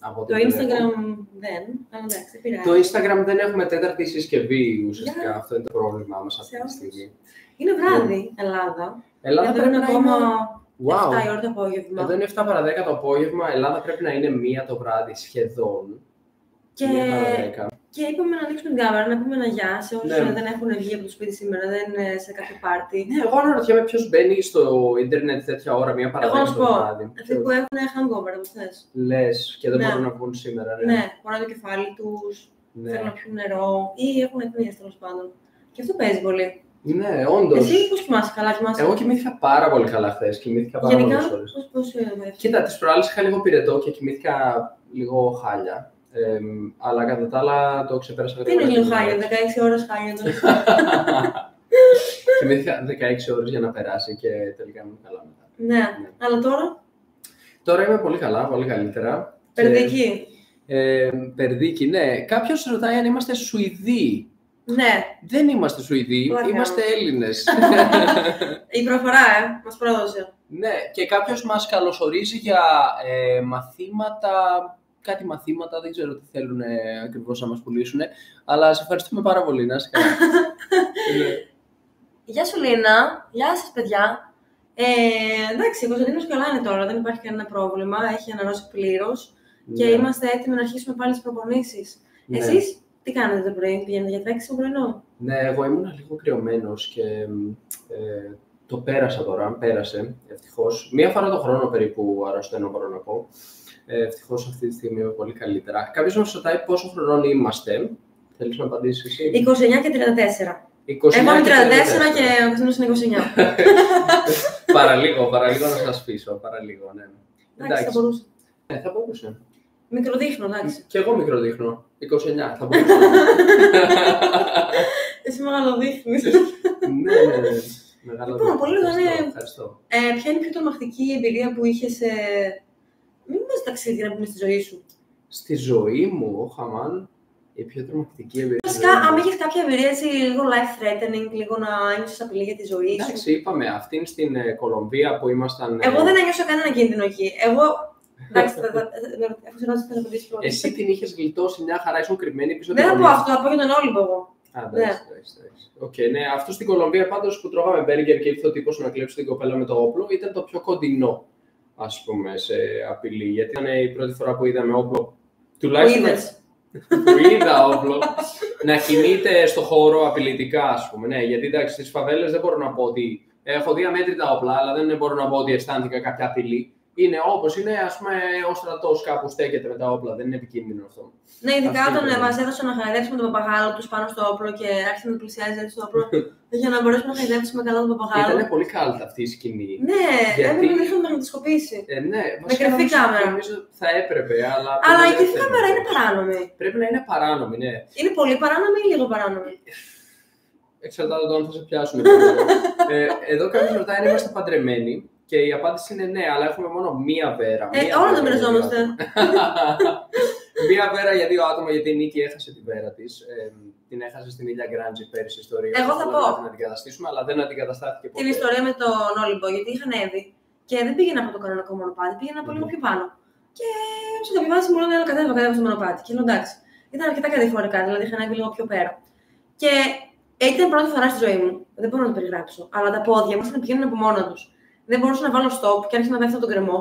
Από Το Instagram δεν, αλλά εντάξει, δεν πειράζει. Το Instagram δεν έχουμε τέταρτη συσκευή ουσιαστικά. Αυτό είναι το πρόβλημά μας αυτή τη στιγμή. Είναι βράδυ, Ελλάδα. Ελλάδα πρέπει να ακόμα είναι 7 η ώρα το απόγευμα. Εδώ είναι 7 παρα 10 το απόγευμα. Ελλάδα πρέπει να είναι 1 το βράδυ σχεδόν. Και... Και είπαμε να ανοίξουμε την κάμερα, να πούμε ένα γεια σε όσους δεν έχουν βγει από το σπίτι σήμερα, δεν είναι σε κάποιο πάρτι. Ναι, εγώ αναρωτιέμαι ποιος μπαίνει στο ίντερνετ τέτοια ώρα, 1 παρα 10 το βράδυ. Αυτοί που έχουν hangover, όπως θες. Λες, και δεν μπορούν να βγουν σήμερα. Ναι, πονάει το κεφάλι τους, θέλουν να πιούν νερό ή έχουν εκνίες τέλος πάντων. Και αυτό παίζει πολύ. Ναι, όντως. Εσύ πώς κοιμάσαι, καλά κοιμάσαι? Εγώ κοιμήθηκα πάρα πολύ καλά χθες. Κοιμήθηκα πάρα πολλές ώρες. Κοίτα, τις προάλλες είχα λίγο πυρετό και κοιμήθηκα λίγο χάλια. Αλλά κατά τα άλλα το ξεπέρασα. Τι είναι λίγο χάλια, 16 ώρες χάλια τώρα. Κοιμήθηκα 16 ώρες για να περάσει και τελικά ήμουν καλά μετά. Ναι, αλλά τώρα? Τώρα είμαι πολύ καλά, πολύ καλύτερα. Περδίκη. Περδίκη, ναι. Κάποιος ρωτάει αν είμαστε Σουηδοί. Ναι. Δεν είμαστε Σουηδοί, είμαστε Έλληνες. Η προφορά, μας πρόδωσε. Ναι, και κάποιος μας καλωσορίζει για μαθήματα. Κάτι μαθήματα, δεν ξέρω τι θέλουν ακριβώς να μας πουλήσουν, αλλά σε ευχαριστούμε πάρα πολύ. Να είσαι καλά. Γεια σου Λίνα, γεια σας παιδιά. Εντάξει, ο Κωνσταντίνος καλά είναι τώρα, δεν υπάρχει κανένα πρόβλημα, έχει αναρρώσει πλήρως και είμαστε έτοιμοι να αρχίσουμε πάλι τις προπονήσεις. Ναι. Εσείς τι κάνετε το πρωί, πηγαίνετε για τρέξιμο πρωινό? Ναι, εγώ ήμουν λίγο κρυωμένος και το πέρασα τώρα, πέρασε ευτυχώς. 1 φορά το χρόνο περίπου αρρωσταίνω, μπορώ να πω. Ευτυχώς αυτή τη στιγμή είμαι πολύ καλύτερα. Κάποιος μας ρωτάει πόσο χρονών είμαστε. Θέλεις να απαντήσεις εσύ? 29 και 34. Εγώ είμαι 34 και ο Κωνσταντίνος είναι 29. Παραλίγο να σας πείσω, παραλίγο, ναι. Εντάξει, θα μπορούσε. Ναι, θα μπορούσε. Μικροδείχνω, εντάξει. Κι εγώ μικροδείχνω. 29, θα μπορούσε. Εσύ μεγαλοδείχνεις. Ναι. Λοιπόν, πολύ ωραία. Ευχαριστώ. Ποια είναι η πιο τρομακτική εμπειρία που είχες? Μην πας ταξίδι να πούμε στη ζωή σου. Στη ζωή μου, χαμάν, η πιο τρομακτική εμπειρία. Βασικά, αν είχες κάποια εμπειρία έτσι, λίγο life threatening, λίγο να ένιωσες απειλή για τη ζωή σου. Εντάξει, είπαμε, αυτήν στην Κολομβία που ήμασταν. Εγώ δεν ένιωσα κανένα κίνδυνο εκεί. Εγώ. Εντάξει, έχω συναντήσει την απαντήσει πρώτα. Εσύ την είχες γλιτώσει μια χαρά, ήσουν κρυμμένη πίσω. Δεν θα πω αυτό, θα πω για τον Όλυμπο εγώ. Ναι, αυτό στην Κολομβία πάντως που τρώγαμε μπέργκερ και ήρθε ο τύπος να κλέψει την κοπέλα με το όπλο, ήταν το πιο κοντινό, ας πούμε, σε απειλή. Γιατί ήταν η πρώτη φορά που είδαμε όπλο. Τουλάχιστον. Που είδα όπλο να κινείται στο χώρο απειλητικά, ας πούμε. Ναι, γιατί εντάξει, στις φαβέλες δεν μπορώ να πω ότι. Έχω δει αμέτρητα όπλα, αλλά δεν μπορώ να πω ότι αισθάνθηκα κάποια απειλή. Είναι όπως είναι, ας πούμε, ο στρατός κάπου στέκεται με τα όπλα, δεν είναι επικίνδυνο αυτό. Ναι, ειδικά όταν μας έδωσαν να χαϊδέψουμε τον παπαγάλο τους πάνω στο όπλο και άρχισε να πλησιάζει έτσι το όπλο για να μπορέσουμε να χαϊδέψουμε καλά τον παπαγάλο. Ήταν πολύ κάλτα αυτή η σκηνή. Ναι, έπρεπε να είχαμε μαγνητοσκοπήσει. Ναι, με κρυφή κάμερα. Νομίζω θα έπρεπε, αλλά. Αλλά η κρυφή κάμερα είναι παράνομη. Πρέπει να είναι παράνομη, ναι. Είναι πολύ παράνομη ή λίγο παράνομη? Εξαρτάται το αν θα σε πιάσουμε. Εδώ κάποιος ρωτάει αν είμαστε παντρεμένοι. Και η απάντηση είναι ναι, αλλά έχουμε μόνο μία βέρα. Όλα δεν μοιραζόμαστε. Μία βέρα για 2 άτομα, γιατί η Νίκη έχασε τη βέρα της. Την έχασε στην Ήλια Γκράντζη πέρυσι η ιστορία. Εγώ θα πω. Να την αντικαταστήσουμε, αλλά δεν αντικαταστάθηκε ποτέ. Την ιστορία με τον Όλυμπο, γιατί είχα ανέβει και δεν πήγαινα από το κανονικό μονοπάτι, πήγαινα από λίγο πιο πάνω. Και σε κάποια βάση μου λένε κατέβα στο μονοπάτι. Και λέω εντάξει. Ήταν αρκετά κατηφορικά, δηλαδή είχα ανέβει λίγο πιο πέρα. Και ήταν πρώτη φορά στη ζωή μου. Δεν μπορώ να το περιγράψω. Αλλά τα πόδια μου άρχισαν να πηγαίνουν από μόνα του. Δεν μπορούσα να βάλω stop και άρχισα να πέφτω τον κρεμό.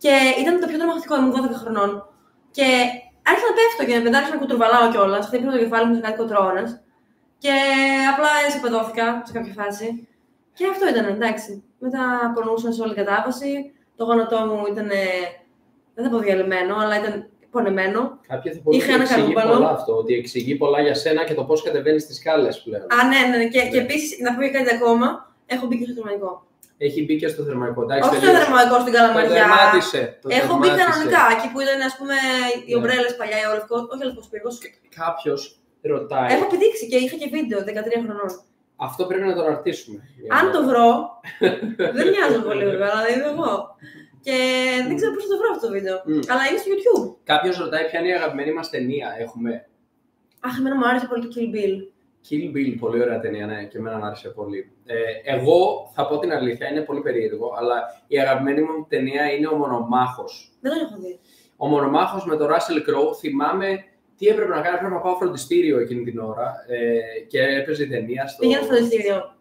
Και ήταν το πιο τρομακτικό, ήμουν 12 χρονών. Και άρχισα να πέφτω και μετά άρχισα να κουτρουβαλάω κιόλα. Χτύπησα το κεφάλι μου σε κάτι κοτρώνας. Και απλά εσωπεδώθηκα σε κάποια φάση. Και αυτό ήταν, εντάξει. Μετά πονούσα σε όλη κατάβαση. Το γόνατό μου ήταν. Δεν θα πω διαλυμένο, αλλά ήταν πονεμένο. Κάποιοι θα πούνε ότι εξηγεί πολλά αυτό. Ότι εξηγεί πολλά για σένα και το πώς κατεβαίνεις στις σκάλες πλέον. Α, ναι. Και επίσης, να πω κάτι ακόμα, έχω μπει και στο θερμαϊκό. Έχει μπει και στο θερμαϊκό. Όχι στο θερμαϊκό στην Καλαμαριά. Έχω μπει κανονικά, εκεί που ήταν, ας πούμε, οι ομπρέλες παλιά, ο Λευκός, όχι ο Λευκός Πύργος. Κάποιος ρωτάει. Έχω πηδήξει και είχα και βίντεο 13 χρονών. Αυτό πρέπει να το αναρτήσουμε. Αν το βρω, δεν μοιάζω πολύ βέβαια, αλλά είμαι εγώ. Και δεν ξέρω πώς θα το βρω αυτό το βίντεο. Αλλά είναι στο YouTube. Κάποιος ρωτάει ποια είναι η αγαπημένη μας ταινία. Έχουμε. Αχ, εμένα μου άρεσε πολύ το Kill Bill. Kill Bill, πολύ ωραία ταινία, ναι, και εμένα μου άρεσε πολύ. Εγώ θα πω την αλήθεια, είναι πολύ περίεργο, αλλά η αγαπημένη μου ταινία είναι ο Μονομάχος. Δεν τον έχω δει. Ο μονομάχος με τον Russell Crowe, θυμάμαι τι έπρεπε να κάνει. Πρέπει να πάω φροντιστήριο εκείνη την ώρα και έπαιζε η ταινία στο. Πήγαινε φροντιστήριο.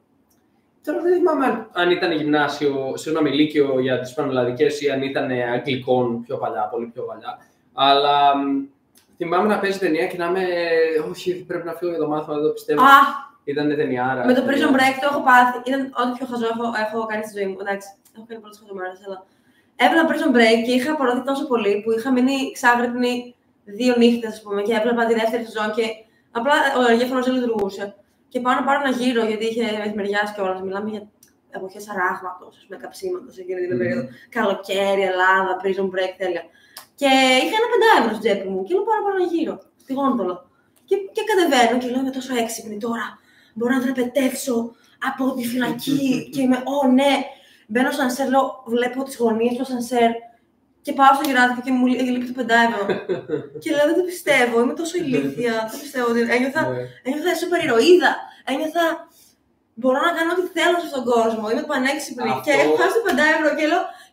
Τώρα δεν θυμάμαι αν ήταν γυμνάσιο, συγγνώμη, λύκειο για τις πανελλαδικές ή αν ήταν αγγλικών πιο παλιά, πολύ πιο παλιά. Αλλά θυμάμαι να παίζει ταινία και να είμαι. Όχι, πρέπει να φύγω για το μάθημα, δεν το πιστεύω. Ήταν ταινιάρα. Με το Prison Break το έχω πάθει. Ήταν ό,τι πιο χαζό έχω κάνει στη ζωή μου. Εντάξει, έχω κάνει πολλές χαζομάρες, αλλά. Έβλεπα Prison Break και είχα απορρόθει τόσο πολύ που είχα μείνει ξάγρυπνη 2 νύχτες, ας πούμε, και έβλεπα τη δεύτερη σεζόν και απλά ο εγκέφαλος δεν λειτουργούσε. Και πάω να πάρω ένα γύρο, γιατί είχε μεσημεριάσει κιόλας. Μιλάμε για εποχές αράγματος, με καψίματος εκείνη την περίοδο. Καλοκαίρι, Ελλάδα, Prison Break, τέλεια. Και είχα ένα 5 ευρώ στην τσέπη μου και λέω πάω να πάρω ένα γύρο, στη Γόντολα. Και κατεβαίνω και λέω είμαι τόσο έξυπνη τώρα. Μπορώ να δραπετεύσω από τη φυλακή και είμαι, ναι. Μπαίνω στο σανσέρ, βλέπω τις γωνίες του σανσέρ και πάω στο γυράδικο και μου λείπει το 5 ευρώ. Και λέω δεν το πιστεύω, είμαι τόσο ηλίθια. Δεν πιστεύω. Ένιωθα σούπερ ηρωίδα. Ένιωθα μπορώ να κάνω ό,τι θέλω σε αυτόν τον κόσμο. Είμαι πανέξυπνη. Και έχω χάσει το 5 ευρώ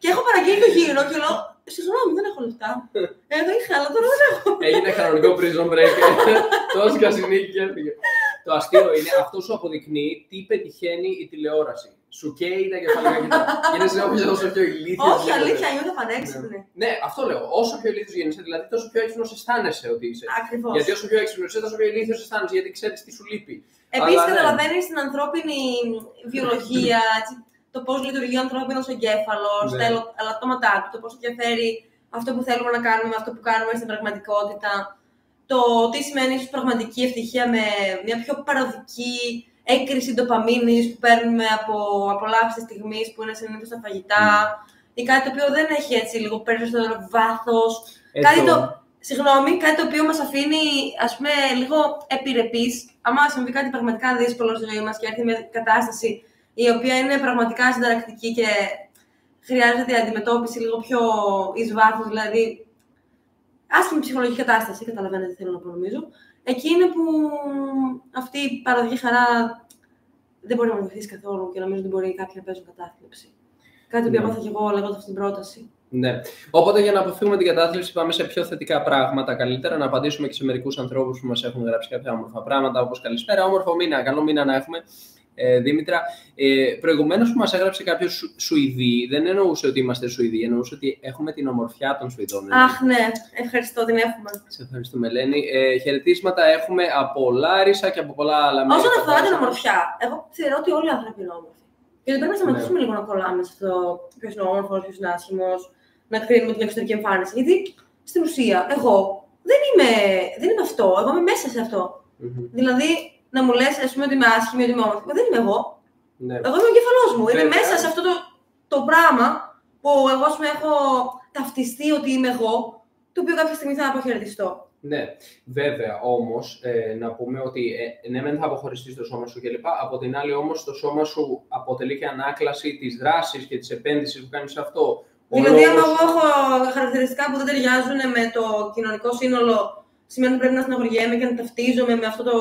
και έχω παραγγείλει το γύρο και λέω συγγνώμη, δεν έχω λεφτά. Εδώ είχα, αλλά τώρα δεν έχω. Έγινε κανονικό Prison Break. Τόσο κασινίκη και έφυγε. Το αστείο είναι αυτό σου αποδεικνύει τι πετυχαίνει η τηλεόραση. Σου καίει τα κεφαλικά και τα. Γίνεσαι όσο πιο ηλίθιος. Όχι, αλήθεια, νιώθω πανέξυπνη. Ναι, αυτό λέω. Όσο πιο ηλίθιος γίνεσαι, δηλαδή τόσο πιο έξυπνος αισθάνεσαι ότι είσαι. Ακριβώς. Γιατί όσο πιο έξυπνος είσαι, τόσο πιο ηλίθιος αισθάνεσαι, γιατί ξέρεις τι σου λείπει. Επίσης, καταλαβαίνεις την ανθρώπινη βιολογία, το πώς λειτουργεί ο ανθρώπινος εγκέφαλος, τα ελαττώματά του, το πώς διαφέρει αυτό που θέλουμε να κάνουμε με αυτό που κάνουμε στην πραγματικότητα. Το τι σημαίνει ίσως πραγματική ευτυχία με μια πιο παροδική έκρηση ντοπαμίνης που παίρνουμε από απολαύσεις στιγμής που είναι συνήθως στα φαγητά ή κάτι το οποίο δεν έχει έτσι λίγο περισσότερο βάθος. Κάτι το οποίο μας αφήνει ας πούμε λίγο επιρρεπείς. Άμα συμβεί κάτι πραγματικά δύσκολο στη ζωή μας και έρθει μια κατάσταση η οποία είναι πραγματικά συνταρακτική και χρειάζεται αντιμετώπιση λίγο πιο εις βάθος, δηλαδή άσχημη ψυχολογική κατάσταση, καταλαβαίνετε τι θέλω να πω νομίζω. Εκεί είναι που αυτή η παροδική χαρά δεν μπορεί να με βοηθήσει καθόλου και νομίζω ότι μπορεί κάποιοι να παίζουν κατάθλιψη. Κάτι που έμαθα και εγώ λέγοντας αυτή την πρόταση. Ναι. Οπότε για να αποφύγουμε την κατάθλιψη, πάμε σε πιο θετικά πράγματα. Καλύτερα να απαντήσουμε και σε μερικούς ανθρώπους που μας έχουν γράψει κάποια όμορφα πράγματα, όπως καλησπέρα, όμορφο μήνα, καλό μήνα να έχουμε. Δήμητρα, προηγουμένως που μας έγραψε κάποιος Σουηδοί, δεν εννοούσε ότι είμαστε Σουηδοί, εννοούσε ότι έχουμε την ομορφιά των Σουηδών. Αχ, ναι, ευχαριστώ, την έχουμε. Σε ευχαριστούμε, Ελένη. Χαιρετίσματα έχουμε από Λάρισα και από πολλά άλλα μέρη. Όσον αφορά την ομορφιά, εγώ θεωρώ ότι όλοι οι άνθρωποι είναι όμορφοι. Γιατί πρέπει να σταματήσουμε λίγο να κολλάμε σε αυτό ποιος είναι όμορφος, ποιος είναι άσχημος, να κρίνουμε την εξωτερική εμφάνιση. Γιατί στην ουσία, εγώ δεν είμαι αυτό. Εγώ είμαι μέσα σε αυτό. Δηλαδή, να μου λες, ας πούμε, ότι είμαι άσχημη, ότι είμαι όμορφη. Δεν είμαι εγώ. Ναι. Εγώ είμαι ο εγκεφαλός μου. Είμαι μέσα σε αυτό το πράγμα που εγώ, ας πούμε, έχω ταυτιστεί ότι είμαι εγώ, το οποίο κάποια στιγμή θα αποχαιρετιστώ. Ναι, βέβαια, όμως, να πούμε ότι ναι, μεν θα αποχωριστείς το σώμα σου κλπ. Από την άλλη, όμως, το σώμα σου αποτελεί και ανάκλαση της δράσης και της επένδυσης που κάνεις σε αυτό. Δηλαδή, άμα εγώ έχω χαρακτηριστικά που δεν ταιριάζουν με το κοινωνικό σύνολο, σημαίνει ότι πρέπει να στεναχωριέμαι και να ταυτίζομαι με αυτό το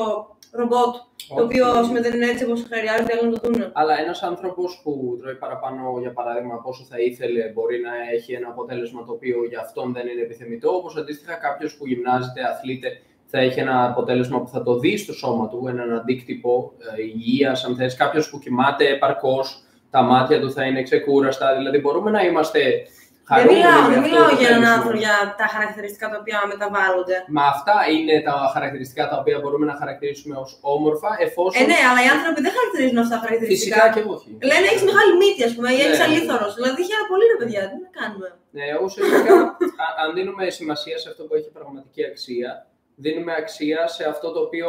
ρομπότ, το οποίο συμμετέχει έτσι όπως χρειάζεται να το δουν. Αλλά ένας άνθρωπος που τρώει παραπάνω, για παράδειγμα, από όσο θα ήθελε, μπορεί να έχει ένα αποτέλεσμα το οποίο για αυτόν δεν είναι επιθυμητό. Όπως αντίστοιχα, κάποιος που γυμνάζεται, αθλείται, θα έχει ένα αποτέλεσμα που θα το δει στο σώμα του, έναν αντίκτυπο υγείας, αν θες. Κάποιος που κοιμάται επαρκώς, τα μάτια του θα είναι ξεκούραστα. Δηλαδή, μπορούμε να είμαστε. Δεν μιλάω για έναν άνθρωπο για τα χαρακτηριστικά τα οποία μεταβάλλονται. Μα αυτά είναι τα χαρακτηριστικά τα οποία μπορούμε να χαρακτηρίσουμε ως όμορφα, εφόσον. Ναι, αλλά οι άνθρωποι δεν χαρακτηρίζουν αυτά τα χαρακτηριστικά. Φυσικά και όχι. Λένε έχεις μεγάλη μύτη, ας πούμε, ή έχεις αλήθωρος. Δηλαδή, χαίρομαι πολύ, ρε παιδιά, τι να κάνουμε. Ναι, ουσιαστικά, αν δίνουμε σημασία σε αυτό που έχει πραγματική αξία, δίνουμε αξία σε αυτό το οποίο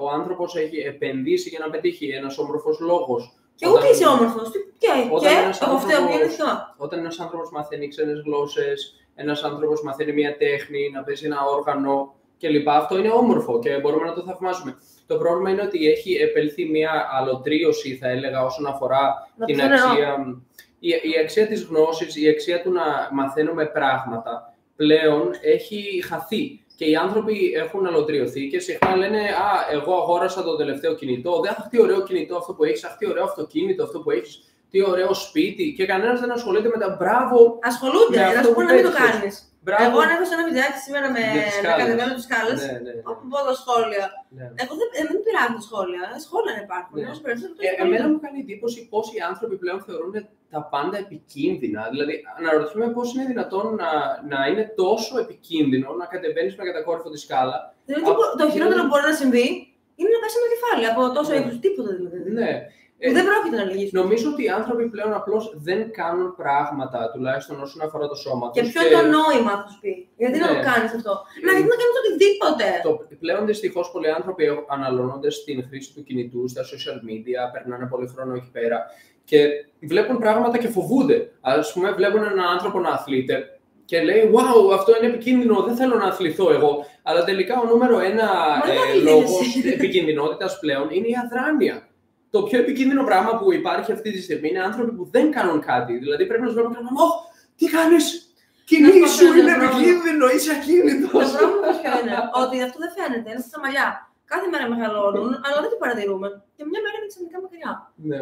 ο άνθρωπος έχει επενδύσει για να πετύχει, ένας όμορφος λόγος. Και ούτε είσαι όμορφος. Όταν ένας άνθρωπος μαθαίνει ξένες γλώσσες, ένας άνθρωπος μαθαίνει μια τέχνη, να παίζει ένα όργανο κλπ. Αυτό είναι όμορφο και μπορούμε να το θαυμάσουμε. Το πρόβλημα είναι ότι έχει επελθεί μια αλωτρίωση, θα έλεγα, όσον αφορά την αξία. Η αξία της γνώσης, η αξία του να μαθαίνουμε πράγματα πλέον έχει χαθεί. Και οι άνθρωποι έχουν αλωτριωθεί και συχνά λένε εγώ αγόρασα το τελευταίο κινητό. Τι ωραίο κινητό αυτό που έχεις, τι ωραίο αυτοκίνητο αυτό που έχεις, τι ωραίο σπίτι. Και κανένας δεν ασχολείται με τα μπράβο. Ασχολούνται, να σου πούνε να μην το κάνεις. Εγώ ανέβασα ένα βιντεάκι σήμερα με κατεβαίνω τις σκάλες. Όπου πω τα σχόλια. Εγώ δεν πειράζω τα σχόλια. Σχόλια δεν υπάρχουν. Εμένα μου κάνει εντύπωση πώς οι άνθρωποι πλέον θεωρούν τα πάντα επικίνδυνα. Δηλαδή, αναρωτιέμαι πώς είναι δυνατόν να είναι τόσο επικίνδυνο να κατεβαίνεις με κατακόρυφο τη σκάλα. Δηλαδή, το χειρότερο που μπορεί να συμβεί είναι να πέσει με κεφάλι από τόσο ύψος. Τίποτα δηλαδή. Ναι. Δεν πρόκειται να λυγίσει. Νομίζω ότι οι άνθρωποι πλέον απλώς δεν κάνουν πράγματα, τουλάχιστον όσον αφορά το σώμα τους. Και ποιο είναι το νόημα, θα σου πει. Γιατί να το κάνεις αυτό. Γιατί να κάνεις οτιδήποτε. Πλέον δυστυχώς πολλοί άνθρωποι αναλώνονται στην χρήση του κινητού, στα social media, περνάνε πολύ χρόνο εκεί πέρα και βλέπουν πράγματα και φοβούνται. Ας πούμε, βλέπουν έναν άνθρωπο να αθλείται και λέει «Wow, αυτό είναι επικίνδυνο, δεν θέλω να αθληθώ εγώ». Αλλά τελικά ο νούμερο ένα λόγος επικινδυνότητας πλέον είναι η αδράνεια. Το πιο επικίνδυνο πράγμα που υπάρχει αυτή τη στιγμή είναι άνθρωποι που δεν κάνουν κάτι. Δηλαδή πρέπει να σου βλέπουν και να λένε τι κάνεις, κινήσου, είναι επικίνδυνο, είσαι ακίνητος. Το πρόβλημα ποιο είναι, ότι αυτό δεν φαίνεται, είναι στα μαλλιά. Κάθε μέρα μεγαλώνουν, αλλά δεν το παρατηρούμε. Και μια μέρα είναι ξαφνικά μακριά. Ναι.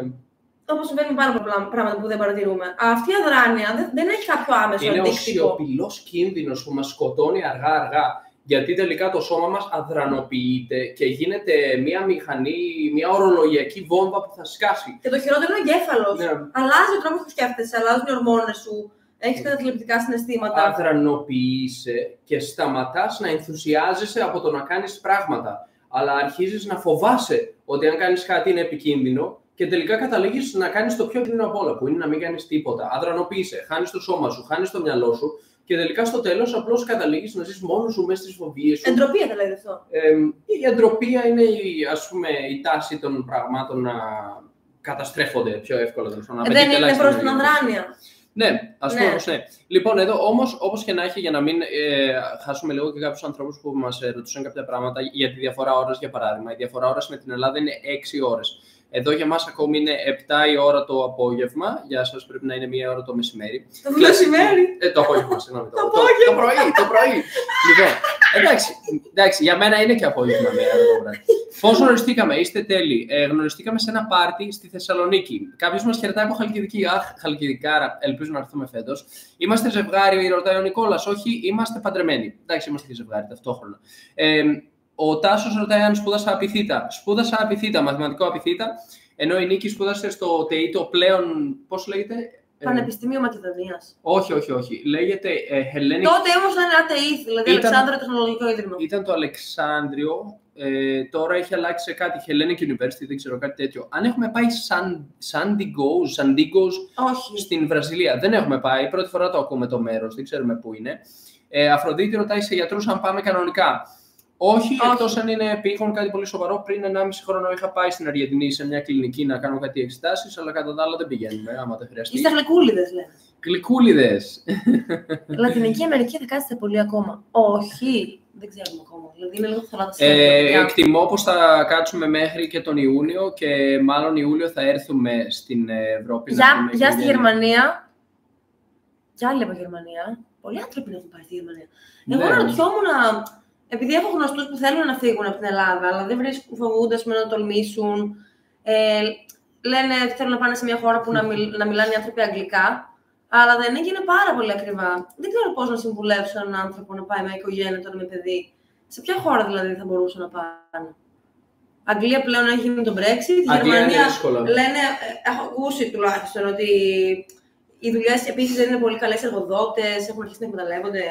Όπως συμβαίνουν πάρα πολλά πράγματα που δεν παρατηρούμε. Αυτή η αδράνεια δεν έχει κάποιο άμεσο αντίκτυπο. Είναι ο σιωπηλός κίνδυνος που μας σκοτώνει αργά-αργά. Γιατί τελικά το σώμα μας αδρανοποιείται και γίνεται μια μηχανή, μια ορολογιακή βόμβα που θα σκάσει. Και το χειρότερο είναι ο εγκέφαλος. Ναι. Αλλάζει ο τρόπος που σκέφτεσαι, αλλάζουν οι ορμόνες σου, έχεις καταθλιπτικά συναισθήματα. Αδρανοποιείσαι και σταματάς να ενθουσιάζεσαι από το να κάνεις πράγματα. Αλλά αρχίζεις να φοβάσαι ότι αν κάνεις κάτι είναι επικίνδυνο και τελικά καταλήγεις να κάνεις το πιο επικίνδυνο από όλα, που είναι να μην κάνεις τίποτα. Αδρανοποιείσαι, χάνεις το σώμα σου, χάνεις το μυαλό σου. Και τελικά στο τέλος απλώς καταλήγεις να ζεις μόνος σου μέσα στις φοβίες σου. Εντροπία θα λέγεται αυτό. Η εντροπία είναι η τάση των πραγμάτων να καταστρέφονται πιο εύκολα. Δεν είναι προς την αδράνεια. Ναι, ας πούμε όμως ναι. Λοιπόν, εδώ όμως, όπως και να έχει, για να μην χάσουμε λίγο και κάποιους ανθρώπους που μας ρωτούσαν κάποια πράγματα για τη διαφορά ώρας, για παράδειγμα. Η διαφορά ώρας με την Ελλάδα είναι 6 ώρες. Εδώ για μας ακόμη είναι 7 η ώρα το απόγευμα, για σας πρέπει να είναι 1 ώρα το μεσημέρι. Το μεσημέρι! Το απόγευμα, συγγνώμη. Το πρωί. Λοιπόν, εντάξει, για μένα είναι και απόγευμα μέρα το βράδυ. Πώς γνωριστήκαμε, είστε τέλειοι. Γνωριστήκαμε σε ένα πάρτι στη Θεσσαλονίκη. Κάποιος μας χαιρετάει από Χαλκιδική. Χαλκιδικάρα, ελπίζω να έρθουμε φέτος. Είμαστε ζευγάρι, ρωτάει ο Νικόλας. Όχι, είμαστε παντρεμένοι. Εντάξει, είμαστε και ζευγάρι ταυτόχρονα. Ο Τάσος ρωτάει αν σπούδασα απειθήτα. Σπούδασα απειθήτα, μαθηματικό απειθήτα, ενώ η Νίκη σπούδασε στο ΤΕΙΤΟ πλέον. Πώς λέγεται? Πανεπιστήμιο Μακεδονίας. Όχι. Λέγεται Hellenic. Τότε όμως ήταν ΑΤΕΙΘ, δηλαδή Αλεξάνδριο Τεχνολογικό Ίδρυμα. Ήταν το Αλεξάνδριο. Τώρα έχει αλλάξει σε κάτι Hellenic University, δεν ξέρω, κάτι τέτοιο. Αν έχουμε πάει Sandigos στην Βραζιλία. Δεν έχουμε πάει. Πρώτη φορά το ακούμε το μέρος, δεν ξέρουμε πού είναι. Αφροδίτη ρωτάει σε γιατρούς αν πάμε κανονικά. Όχι, εκτός αν είναι επίγον κάτι πολύ σοβαρό. Πριν 1,5 χρόνο είχα πάει στην Αργεντινή σε μια κλινική να κάνω κάτι εξετάσεις, αλλά κατά τα άλλα δεν πηγαίνουμε, άμα δεν χρειαστεί. Είστε γλυκούλιδες, λέτε. Γλυκούλιδες. Λατινική Αμερική θα κάτσετε πολύ ακόμα. Όχι, δεν ξέρουμε ακόμα. Δηλαδή είναι λίγο θολά τα εκτιμώ πως θα κάτσουμε μέχρι και τον Ιούνιο και μάλλον Ιούλιο θα έρθουμε στην Ευρώπη. Γεια στη Γερμανία. Κι άλλοι από Γερμανία. Πολλοί άνθρωποι έχουν πάει στη Γερμανία. Εγώ ρωτιόμουν. Επειδή έχω γνωστούς που θέλουν να φύγουν από την Ελλάδα, αλλά δεν βρίσκουν, φοβούνται να τολμήσουν. Λένε ότι θέλουν να πάνε σε μια χώρα που να μιλάνε οι άνθρωποι αγγλικά, αλλά δεν έγινε πάρα πολύ ακριβά. Δεν ξέρω πώς να συμβουλεύσω έναν άνθρωπο να πάει με οικογένεια, τώρα με παιδί. Σε ποια χώρα δηλαδή θα μπορούσαν να πάνε? Αγγλία πλέον έχει γίνει το Brexit. Η Γερμανία λένε, έχω ακούσει τουλάχιστον ότι οι δουλειές επίσης δεν είναι πολύ καλές εργοδότες, έχουν αρχίσει να εκμεταλλεύονται.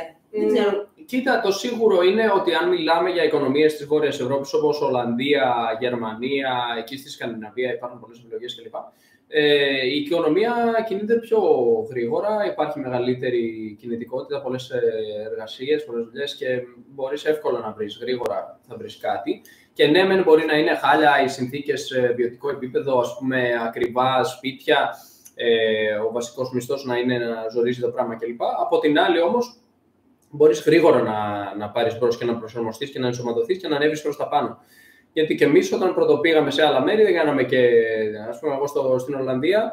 Κοίτα, το σίγουρο είναι ότι αν μιλάμε για οικονομίες της Βόρειας Ευρώπης, όπως Ολλανδία, Γερμανία, εκεί στη Σκανδιναβία υπάρχουν πολλές επιλογές κλπ. Η οικονομία κινείται πιο γρήγορα, υπάρχει μεγαλύτερη κινητικότητα, πολλές εργασίες, πολλές δουλειές και μπορείς εύκολα να βρεις, γρήγορα θα βρεις κάτι. Και ναι, μεν μπορεί να είναι χάλια οι συνθήκες σε βιωτικό επίπεδο, ας πούμε, ακριβά σπίτια, ο βασικός μισθός να είναι να ζορίζει το πράγμα κλπ. Από την άλλη όμως, μπορείς γρήγορα να πάρεις μπρος και να προσαρμοστείς και να ενσωματωθείς και να ανέβεις προς τα πάνω. Γιατί και εμείς όταν πρωτοπήγαμε σε άλλα μέρη, δεν κάναμε και, ας πούμε, εγώ στην Ολλανδία,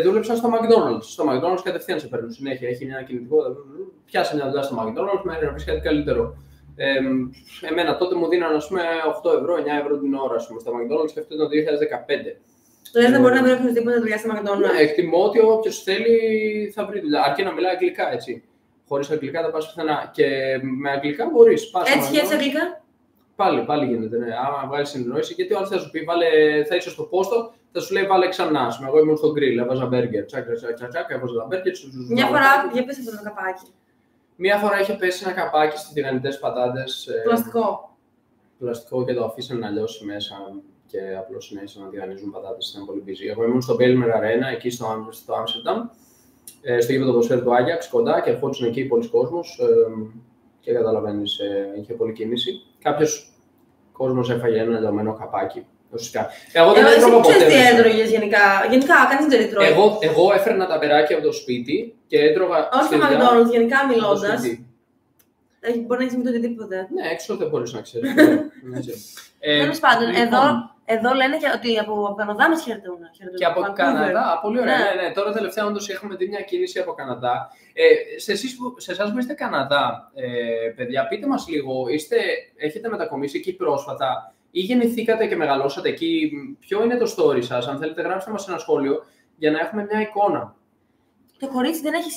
δούλεψα στο McDonald's. Στο McDonald's κατευθείαν σε παίρνουν συνέχεια. Έχει μια κινητικότητα. Πιάσε μια δουλειά στο McDonald's μέχρι να βρεις κάτι καλύτερο. Εμένα τότε μου δίνανε, ας πούμε, 8 ευρώ, 9 ευρώ την ώρα, ας πούμε, στα McDonald's και αυτό ήταν το 2015. Λες δεν μπορεί να βρει οποιοδήποτε δουλειά στο McDonald's. Εκτιμώ ότι όποιος θέλει θα βρει δουλειά, αρκεί να μιλάει αγγλικά, έτσι. Χωρίς αγγλικά δεν πας πουθενά. Και με αγγλικά μπορείς. Έτσι αγγλικά. Πάλι γίνεται. Ναι. Άμα βγάλει συνεννόηση, γιατί ο άλλος θα σου πει, θα είσαι στο πόστο, θα σου λέει βάλε ξανά. Εγώ ήμουν στο γκριλ, έβαζα μπέργκερ. Τσακ, έβαζα τα μπέργκερ. Μια φορά έπεσε αυτό το καπάκι. Μία φορά είχε πέσει ένα καπάκι στις τηγανιτές πατάτες. Πλαστικό και το αφήσανε να λιώσει μέσα και απλώς συνέχισαν να τηγανίζουν πατάτες. Ήταν πολύ busy. Εγώ ήμουν στο Belmer Arena, εκεί στο Άμστερνταμ, στο γήπεδο ποδοσφαίρου του Άγιαξ, κοντά και ερχόντουσαν εκεί πολλοί κόσμος. Και καταλαβαίνεις, είχε πολλή κίνηση. Κάποιος κόσμος έφαγε ένα λιωμένο καπάκι. Εγώ δεν έτρωγα ποτέ. Τι έτρωγες γενικά? Γενικά, κανείς δεν τρώει. Εγώ έφερνα τα περάκια από το σπίτι και έτρωγα. Όχι στο McDonald's, γενικά μιλώντας. Μπορεί να έχεις με το οτιδήποτε. Ναι, έξω δεν μπορείς να ξέρεις. Τέλος πάντων, εδώ λένε ότι από Καναδά μας χαιρετούν. Και από Καναδά, πολύ ωραία. Ναι. Τώρα τελευταία όντως έχουμε δει μια κίνηση από Καναδά. Σε εσάς που είστε Καναδά, παιδιά, πείτε μας λίγο, έχετε μετακομίσει εκεί πρόσφατα ή γεννηθήκατε και μεγαλώσατε εκεί? Ποιο είναι το story σας? Αν θέλετε, γράψτε μας ένα σχόλιο για να έχουμε μια εικόνα. Το κορίτσι δεν έχει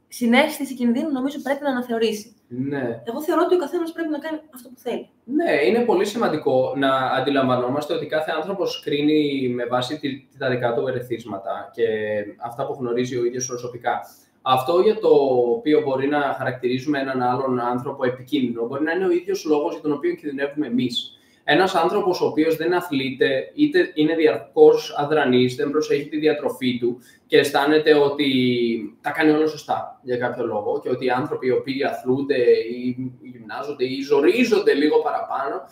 συναίσθηση κινδύνου, νομίζω πρέπει να αναθεωρήσει. Ναι. Εγώ θεωρώ ότι ο καθένας πρέπει να κάνει αυτό που θέλει. Ναι, είναι πολύ σημαντικό να αντιλαμβανόμαστε ότι κάθε άνθρωπος κρίνει με βάση τα δικά του ερεθίσματα και αυτά που γνωρίζει ο ίδιος προσωπικά. Αυτό για το οποίο μπορεί να χαρακτηρίζουμε έναν άλλον άνθρωπο επικίνδυνο, μπορεί να είναι ο ίδιος λόγος για τον οποίο κινδυνεύουμε εμείς. Ένας άνθρωπος ο οποίος δεν αθλείται, είτε είναι διαρκώς αδρανής, δεν προσέχει τη διατροφή του και αισθάνεται ότι τα κάνει όλα σωστά για κάποιο λόγο και ότι οι άνθρωποι οι οποίοι αθλούνται ή γυμνάζονται ή ζορίζονται λίγο παραπάνω,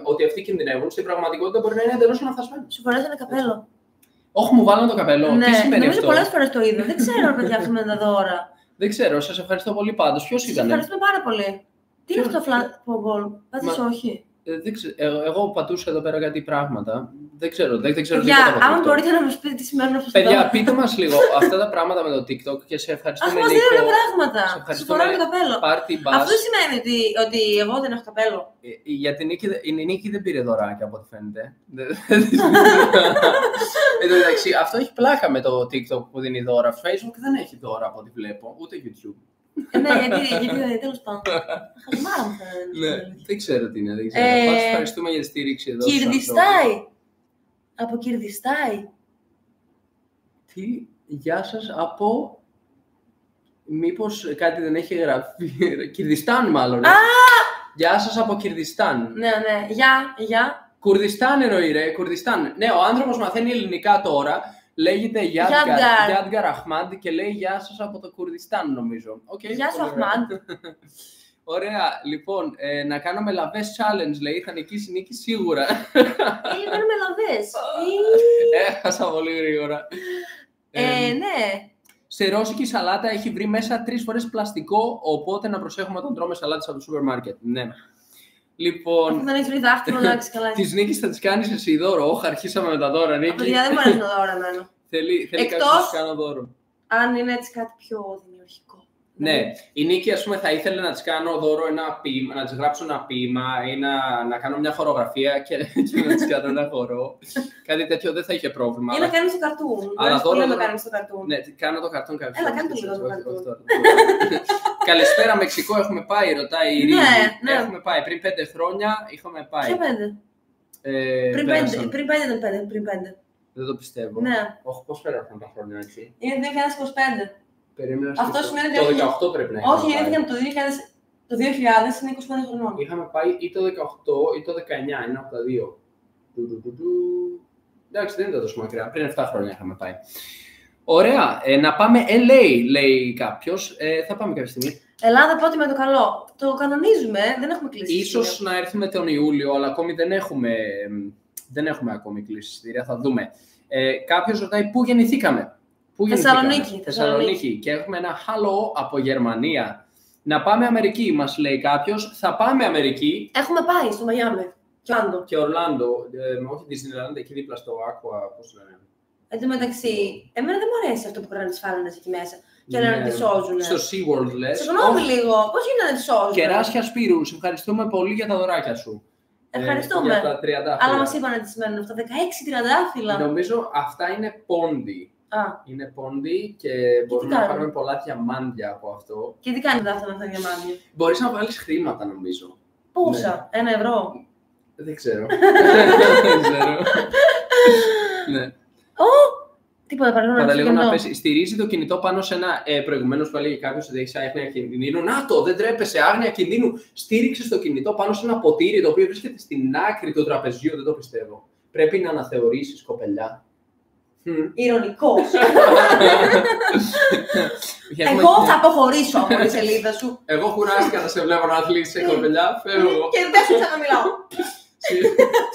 ότι αυτοί κινδυνεύουν, στην πραγματικότητα μπορεί να είναι εντελώς λανθασμένοι. Σου φοράς ένα καπέλο. Όχι, μου βάλανε το καπέλο. Ναι, τι σημαίνει νομίζω αυτό? πολλές φορές το είδα. Δεν ξέρω, παιδιά, αυτό με τα δώρα. Δεν ξέρω, σας ευχαριστώ πολύ πάντως. Ποιος ήταν? Ευχαριστούμε πάρα πολύ. Τι είναι αυτό το flatball? Πάτησες όχι? Εγώ πατούσα εδώ πέρα κάτι πράγματα. Δεν ξέρω. Για, άμα μπορείτε να μας πείτε τι σημαίνουν αυτά. Παιδιά, πείτε μας λίγο αυτά τα πράγματα με το TikTok και σε ευχαριστούμε. Μας δίνουν πράγματα. Σε φοράω το καπέλο. Bus. Αυτό σημαίνει ότι εγώ δεν έχω καπέλο. Για την Νίκη δεν πήρε δωράκια από ό,τι φαίνεται. Εν τω μεταξύ, αυτό έχει πλάκα με το TikTok που δίνει δώρα. Facebook δεν έχει δώρα από ό,τι βλέπω, ούτε YouTube. Ναι, γιατί τέλος πάντων. Χαζομάρα μου φαίνεται. Δεν ξέρω τι είναι, δεν ξέρω. Πάντως ευχαριστούμε για τη στήριξη εδώ. Κυρδιστάι. Από Κυρδιστάι. Τι, γεια σας από... Μήπως κάτι δεν έχει γραφεί. Κυρδιστάν μάλλον. Γεια σας από Κυρδιστάν. Ναι, γεια. Κουρδιστάν εννοεί ρε, Κουρδιστάν. Ναι, ο άνθρωπος μαθαίνει ελληνικά τώρα. Λέγεται Γιάντγκαρ Αχμάντ και λέει γεια σας από το Κουρδιστάν νομίζω. Γεια σου Αχμάντ. Ωραία, λοιπόν, να κάνουμε λαβές challenge λέει, θα νικήσει Νίκη σίγουρα. Κάνουμε λαβές. Έχασα πολύ γρήγορα. Ναι. Σε ρώσικη σαλάτα έχει βρει μέσα 3 φορές πλαστικό, οπότε να προσέχουμε όταν τρώμε σαλάτες από το σούπερ μάρκετ. Ναι. Λοιπόν, αφού δεν έχεις βρει δάχτυλο, να έχεις καλά. Της Νίκης θα τις κάνεις εσύ δώρο. Όχι, αρχίσαμε με τα δώρα, Νίκη. Παιδιά, δεν μου αρέσει το δώρο εμένα. Θέλει κάποιος να της κάνω δώρο. Αν είναι έτσι κάτι πιο δημιουργικό. Ναι, η Νίκη ας πούμε θα ήθελε να της κάνω δώρο ένα ποίημα, να της γράψω ένα ποίημα ή να κάνω μια χορογραφία και να της κάνω ένα χορό. Κάτι τέτοιο δεν θα είχε πρόβλημα. Ή να κάνεις το καρτούν. Αλλά δώρο να κάνεις το καρτούν. Ναι, κάνω το καρτούν κάποια στιγμή. Έλα, κάνε το λίγο το καρτούν. Καλησπέρα Μεξικό, έχουμε πάει, ρωτάει η Ειρήνη. Ναι. Έχουμε πάει, πριν 5 χρόνια είχαμε πάει. Ποια 5? Πριν 5. Δεν το πιστεύω. Ναι. Όχι, πώς πέρασαν τα χρόνια έτσι? Είναι 2025. Περίμενα αυτό σημαίνει ότι το 18 πρέπει να έχουμε. Όχι, γεννήθηκαν το 2000, είναι 25 χρονών. Είχαμε πάει ή το 18 ή το 19, είναι από τα δύο. Εντάξει, δεν ήταν τόσο μακριά. Πριν 7 χρόνια είχαμε πάει. Ωραία. Να πάμε LA, λέει κάποιος. Θα πάμε κάποια στιγμή. Ελλάδα, πότε με το καλό. Το κανονίζουμε, δεν έχουμε κλείσει. Ίσως να έρθουμε τον Ιούλιο, αλλά ακόμη δεν έχουμε ακόμη κλείσει εισιτήρια. Θα δούμε. Κάποιος ρωτάει πού γεννηθήκαμε. Θεσσαλονίκη. Και έχουμε ένα hello από Γερμανία. Να πάμε Αμερική, μας λέει κάποιος. Θα πάμε Αμερική. Έχουμε πάει στο Μαϊάμι. Και Ορλάντο. Όχι Disneyland, εκεί δίπλα στο Aqua, πώς το λένε. Εν τω μεταξύ, εμένα δεν μου αρέσει αυτό που κάνουν τις φάλαινες εκεί μέσα. Και λένε να τις σώζουν. Στο SeaWorld λες. Συγγνώμη λίγο, πώς γίνεται να τις σώζουν. Κεράσια Σπύρου, σε ευχαριστούμε πολύ για τα δωράκια σου. Ευχαριστούμε. Για τα τριαντάφυλλα. Αλλά μας είπαν να τις σημαίνουν αυτά. 16 τριαντάφυλλα. Νομίζω αυτά είναι πόντι. Είναι πόντι και μπορούμε να πάρουμε πολλά διαμάντια από αυτό. Και τι κάνει αυτά τα διαμάντια? Μπορείς να βάλεις χρήματα, νομίζω. Πόσα? Ναι. 1 ευρώ? Δεν ξέρω. Δεν ξέρω. Ναι. Τίποτα παραλίγο να Παραλίγο να πέσει. Στηρίζει το κινητό πάνω σε ένα. Προηγουμένως που έλεγε κάποιος ότι έχει άγνοια κινδύνου. Να το, δεν τρέπεσαι, άγνοια κινδύνου. Στήριξε το κινητό πάνω σε ένα ποτήρι το οποίο βρίσκεται στην άκρη του τραπεζιού. Δεν το πιστεύω. Πρέπει να αναθεωρήσεις, κοπελιά. Ειρωνικός. Εγώ θα αποχωρήσω από τη σελίδα σου. Εγώ κουράστηκα να σε βλέπω να αθλείσαι, κοπελιά. Φεύγω. Και δεν σου ξαναμιλάω.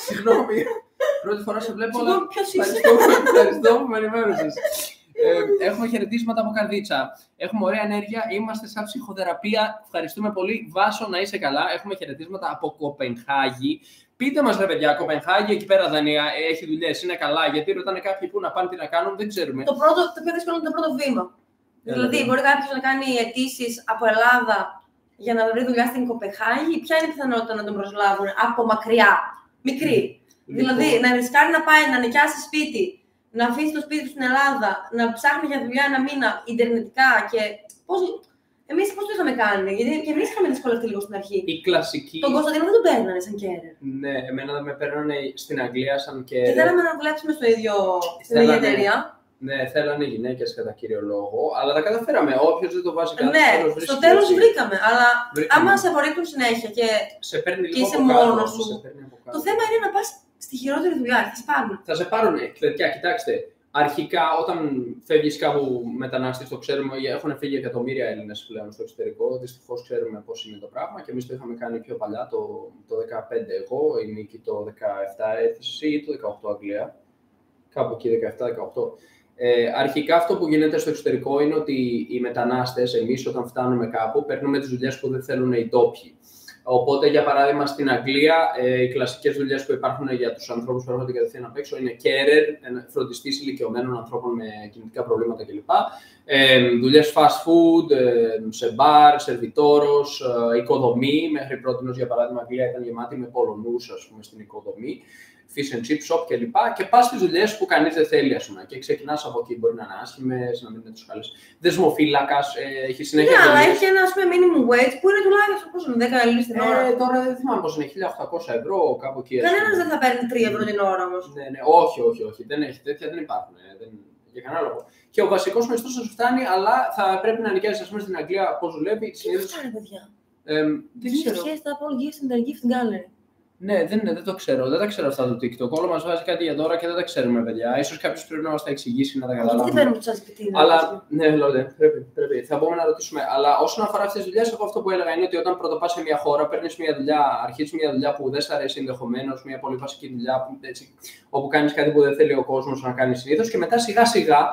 Συγγνώμη. Πρώτη φορά σε βλέπω. Ποιος είσαι? Ευχαριστώ που με ενημέρωσες. Έχουμε χαιρετίσματα από καρδίτσα. Έχουμε ωραία ενέργεια. Είμαστε σαν ψυχοθεραπεία. Ευχαριστούμε πολύ. Βάσο, να είσαι καλά. Έχουμε χαιρετίσματα από Κοπενχάγη. Πείτε μας, ρε παιδιά, Κοπενχάγη, εκεί πέρα Δανία, έχει δουλειές, είναι καλά. Γιατί ρωτάνε κάποιοι πού να πάνε, τι να κάνουν, δεν ξέρουμε. Το πιο δύσκολο είναι το πρώτο βήμα. Δηλαδή, μπορεί κάποιος να κάνει αιτήσεις από Ελλάδα για να βρει δουλειά στην Κοπενχάγη. Ποια είναι η πιθανότητα να τον προσλάβουν από μακριά, μικρή? Δηλαδή, να ρισκάρει να πάει να νοικιάσει σπίτι, να αφήσει το σπίτι του στην Ελλάδα, να ψάχνει για δουλειά 1 μήνα ιντερνετικά και πώς. Εμείς πώς το είχαμε κάνει, γιατί και εμείς είχαμε δυσκολευτεί λίγο στην αρχή. Η κλασική. Τον Κωνσταντίνο δεν τον παίρνανε σαν κέρερ. Ναι, εμένα δεν με παίρνανε στην Αγγλία σαν κέρερ. Και θέλαμε να δουλέψουμε στην ίδια εταιρεία. Ναι, θέλανε οι γυναίκες κατά κύριο λόγο, αλλά τα καταφέραμε. Όποιος δεν το βάζει κάτω, ναι, στο τέλος βρήκαμε. Αλλά άμα σε απορρίπτουν συνέχεια και είσαι μόνος σου. Το θέμα είναι να πας στη χειρότερη δουλειά. Θα σε πάρουν. Θα σε πάρουν, παιδιά, κοιτάξτε. Αρχικά, όταν φεύγεις κάπου μετανάστης, το ξέρουμε, έχουν φύγει εκατομμύρια Έλληνες πλέον στο εξωτερικό. Δυστυχώς ξέρουμε πώς είναι το πράγμα και εμείς το είχαμε κάνει πιο παλιά, το 2015 εγώ, η Νίκη το 2017 έθεση ή το 2018 Αγγλία. Κάπου εκεί 17-18. Αρχικά αυτό που γίνεται στο εξωτερικό είναι ότι οι μετανάστες, εμείς όταν φτάνουμε κάπου, παίρνουμε τις δουλειές που δεν θέλουν οι ντόπιοι. Οπότε, για παράδειγμα, στην Αγγλία, οι κλασικές δουλειές που υπάρχουν για τους ανθρώπους που έρχονται κατευθείαν απ' έξω είναι carer, φροντιστής ηλικιωμένων ανθρώπων με κινητικά προβλήματα κλπ. Δουλειές fast food, σε μπαρ, σερβιτόρος, οικοδομή. Μέχρι πρότινος, για παράδειγμα, η Αγγλία ήταν γεμάτη με Πολωνούς, ας πούμε, στην οικοδομή. Fish and chip shop κλπ. Και πας στις δουλειές που κανείς δεν θέλει, ας πούμε. Και ξεκινάς από εκεί. Μπορεί να είναι άσχημες, να μην είναι τους καλές. Δεσμοφύλακας, έχει συνέχεια. Ναι, αλλά έχει ένα, ας πούμε, minimum wage που είναι τουλάχιστον πόσο είναι, 10 Έλληνες την ώρα. Τώρα δεν θυμάμαι πώς είναι, 1.800 ευρώ, κάπου εκεί. Κανένας δεν θα παίρνει 3 ευρώ την ώρα όμως. Ναι, ναι, όχι. Δεν έχει τέτοια, δεν υπάρχουν. Για κανένα λόγο. Και ο βασικός μισθός θα σου φτάνει, αλλά θα πρέπει να νοικιάσεις, ας πούμε, στην Αγγλία πώς δουλεύει. Τι φτάνει, παιδιά? Δεν ξέρω. Σχέση τα απολογίες στην gift gallery. Ναι, δεν το ξέρω. Δεν τα ξέρω αυτά το TikTok. Όλο μας βάζει κάτι για τώρα και δεν τα ξέρουμε, παιδιά. Ίσως κάποιος πρέπει να μας τα εξηγήσει, να τα καταλάβουμε. Τι παίρνουμε τους ασπιτήρες. Αλλά, ναι, λόγω, πρέπει. Θα μπορούμε να ρωτήσουμε. Αλλά όσον αφορά αυτές τις δουλειές, εγώ αυτό που έλεγα είναι ότι όταν πρώτα πας σε μια χώρα, παίρνεις μια δουλειά, αρχίζεις μια δουλειά που δεν σ' αρέσει ενδεχομένως, μια πολύ βασική δουλειά όπου κάνεις κάτι που δεν θέλει ο κόσμος να κάνει συνήθως και μετά σιγά-σιγά.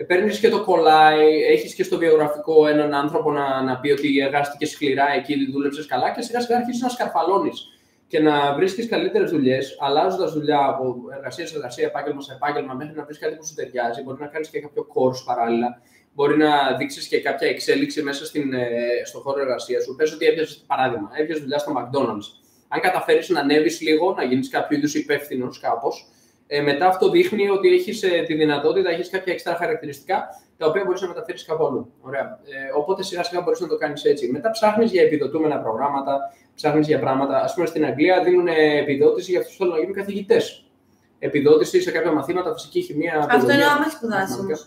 Παίρνεις και το κολλάει, έχεις και στο βιογραφικό έναν άνθρωπο να πει ότι εργάστηκες σκληρά εκεί, δούλεψες καλά και σιγά-σιγά αρχίζεις να σκαρφαλώνεις και να βρίσκεις καλύτερες δουλειές, αλλάζοντας δουλειά από εργασία σε εργασία, επάγγελμα σε επάγγελμα, μέχρι να βρεις κάτι που σου ταιριάζει. Μπορεί να κάνεις και κάποιο course παράλληλα, μπορεί να δείξεις και κάποια εξέλιξη μέσα στον χώρο εργασίας σου. Πες ότι έπιασες, παράδειγμα, δουλειά στο McDonald's. Αν καταφέρεις να ανέβεις λίγο, να γίνεις κάποιο είδους υπεύθυνος κάπως, μετά αυτό δείχνει ότι έχεις τη δυνατότητα, έχεις κάποια εξτρά χαρακτηριστικά τα οποία μπορείς να μεταφέρεις κάπου αλλού. Ωραία. Οπότε σιγά-σιγά μπορείς να το κάνεις έτσι. Μετά ψάχνεις για επιδοτούμενα προγράμματα, ψάχνεις για πράγματα. Ας πούμε στην Αγγλία δίνουν επιδότηση για αυτούς που θέλουν να γίνουν καθηγητές. Επιδότηση σε κάποια μαθήματα, φυσική, χημεία. Αυτό είναι άμα έχεις σπουδάσει όμως.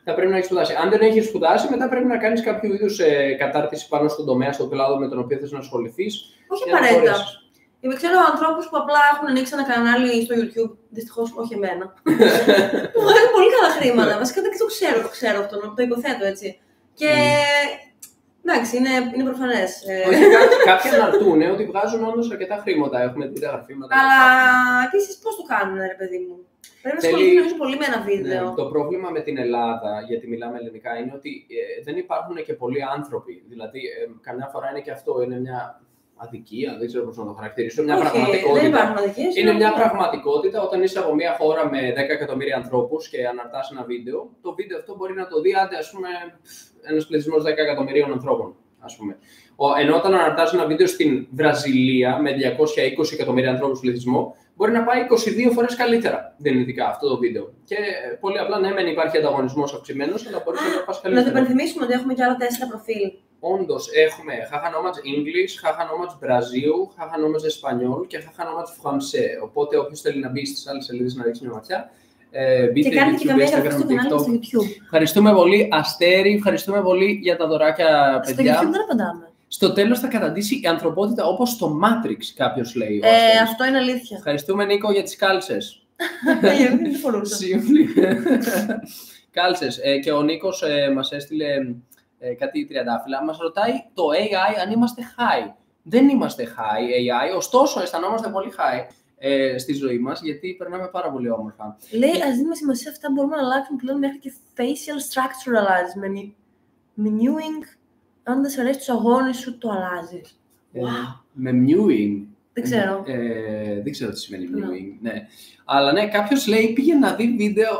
Θα πρέπει να έχεις σπουδάσει. Αν δεν έχεις σπουδάσει, μετά πρέπει να κάνεις κάποιο είδους κατάρτιση πάνω στον τομέα, στον κλάδο με τον οποίο θες να ασχοληθείς. Όχι απαραίτητα. Ξέρω ανθρώπους που απλά έχουν ανοίξει ένα κανάλι στο YouTube, δυστυχώς όχι εμένα, που βγάζουν πολύ καλά χρήματα. Βασικά δεν το ξέρω αυτό, το υποθέτω έτσι. Και εντάξει, είναι προφανές. Όχι, κάποιοι αναρτούν ότι βγάζουν όντως αρκετά χρήματα. Έχουμε δει τα γραφήματα. Αλλά επίσης πώς το κάνουν, ρε παιδί μου. Πρέπει να ασχοληθεί νομίζω πολύ με ένα βίντεο. Ναι, το πρόβλημα με την Ελλάδα, γιατί μιλάμε ελληνικά, είναι ότι δεν υπάρχουν και πολλοί άνθρωποι. Δηλαδή, καμιά φορά είναι και αυτό, είναι μια αδικία, δεν ξέρω πώς να το χαρακτηρίσω. Μια πραγματικότητα. Δεν υπάρχουν αδικίες. Είναι μια πραγματικότητα όταν είσαι από μια χώρα με 10 εκατομμύρια ανθρώπους και αναρτάς ένα βίντεο. Το βίντεο αυτό μπορεί να το δει, άντε, ας πούμε, ένας πληθυσμός 10 εκατομμυρίων ανθρώπων. ας πούμε. Ενώ όταν αναρτάζει ένα βίντεο στην Βραζιλία με 220 εκατομμύρια ανθρώπους πληθυσμό, μπορεί να πάει 22 φορές καλύτερα δυνητικά αυτό το βίντεο. Και πολύ απλά, ναι, μεν υπάρχει ανταγωνισμός αυξημένος, αλλά μπορεί να πας καλύτερα. Να το υπενθυμίσουμε ότι έχουμε και άλλα 4 προφίλ. Όντως, έχουμε Haha Nomads English, Haha Nomads Brazil, Haha Nomads Espanol και Haha Nomads Français. Οπότε, όποιος θέλει να μπει στις άλλες σελίδες να ρίξει μια ματιά. Και κάνετε και καμία εγγραφή στο κανάλι στο YouTube. Ευχαριστούμε πολύ, Αστέρη. Ευχαριστούμε πολύ για τα δωράκια, παιδιά. Στο YouTube δεν απαντάμε. Στο τέλος θα καταντήσει η ανθρωπότητα όπως το Matrix, κάποιος λέει. Αυτό είναι αλήθεια. Ευχαριστούμε, Νίκο, για τις κάλτσες. Γιατί δεν φορούσα. Κάλτσες. Και ο Νίκος μας έστειλε κάτι τριαντάφυλλα. Μας ρωτάει το AI αν είμαστε high. Δεν είμαστε high AI, ωστόσο αισθανόμαστε πολύ high στη ζωή μας, γιατί περνάμε πάρα πολύ όμορφα. Λέει, ας δούμε σημασία αυτά, μπορούμε να αλλάξουμε πλέον μέχρι και facial structure αλλάζει. Με menuing, αν δεν σε αρέσει τους αγώνες σου, το αλλάζεις. Με mewing. Δεν ξέρω. Δεν ξέρω τι σημαίνει mewing, ναι. Αλλά ναι, κάποιος λέει πήγε να δει βίντεο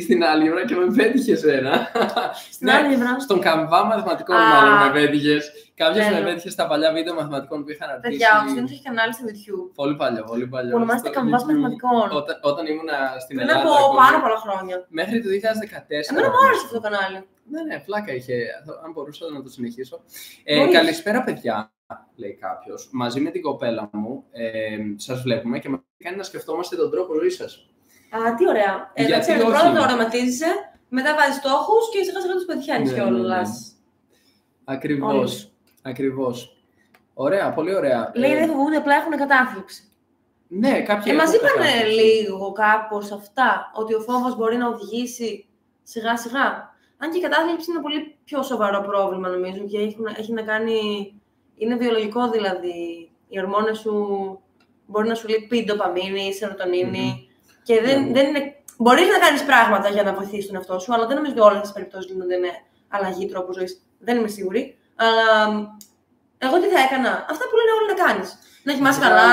στην άλγευρα και με πέτυχε ένα. Στην άλγευρα. Στον καμβά μαθηματικών μάλλον με πέτυχες. Κάποιος με πέτυχε στα παλιά βίντεο μαθηματικών που είχαν αρτήσει. Παιδιά, ο Χριστίνος έχει κανάλι στο YouTube. Πολύ παλιό, πολύ παλιό. Που ονομάζεται καμβάς μαθηματικών. Όταν ήμουν στην Ελλάδα. Πριν από πάρα πολλά χρόνια. Μέχρι το 2014. Εμένα μου άρεσε αυτό το κανάλι. Ναι, πλάκα είχε. Αν μπορούσα να το συνεχίσω. Καλησπέρα, παιδιά. Λέει κάποιος, μαζί με την κοπέλα μου, σας βλέπουμε και μας κάνει να σκεφτόμαστε τον τρόπο ζωής σας. Α, τι ωραία. Εντάξει, πρώτα το οραματίζεσαι, μετά βάζεις στόχους και σιγά σιγά τους πετυχαίνεις κιόλας. Ακριβώς. Ωραία, πολύ ωραία. Λέει, δεν φοβούνται, απλά έχουν κατάθλιψη. Ναι, κάποιοι μας είπανε λίγο κάπως αυτά, ότι ο φόβος μπορεί να οδηγήσει σιγά σιγά. Αν και η κατάθλιψη είναι πολύ πιο σοβαρό πρόβλημα, νομίζω, και έχει να κάνει. Είναι βιολογικό δηλαδή. Οι ορμόνες σου μπορεί να σου λείπει ντοπαμίνη, σερωτονίνη. Και δεν είναι. Μπορείς να κάνεις πράγματα για να βοηθήσεις τον εαυτό σου, αλλά δεν νομίζω ότι όλες τις περιπτώσεις γίνονται με αλλαγή τρόπου ζωής. Δεν είμαι σίγουρη. Αλλά εγώ τι θα έκανα. Αυτά που λένε όλοι να κάνεις. Να κοιμάσαι καλά,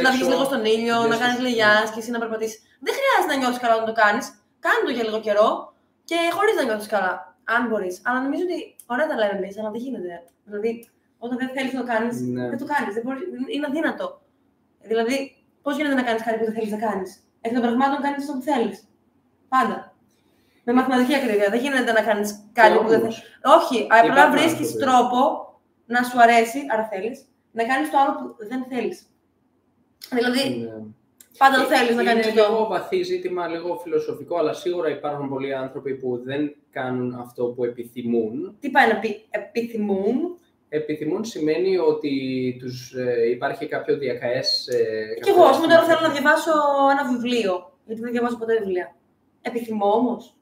να βγεις λίγο στον ήλιο, να κάνεις λίγη άσκηση, να περπατήσεις. Δεν χρειάζεται να νιώθεις καλά όταν το κάνεις. Κάνε το για λίγο καιρό και χωρίς να νιώθεις καλά. Αν μπορείς. Αλλά νομίζω ότι ωραία τα λέμε εμείς, αλλά δεν γίνεται. Δηλαδή, όταν δεν θέλεις να το κάνεις, δεν το κάνεις. Είναι αδύνατο. Δηλαδή, πώς γίνεται να κάνεις κάτι που δεν θέλεις να κάνεις. Εκ των πραγμάτων κάνεις αυτό που θέλεις. Πάντα. Με μαθηματική ακρίβεια. Δεν γίνεται να κάνεις κάτι που δεν θέλεις. Όχι, απλά βρίσκεις τρόπο να σου αρέσει, άρα θέλεις, να κάνεις το άλλο που δεν θέλεις. Δηλαδή, πάντα το θέλεις να κάνεις αυτό. Είναι λίγο βαθύ ζήτημα, λίγο φιλοσοφικό, αλλά σίγουρα υπάρχουν πολλοί άνθρωποι που δεν κάνουν αυτό που επιθυμούν. Τι πάει να πει επιθυμούν? Επιθυμούν σημαίνει ότι υπάρχει κάποιο διακαές. Και εγώ, ας πούμε, τώρα θέλω να διαβάσω ένα βιβλίο. Γιατί δεν διαβάζω ποτέ βιβλία. Επιθυμώ όμως.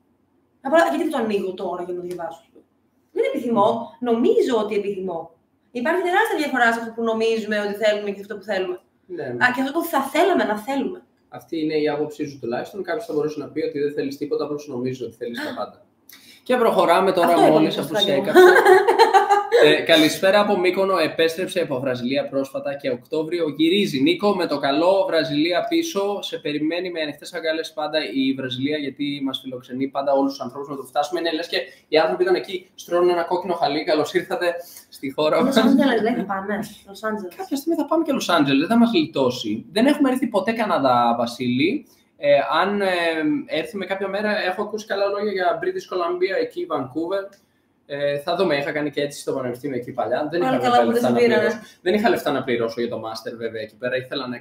Απλά γιατί δεν το ανοίγω τώρα για να το διαβάσω. Δεν επιθυμώ. Νομίζω ότι επιθυμώ. Υπάρχει τεράστια διαφορά σε αυτό που νομίζουμε ότι θέλουμε και αυτό που θέλουμε. Ναι. Και αυτό που θα θέλαμε να θέλουμε. Αυτή είναι η άποψή σου τουλάχιστον. Κάποιος θα μπορούσε να πει ότι δεν θέλεις τίποτα, απλώς νομίζεις ότι θέλεις τα πάντα. Και προχωράμε τώρα μόλις αφού σε έκαψε. Καλησπέρα από Μύκονο. Επέστρεψε από Βραζιλία πρόσφατα και Οκτώβριο γυρίζει. Νίκο, με το καλό, Βραζιλία πίσω. Σε περιμένει με ανοιχτές αγκάλες πάντα η Βραζιλία, γιατί μας φιλοξενεί πάντα όλους τους ανθρώπους να το φτάσουμε. Είναι λες και οι άνθρωποι ήταν εκεί, στρώνουν ένα κόκκινο χαλί. Καλώς ήρθατε στη χώρα μας. Λος Άντζελες, δεν θα πάμε. Λος Άντζελες. Κάποια στιγμή θα πάμε και Λος Άντζελες, δεν θα μας λιτώσει. Δεν έχουμε έρθει ποτέ Καναδά, Βασίλη. Αν έρθει με κάποια μέρα, έχω ακούσει καλά λόγια για British Columbia, εκεί Vancouver. Θα δούμε, είχα κάνει και έτσι στο πανεπιστήμιο εκεί παλιά. Δεν είχα λεφτά να πληρώσω για το Master, βέβαια, εκεί πέρα. Ήθελαν 100.000.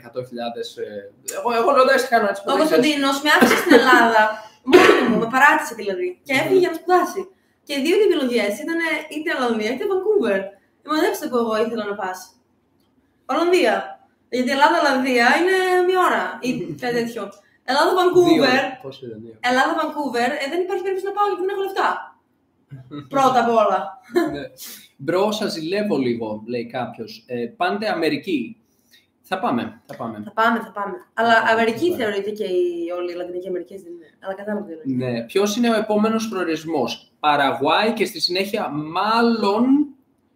Εγώ λέω εντάξει, κάνω έτσι. Ο Κωνσταντίνος με άφησε στην Ελλάδα, μόνο μου, με παράτησε δηλαδή. Και έφυγε για να σπουδάσει. Και οι δύο επιλογές ήταν είτε Ολλανδία είτε Vancouver. Μαντέψτε που εγώ ήθελα να πας. Ολλανδία. Γιατί Ελλάδα-Ολλανδία είναι μία ώρα ή κάτι τέτοιο. Ελλάδα-Vancouver. Ελλάδα-Vancouver, δεν υπάρχει περίπτωση να πάω γιατί δεν έχω λεφτά. Πρώτα απ' όλα. Μπρο, σας ζηλεύω λίγο, λέει κάποιος. Πάντε Αμερική. Θα πάμε. Αλλά Αμερική θεωρείται και όλη η Λατινική Αμερική, δεν είναι. Αλλά κατάλαβα. Ναι. Ποιος είναι ο επόμενος προορισμός? Παραγουάη και στη συνέχεια μάλλον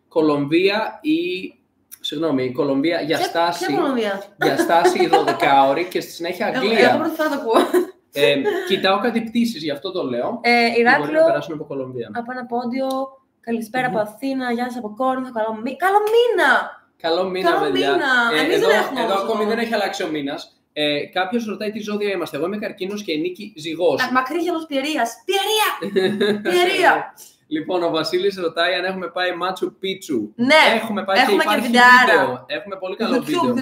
Κολομβία ή... Συγγνώμη, Κολομβία για στάση. Ποια Κολομβία? Για στάση 12ωρη και στη συνέχεια Αγγλία. Εγώ πρώτη φορά το ακούω. Κοιτάω κάτι πτήσεις, γι' αυτό το λέω. Ηράκλειο, μπορεί να περάσουν από Κολομβία. Από ένα πόντιο, Καλησπέρα από Αθήνα, γεια σας από Κόρινθο, καλό μήνα! Καλό μήνα, παιδιά. Εδώ ακόμη δεν έχει αλλάξει ο μήνας. Κάποιος ρωτάει τι ζώδια είμαστε. Εγώ είμαι καρκίνος και η Νίκη ζυγός. Μακρύγελος Πιερίας. Πιερία! Λοιπόν, ο Βασίλης ρωτάει αν έχουμε πάει Μάτσου Πίτσου. Ναι, έχουμε πάει και υπάρχει βίντεο. Έχουμε πολύ καλό βίντεο.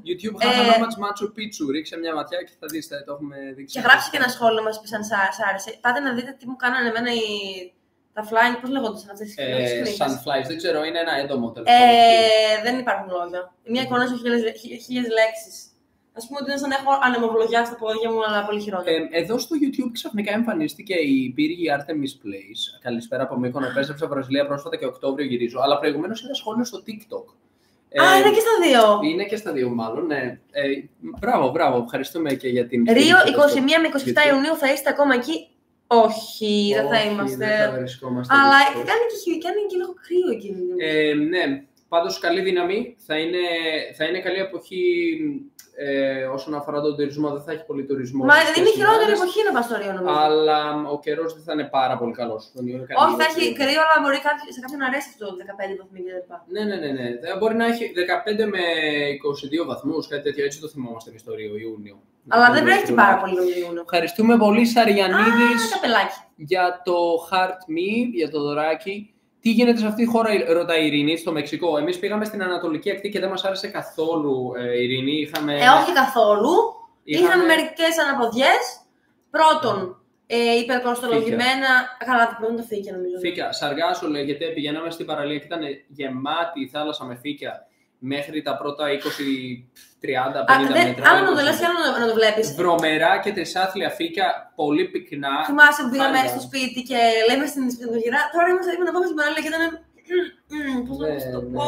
YouTube, how much Μάτσου Πίτσου. Ρίξε μια ματιά και θα δεις, το έχουμε δείξει. Και γράψτε και ένα σχόλιο μας που σας άρεσε. Πάτε να δείτε τι μου κάνανε εμένα τα flying, πώς λέγονται σαν αυτές τις Sunflies, δεν ξέρω, είναι ένα έντομο τέλος. Δεν υπάρχουν λόγια. Μια εικόνα σου 1000 λέξεις. Ας πούμε ότι είναι σαν να έχω ανεμοβλογιά στα πόδια μου, αλλά πολύ χειρότερα. Εδώ στο YouTube ξαφνικά εμφανίστηκε η πύργη Artemis Place. Καλησπέρα από Μύκονο. Επέστρεψα Βραζιλία πρόσφατα και Οκτώβριο γυρίζω. Αλλά προηγουμένως είδα σχόλιο στο TikTok. Είναι και στα δύο. Είναι και στα δύο, μάλλον. Ναι. Μπράβο. Ευχαριστούμε και για την. Ρίο 21 με 27 Ιουνίου θα είστε ακόμα εκεί. Όχι, δεν θα είμαστε. Δεν θα βρισκόμαστε. Αλλά κάνει και λίγο κρύο εκεί. Ναι. Πάντως, καλή δύναμη. Θα είναι καλή εποχή όσον αφορά τον τουρισμό. Δεν θα έχει πολύ τουρισμό. Μα είναι η χειρότερη εποχή να πας στο Ρίο, νομίζω. Αλλά ο καιρός δεν θα είναι πάρα πολύ καλός. Όχι, θα έχει κρύο, αλλά μπορεί σε κάποιον να αρέσει αυτό το 15 βαθμοί κλπ. Ναι. Μπορεί να έχει 15 με 22 βαθμούς, κάτι τέτοιο. Έτσι το θυμόμαστε και στο Ρίο, Ιούνιο. Αλλά δεν βρέχει πάρα πολύ τον Ιούνιο. Ευχαριστούμε πολύ, Σαριανίδης, για το Heart Me, για το δωράκι. Τι γίνεται σε αυτή τη χώρα, ρωτάει η Ειρήνη, στο Μεξικό. Εμείς πήγαμε στην Ανατολική Ακτή και δεν μας άρεσε καθόλου, Ειρήνη. Όχι καθόλου. Είχαμε μερικές αναποδιές. Πρώτον, υπερκοστολογημένα. Καλά, πρώτον το φύκια νομίζω. Φύκια. Σαργάσου λέγεται, πηγαίναμε στην παραλία και ήταν γεμάτη η θάλασσα με φύκια μέχρι τα πρώτα 20-30-50 μέτρα. Άλλο να το λες και άλλο να το βλέπεις. Βρωμερά και τρισάθλια φύκια, πολύ πυκνά. Θυμάσαι που πήγαμε στο σπίτι και λέμε στην σπιτογυρά, τώρα είμαστε έτοιμοι να πάμε στην παραλία και ήταν. Πώς να το πω.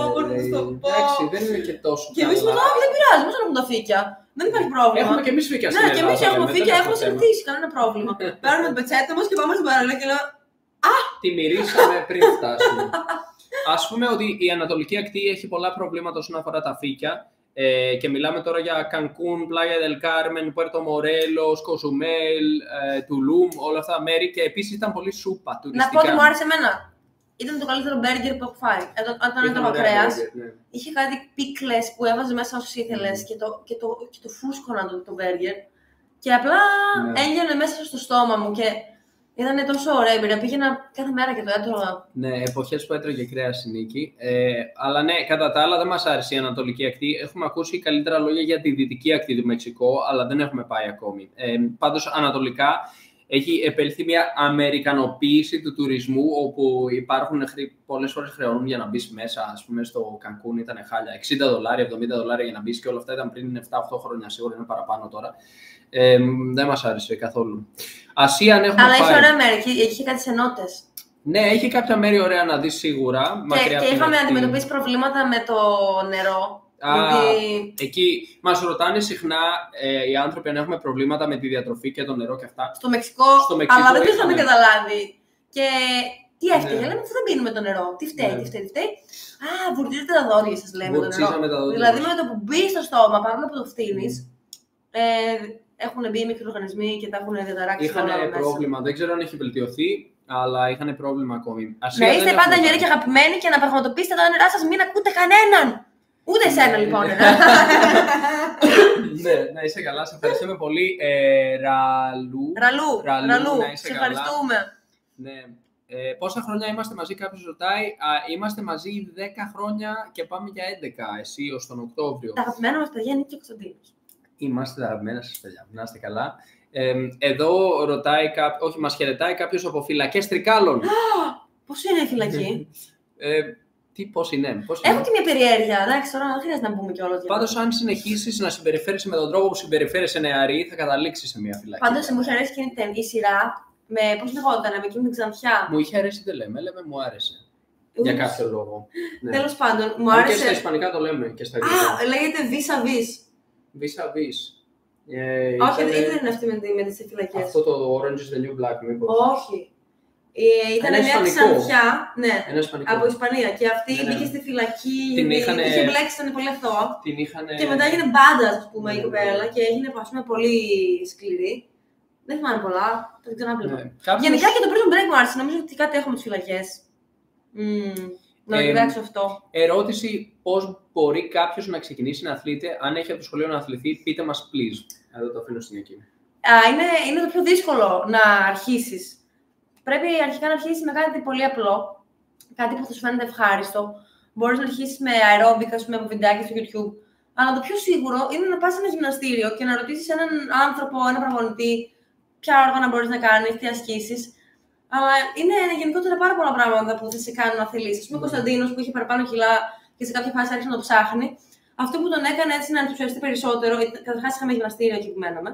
Εντάξει, δεν είναι και τόσο. Και εμείς είπαμε, δεν πειράζει, πώς να έχουμε τα φύκια. Δεν υπάρχει πρόβλημα. Έχουμε και εμείς φύκια στην Ελλάδα. Ναι, και εμείς έχουμε φύκια, έχουμε συνηθίσει, κανένα πρόβλημα. Παίρνουμε την πετσέτα μας και πάμε στην παραλία και λέω. Τη μυρίσαμε πριν φτάσουμε. Ας πούμε ότι η Ανατολική Ακτή έχει πολλά προβλήματα όσον αφορά τα φύκια. Και μιλάμε τώρα για Κανκούν, Πλάγια Del Carmen, Puerto Morelos, Cozumel, Tulum, όλα αυτά τα μέρη. Και επίσης ήταν πολύ σούπα τουριστικά. Να πω ότι μου άρεσε εμένα. Ήταν το καλύτερο μπέργκερ που έχω φάει. Όταν έτρωγα κρέας, είχε κάτι πίκλες που έβαζε μέσα όσους ήθελες και το φούσκωνα το μπέργκερ. Και απλά έλειωνε μέσα στο στόμα μου και ήταν τόσο ωραία εμπειρία. Πήγαινα κάθε μέρα και το έτρωγα. Ναι, εποχές που έτρωγε κρέας η Νίκη. Αλλά ναι, κατά τα άλλα δεν μας άρεσε η Ανατολική Ακτή. Έχουμε ακούσει καλύτερα λόγια για τη Δυτική Ακτή του Μεξικό, αλλά δεν έχουμε πάει ακόμη. Πάντως, ανατολικά έχει επέλθει μια αμερικανοποίηση του τουρισμού, όπου υπάρχουν πολλές φορές χρεώνουν για να μπεις μέσα. Ας πούμε, στο Κανκούν ήταν χάλια. $60, $70 για να μπεις και όλα αυτά ήταν πριν 7-8 χρόνια. Σίγουρα είναι παραπάνω τώρα. Δεν μας άρεσε καθόλου. Ασία αν έχουμε αλλά πάει. έχει ωραία μέρη, έχει κάτι σενότες. Ναι, έχει κάποια μέρη ωραία να δεις σίγουρα. Και είχαμε αντιμετωπίσει προβλήματα με το νερό. Εκεί μας ρωτάνε συχνά οι άνθρωποι αν έχουμε προβλήματα με τη διατροφή και το νερό και αυτά. Στο Μεξικό αλλά δεν το είχαμε καταλάβει. Και τι έφταιγε, λέμε ότι δεν πίνουμε το νερό. Τι φταίει. Βουρτίζετε τα δόντια σας, λέμε το νερό. Δηλαδή με το που μπει στο στόμα, παρόλο που το φτύνεις, έχουν μπει μικροοργανισμοί και τα έχουν διαταράξει. Είχαν πρόβλημα, δεν ξέρω αν έχει βελτιωθεί, αλλά είχαν πρόβλημα ακόμη. Να είστε πάντα γεροί και αγαπημένοι και να πραγματοποιήσετε τα όνειρά σας, μην ακούτε κανέναν. Ούτε εσένα λοιπόν. Ναι, να είσαι καλά, σε ευχαριστούμε πολύ. Ραλού, σε ευχαριστούμε. Ναι. Πόσα χρόνια είμαστε μαζί, κάποιος ρωτάει. Είμαστε μαζί 10 χρόνια και πάμε για 11, εσύ ως τον Οκτώβριο. Τα αγαπημένα μας παιδιά είναι και ο Κωνσταντίνος. Είμαστε τα αγαπημένα σας παιδιά, να είστε καλά. Εδώ ρωτάει, μας χαιρετάει κάποιος από φυλακές Τρικάλων. Πώς είναι η φυλακή? Πώς είναι. Έχω και μια περιέργεια, εντάξει, τώρα δεν χρειάζεται να πούμε κιόλας. Πάντως, αν συνεχίσεις να συμπεριφέρεσαι με τον τρόπο που συμπεριφέρεσαι νεαρή, θα καταλήξεις σε μια φυλακή. Πάντως, μου είχε αρέσει και η σειρά με. Πώς λεγόταν, με εκείνη την Ξανθιά. Μου είχε αρέσει, δεν λέμε, μου άρεσε. Για κάποιο λόγο. Ναι. Τέλος πάντων, μου άρεσε. Και στα ισπανικά το λέμε και στα αγγλικά. Λέγεται vis-a-vis. Vis-a-vis. Όχι, δεν είναι αυτή με τις φυλακές. Αυτό το Orange is the New Black, μήπως. Όχι. Ήταν μια Ξανθιά, ναι, από Ισπανία και αυτή μπήκε στη φυλακή, είχε μπλέξει, ήταν πολύ αθώα και μετά έγινε μπάντα, ας πούμε, η κοπέλα και έγινε πολύ σκληρή. Δεν θυμάμαι πολλά, δεν ξανά βλέπω. Γενικά και το Prison Break μου άρεσε, νομίζω ότι κάτι έχω με τις φυλακές. Να κοιτάξω αυτό. Ερώτηση: πώς μπορεί κάποιος να ξεκινήσει να αθλείται, αν έχει από το σχολείο να αθληθεί, πείτε μας, please. Εδώ το αφήνω στην εκεί. Είναι το πιο δύσκολο να αρχίσεις. Πρέπει αρχικά να αρχίσεις με κάτι πολύ απλό, κάτι που θα σου φαίνεται ευχάριστο. Μπορείς να αρχίσεις με αερόμπικα, με βιντεάκια στο YouTube. Αλλά το πιο σίγουρο είναι να πας σε ένα γυμναστήριο και να ρωτήσεις έναν άνθρωπο, έναν προπονητή, ποια όργανα μπορείς να κάνεις, τι ασκήσεις. Αλλά είναι γενικότερα πάρα πολλά πράγματα που θα σε κάνουν να θελήσεις. Ο Κωνσταντίνος που είχε παραπάνω κιλά και σε κάποια φάση άρχισε να το ψάχνει. Αυτό που τον έκανε έτσι να ενθουσιαστεί περισσότερο, καταρχάς είχαμε γυμναστήριο εκεί που μέναμε.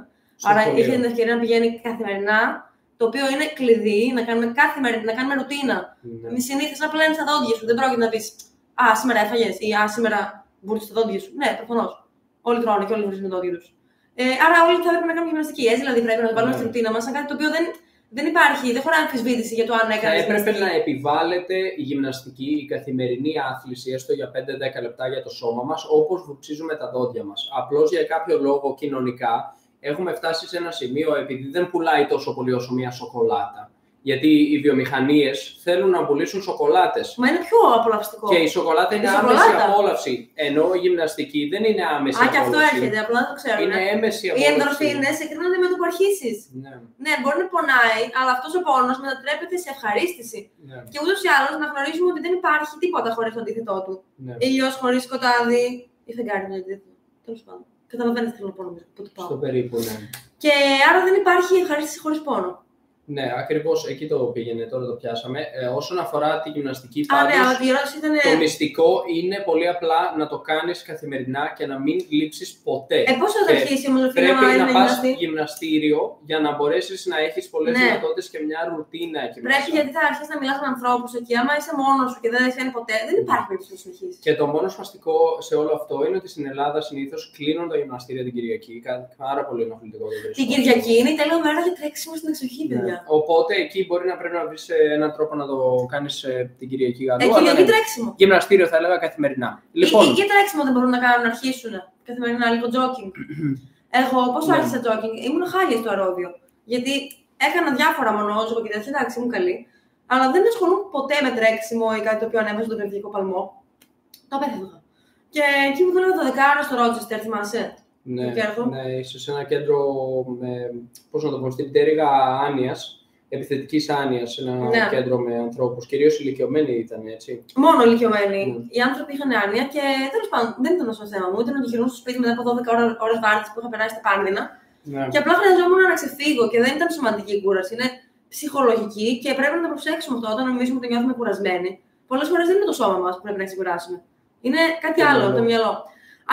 Άρα είχε την ευκαιρία να πηγαίνει καθημερινά, το οποίο είναι κλειδί, να κάνουμε ρουτίνα. Μη συνήθως να πλένεις τα δόντια σου, δεν πρόκειται να πεις «Α, σήμερα έφαγες» ή «Α, σήμερα μπουρτες τα δόντια σου». Ναι, προφανώς. Όλοι τρώνε και όλοι βρίσκουν τα δόντια τους. Άρα όλοι θα έπρεπε να κάνουμε γυμναστική. Έτσι δηλαδή πρέπει να το βάλουμε στη ρουτίνα μας, σαν κάτι το οποίο δεν υπάρχει, δεν χωράει αμφισβήτηση για το αν έκανε. Θα έπρεπε να επιβάλλεται η γυμναστική, η καθημερινή άθληση, έστω για 5-10 λεπτά για το σώμα μας, όπως βουξίζουμε τα δόντια μας. Απλώς για κάποιο λόγο κοινωνικά έχουμε φτάσει σε ένα σημείο, επειδή δεν πουλάει τόσο πολύ όσο μια σοκολάτα. Γιατί οι βιομηχανίες θέλουν να πουλήσουν σοκολάτες. Μα είναι πιο απολαυστικό. Και η σοκολάτα είναι άμεση απόλαυση. Ενώ η γυμναστική δεν είναι άμεση απόλαυση. Και αυτό έρχεται, απλά δεν το ξέρω. Είναι έμεση απόλαυση. Οι ενδορφίνες εκρίνονται με το που αρχίσεις. Ναι, μπορεί να πονάει, αλλά αυτός ο πόνος μετατρέπεται σε ευχαρίστηση. Ναι. Και ούτως ή άλλως να γνωρίζουμε ότι δεν υπάρχει τίποτα χωρίς το αντίθετό του. Ναι. Ήλιος χωρίς σκοτάδι ή φεγγάρι με το αντίθετο. Τέλος πάντων. Καταλαβαίνετε τι θέλω να πω, νομίζω. Στο περίπου, ναι. Και άρα δεν υπάρχει ευχαρίστηση χωρίς πόνο. Ναι, ακριβώς εκεί το πήγαινε, τώρα το πιάσαμε. Όσον αφορά τη γυμναστική, πάντως, το μυστικό είναι πολύ απλά να το κάνεις καθημερινά και να μην λείψεις ποτέ. Πώς θα αρχίσει η ομορφή πρέπει να πας γυμναστήριο για να μπορέσεις να έχεις πολλές δυνατότητες και μια ρουτίνα εκεί μέσα. Πρέπει, γιατί θα αρχίσεις να μιλάς με ανθρώπους εκεί. Άμα είσαι μόνος σου και δεν έχει ποτέ, δεν υπάρχει περίπτωση να συνεχίσεις. Και το μόνο σπαστικό σε όλο αυτό είναι ότι στην Ελλάδα συνήθως κλείνουν τα γυμναστήρια την Κυριακή. Κάτι πάρα πολύ ενοχλητικό. Την Κυριακή είναι η τέλεια μέρα για τρέξιμο στην εξοχή, παιδιά. Οπότε εκεί μπορεί να πρέπει να βρεις έναν τρόπο να το κάνεις την Κυριακή γαλλού. Κυριακή τρέξιμο. Γυμναστήριο θα έλεγα καθημερινά. Λοιπόν, ή τρέξιμο δεν μπορούν να κάνουν να αρχίσουν καθημερινά λίγο jogging. Εγώ πώς άρχισα jogging, ήμουν χάλια στο αερόβιο. Γιατί έκανα διάφορα μονόζωγο και τέτοια, εντάξει, ήμουν καλή. Αλλά δεν ασχολούμαι ποτέ με τρέξιμο ή κάτι το οποίο ανέβαζε τον καρδιακό παλμό. Το απέφευγα. Και εκεί που δούλευα 12 ώρα στο Ρότσεστερ, θυμάσαι. Ναι, είσαι σε ένα κέντρο με, πώς να το πω, στην πτέρυγα άνοιας, επιθετικής άνοιας, ένα κέντρο με ανθρώπους, κυρίως ηλικιωμένοι ήταν, έτσι. Μόνο ηλικιωμένοι. Οι άνθρωποι είχαν άνοια και τέλος πάντων δεν ήταν όσο θέμα μου, ήταν να το γυρνούν στο σπίτι μετά από 12 ώρες βάρδιας που είχα περάσει στα Πάνδυνα. Και απλά χρειαζόμουν να ξεφύγω και δεν ήταν σημαντική η κούραση, είναι ψυχολογική και πρέπει να το προσέξουμε αυτό όταν νομίζουμε ότι νιώθουμε κουρασμένοι. Πολλές φορές δεν είναι το σώμα μας που πρέπει να ξεκουράσουμε. Είναι κάτι άλλο, το μυαλό.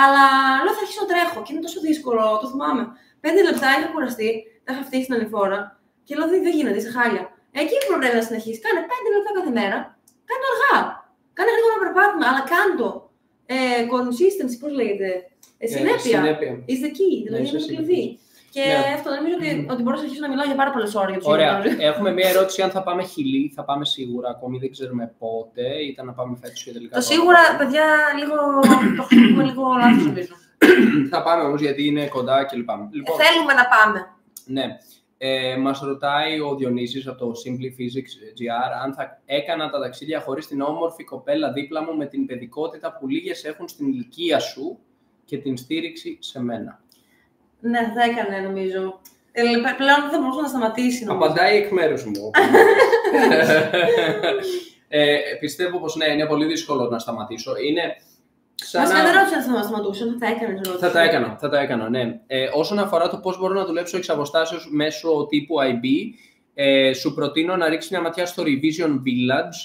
Αλλά λέω θα αρχίσω να τρέχω και είναι τόσο δύσκολο, το θυμάμαι. 5 λεπτά είχα κουραστεί, τα είχα φτύσει στην ανηφόρα και λέω δεν γίνεται, είσαι χάλια. Εκεί που πρέπει να συνεχίσει, κάνε 5 λεπτά κάθε μέρα, κάνε αργά. Κάνε γρήγορα περπάτημα, αλλά κάντο. Consistency, πώς λέγεται. Συνέπεια. Is the key, δηλαδή είναι κλειδί. Και αυτό νομίζω ότι μπορώ να αρχίσω να μιλάω για πάρα πολλές ώρες. Ωραία. Έχουμε μία ερώτηση αν θα πάμε Χιλή. Θα πάμε σίγουρα, ακόμη δεν ξέρουμε πότε. Ήταν να πάμε φέτος και τελικά. Το σίγουρα, παιδιά, το χρησιμοποιούμε λίγο λάθος νομίζω. Θα πάμε όμως γιατί είναι κοντά και λοιπά. Λοιπόν, θέλουμε να πάμε. Ναι. Μας ρωτάει ο Διονύσης από το Simply Physics GR αν θα έκανα τα ταξίδια χωρίς την όμορφη κοπέλα δίπλα μου με την παιδικότητα που λίγες έχουν στην ηλικία σου και την στήριξη σε μένα. Ναι, θα έκανε νομίζω. Πλέον δεν θα μπορούσα να σταματήσει. Νομίζω. Απαντάει εκ μέρους μου. Πιστεύω πως ναι, είναι πολύ δύσκολο να σταματήσω. Είναι σαν να... δεν ρώτησα αν θα σταματούσαν, θα έκανες ερώτηση. Θα τα έκανα, ναι. Όσον αφορά το πώς μπορώ να δουλέψω εξ αποστάσεως μέσω τύπου IB, σου προτείνω να ρίξεις μια ματιά στο Revision Village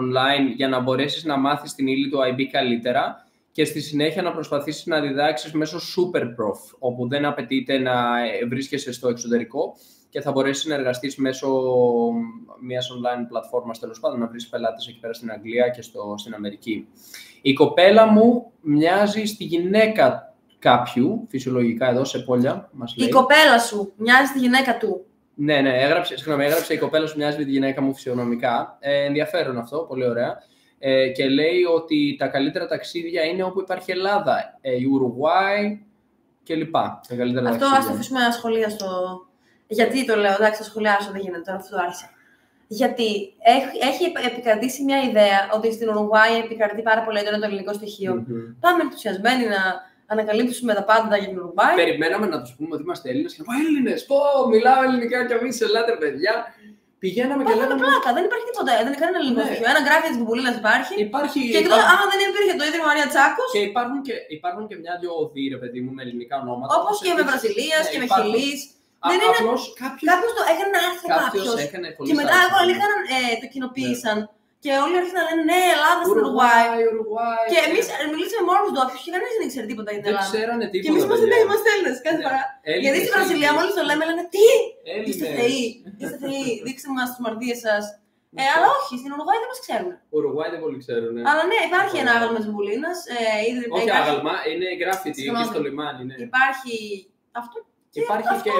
online για να μπορέσεις να μάθεις την ύλη του IB καλύτερα και στη συνέχεια να προσπαθήσεις να διδάξεις μέσω SuperProf, όπου δεν απαιτείται να βρίσκεσαι στο εξωτερικό και θα μπορέσεις να εργαστείς μέσω μιας online πλατφόρμας, τέλος πάντων, να βρεις πελάτες εκεί πέρα στην Αγγλία και στην Αμερική. Η κοπέλα μου μοιάζει στη γυναίκα κάποιου, φυσιολογικά εδώ σε πόλια, μας λέει. Η κοπέλα σου μοιάζει στη γυναίκα του. Ναι, έγραψε η κοπέλα σου μοιάζει με τη γυναίκα μου φυσιονομικά. Ενδιαφέρον αυτό, πολύ ωραία. Και λέει ότι τα καλύτερα ταξίδια είναι όπου υπάρχει Ελλάδα, Ουρουγουάι κλπ. Αυτό ας το αφήσουμε ασχολίαστο. Γιατί το λέω, εντάξει, θα σχολιάσω, δεν γίνεται τώρα, αυτό άρχισε. Γιατί έχει επικρατήσει μια ιδέα ότι στην Ουρουγουάη επικρατεί πάρα πολύ έντονο το ελληνικό στοιχείο. Πάμε ενθουσιασμένοι να ανακαλύψουμε τα πάντα για την Ουρουγουάη. Περιμέναμε να του πούμε ότι είμαστε Έλληνες και λέμε Έλληνες, πω, μιλάω ελληνικά κι εμείς, ελάτε παιδιά. Πηγαίναμε και λέγαμε. Πλάκα, δεν υπάρχει τίποτα, δεν είναι κανένα ελληνικό στοιχείο. Ένα γράφει τη Μπουμπουλίνας υπάρχει. Και εκτός, άμα δεν υπήρχε το Ίδρυμα Μαρία Τσάκος. Και υπάρχουν και μια-δυο οδοί, ρε παιδί μου, με ελληνικά ονόματα. Όπως και με Βραζιλίας και με Χιλής. Απλώς κάποιος το έκανε ένα άρθρο κάποιος. Και μετά το κοινοποίησαν. Και όλοι άρχισαν να λένε ναι, Ελλάδα στην Ουρουγουάη. Και εμείς μιλήσαμε με όλους τους ντόπιους και κανείς δεν ήξερε τίποτα για την Ελλάδα. Δεν ξέρανε τίποτα. Και εμείς είμαστε ναι, είμαστε Έλληνες κάθε φορά. Γιατί στη Βραζιλία μόλις το λέμε λένε τι! Είστε θεοί, δείξτε μας τις μαρδίες σας. Αλλά όχι, στην Ουρουγουάη δεν μας ξέρουν. Ουρουγουάη δεν πολύ ξέρουν. Αλλά ναι, υπάρχει ένα άγαλμα της Μπουλίνας. Όχι άγαλμα, είναι γκράφιτι εκεί στο λιμάνι. Υπάρχει αυτό. Υπάρχει και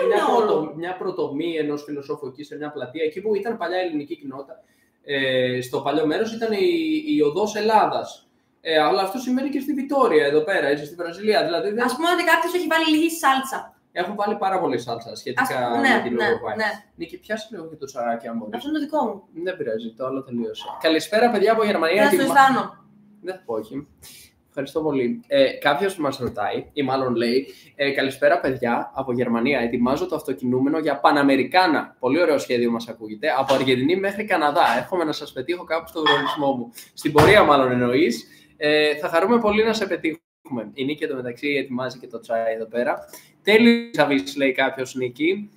μια πρωτομή ενός φιλοσόφου εκεί σε μια πλατεία, εκεί που ήταν παλιά ελληνική κοινότητα. Στο παλιό μέρος ήταν η οδός Ελλάδας. Αλλά αυτό σημαίνει και στη Βιτόρια εδώ πέρα, έτσι, στη Βραζιλία. Δηλαδή, ας πούμε ότι κάποιος έχει βάλει λίγη σάλτσα. Έχουν βάλει πάρα πολύ σάλτσα σχετικά με την Ουρουγουάη. Νίκη, πιάσε λίγο και το τσαράκι, αν μπορείς. Αυτό είναι το δικό μου. Δεν πειράζει, το άλλο τελείωσε. Καλησπέρα, παιδιά από Γερμανία. Δεν το αισθάνω. Δεν θα πω, όχι. Ευχαριστώ πολύ. Κάποιος μας ρωτάει, ή μάλλον λέει, καλησπέρα παιδιά από Γερμανία. Ετοιμάζω το αυτοκινούμενο για Παναμερικάνα. Πολύ ωραίο σχέδιο μας ακούγεται. Από Αργεντινή μέχρι Καναδά. Εύχομαι να σας πετύχω κάπου στο προορισμό μου. Στην πορεία, μάλλον εννοείς. Θα χαρούμε πολύ να σε πετύχουμε. Η Νίκη εντωμεταξύ ετοιμάζει και το τσάι εδώ πέρα. Τέλειο σαβής, λέει κάποιος Νίκη.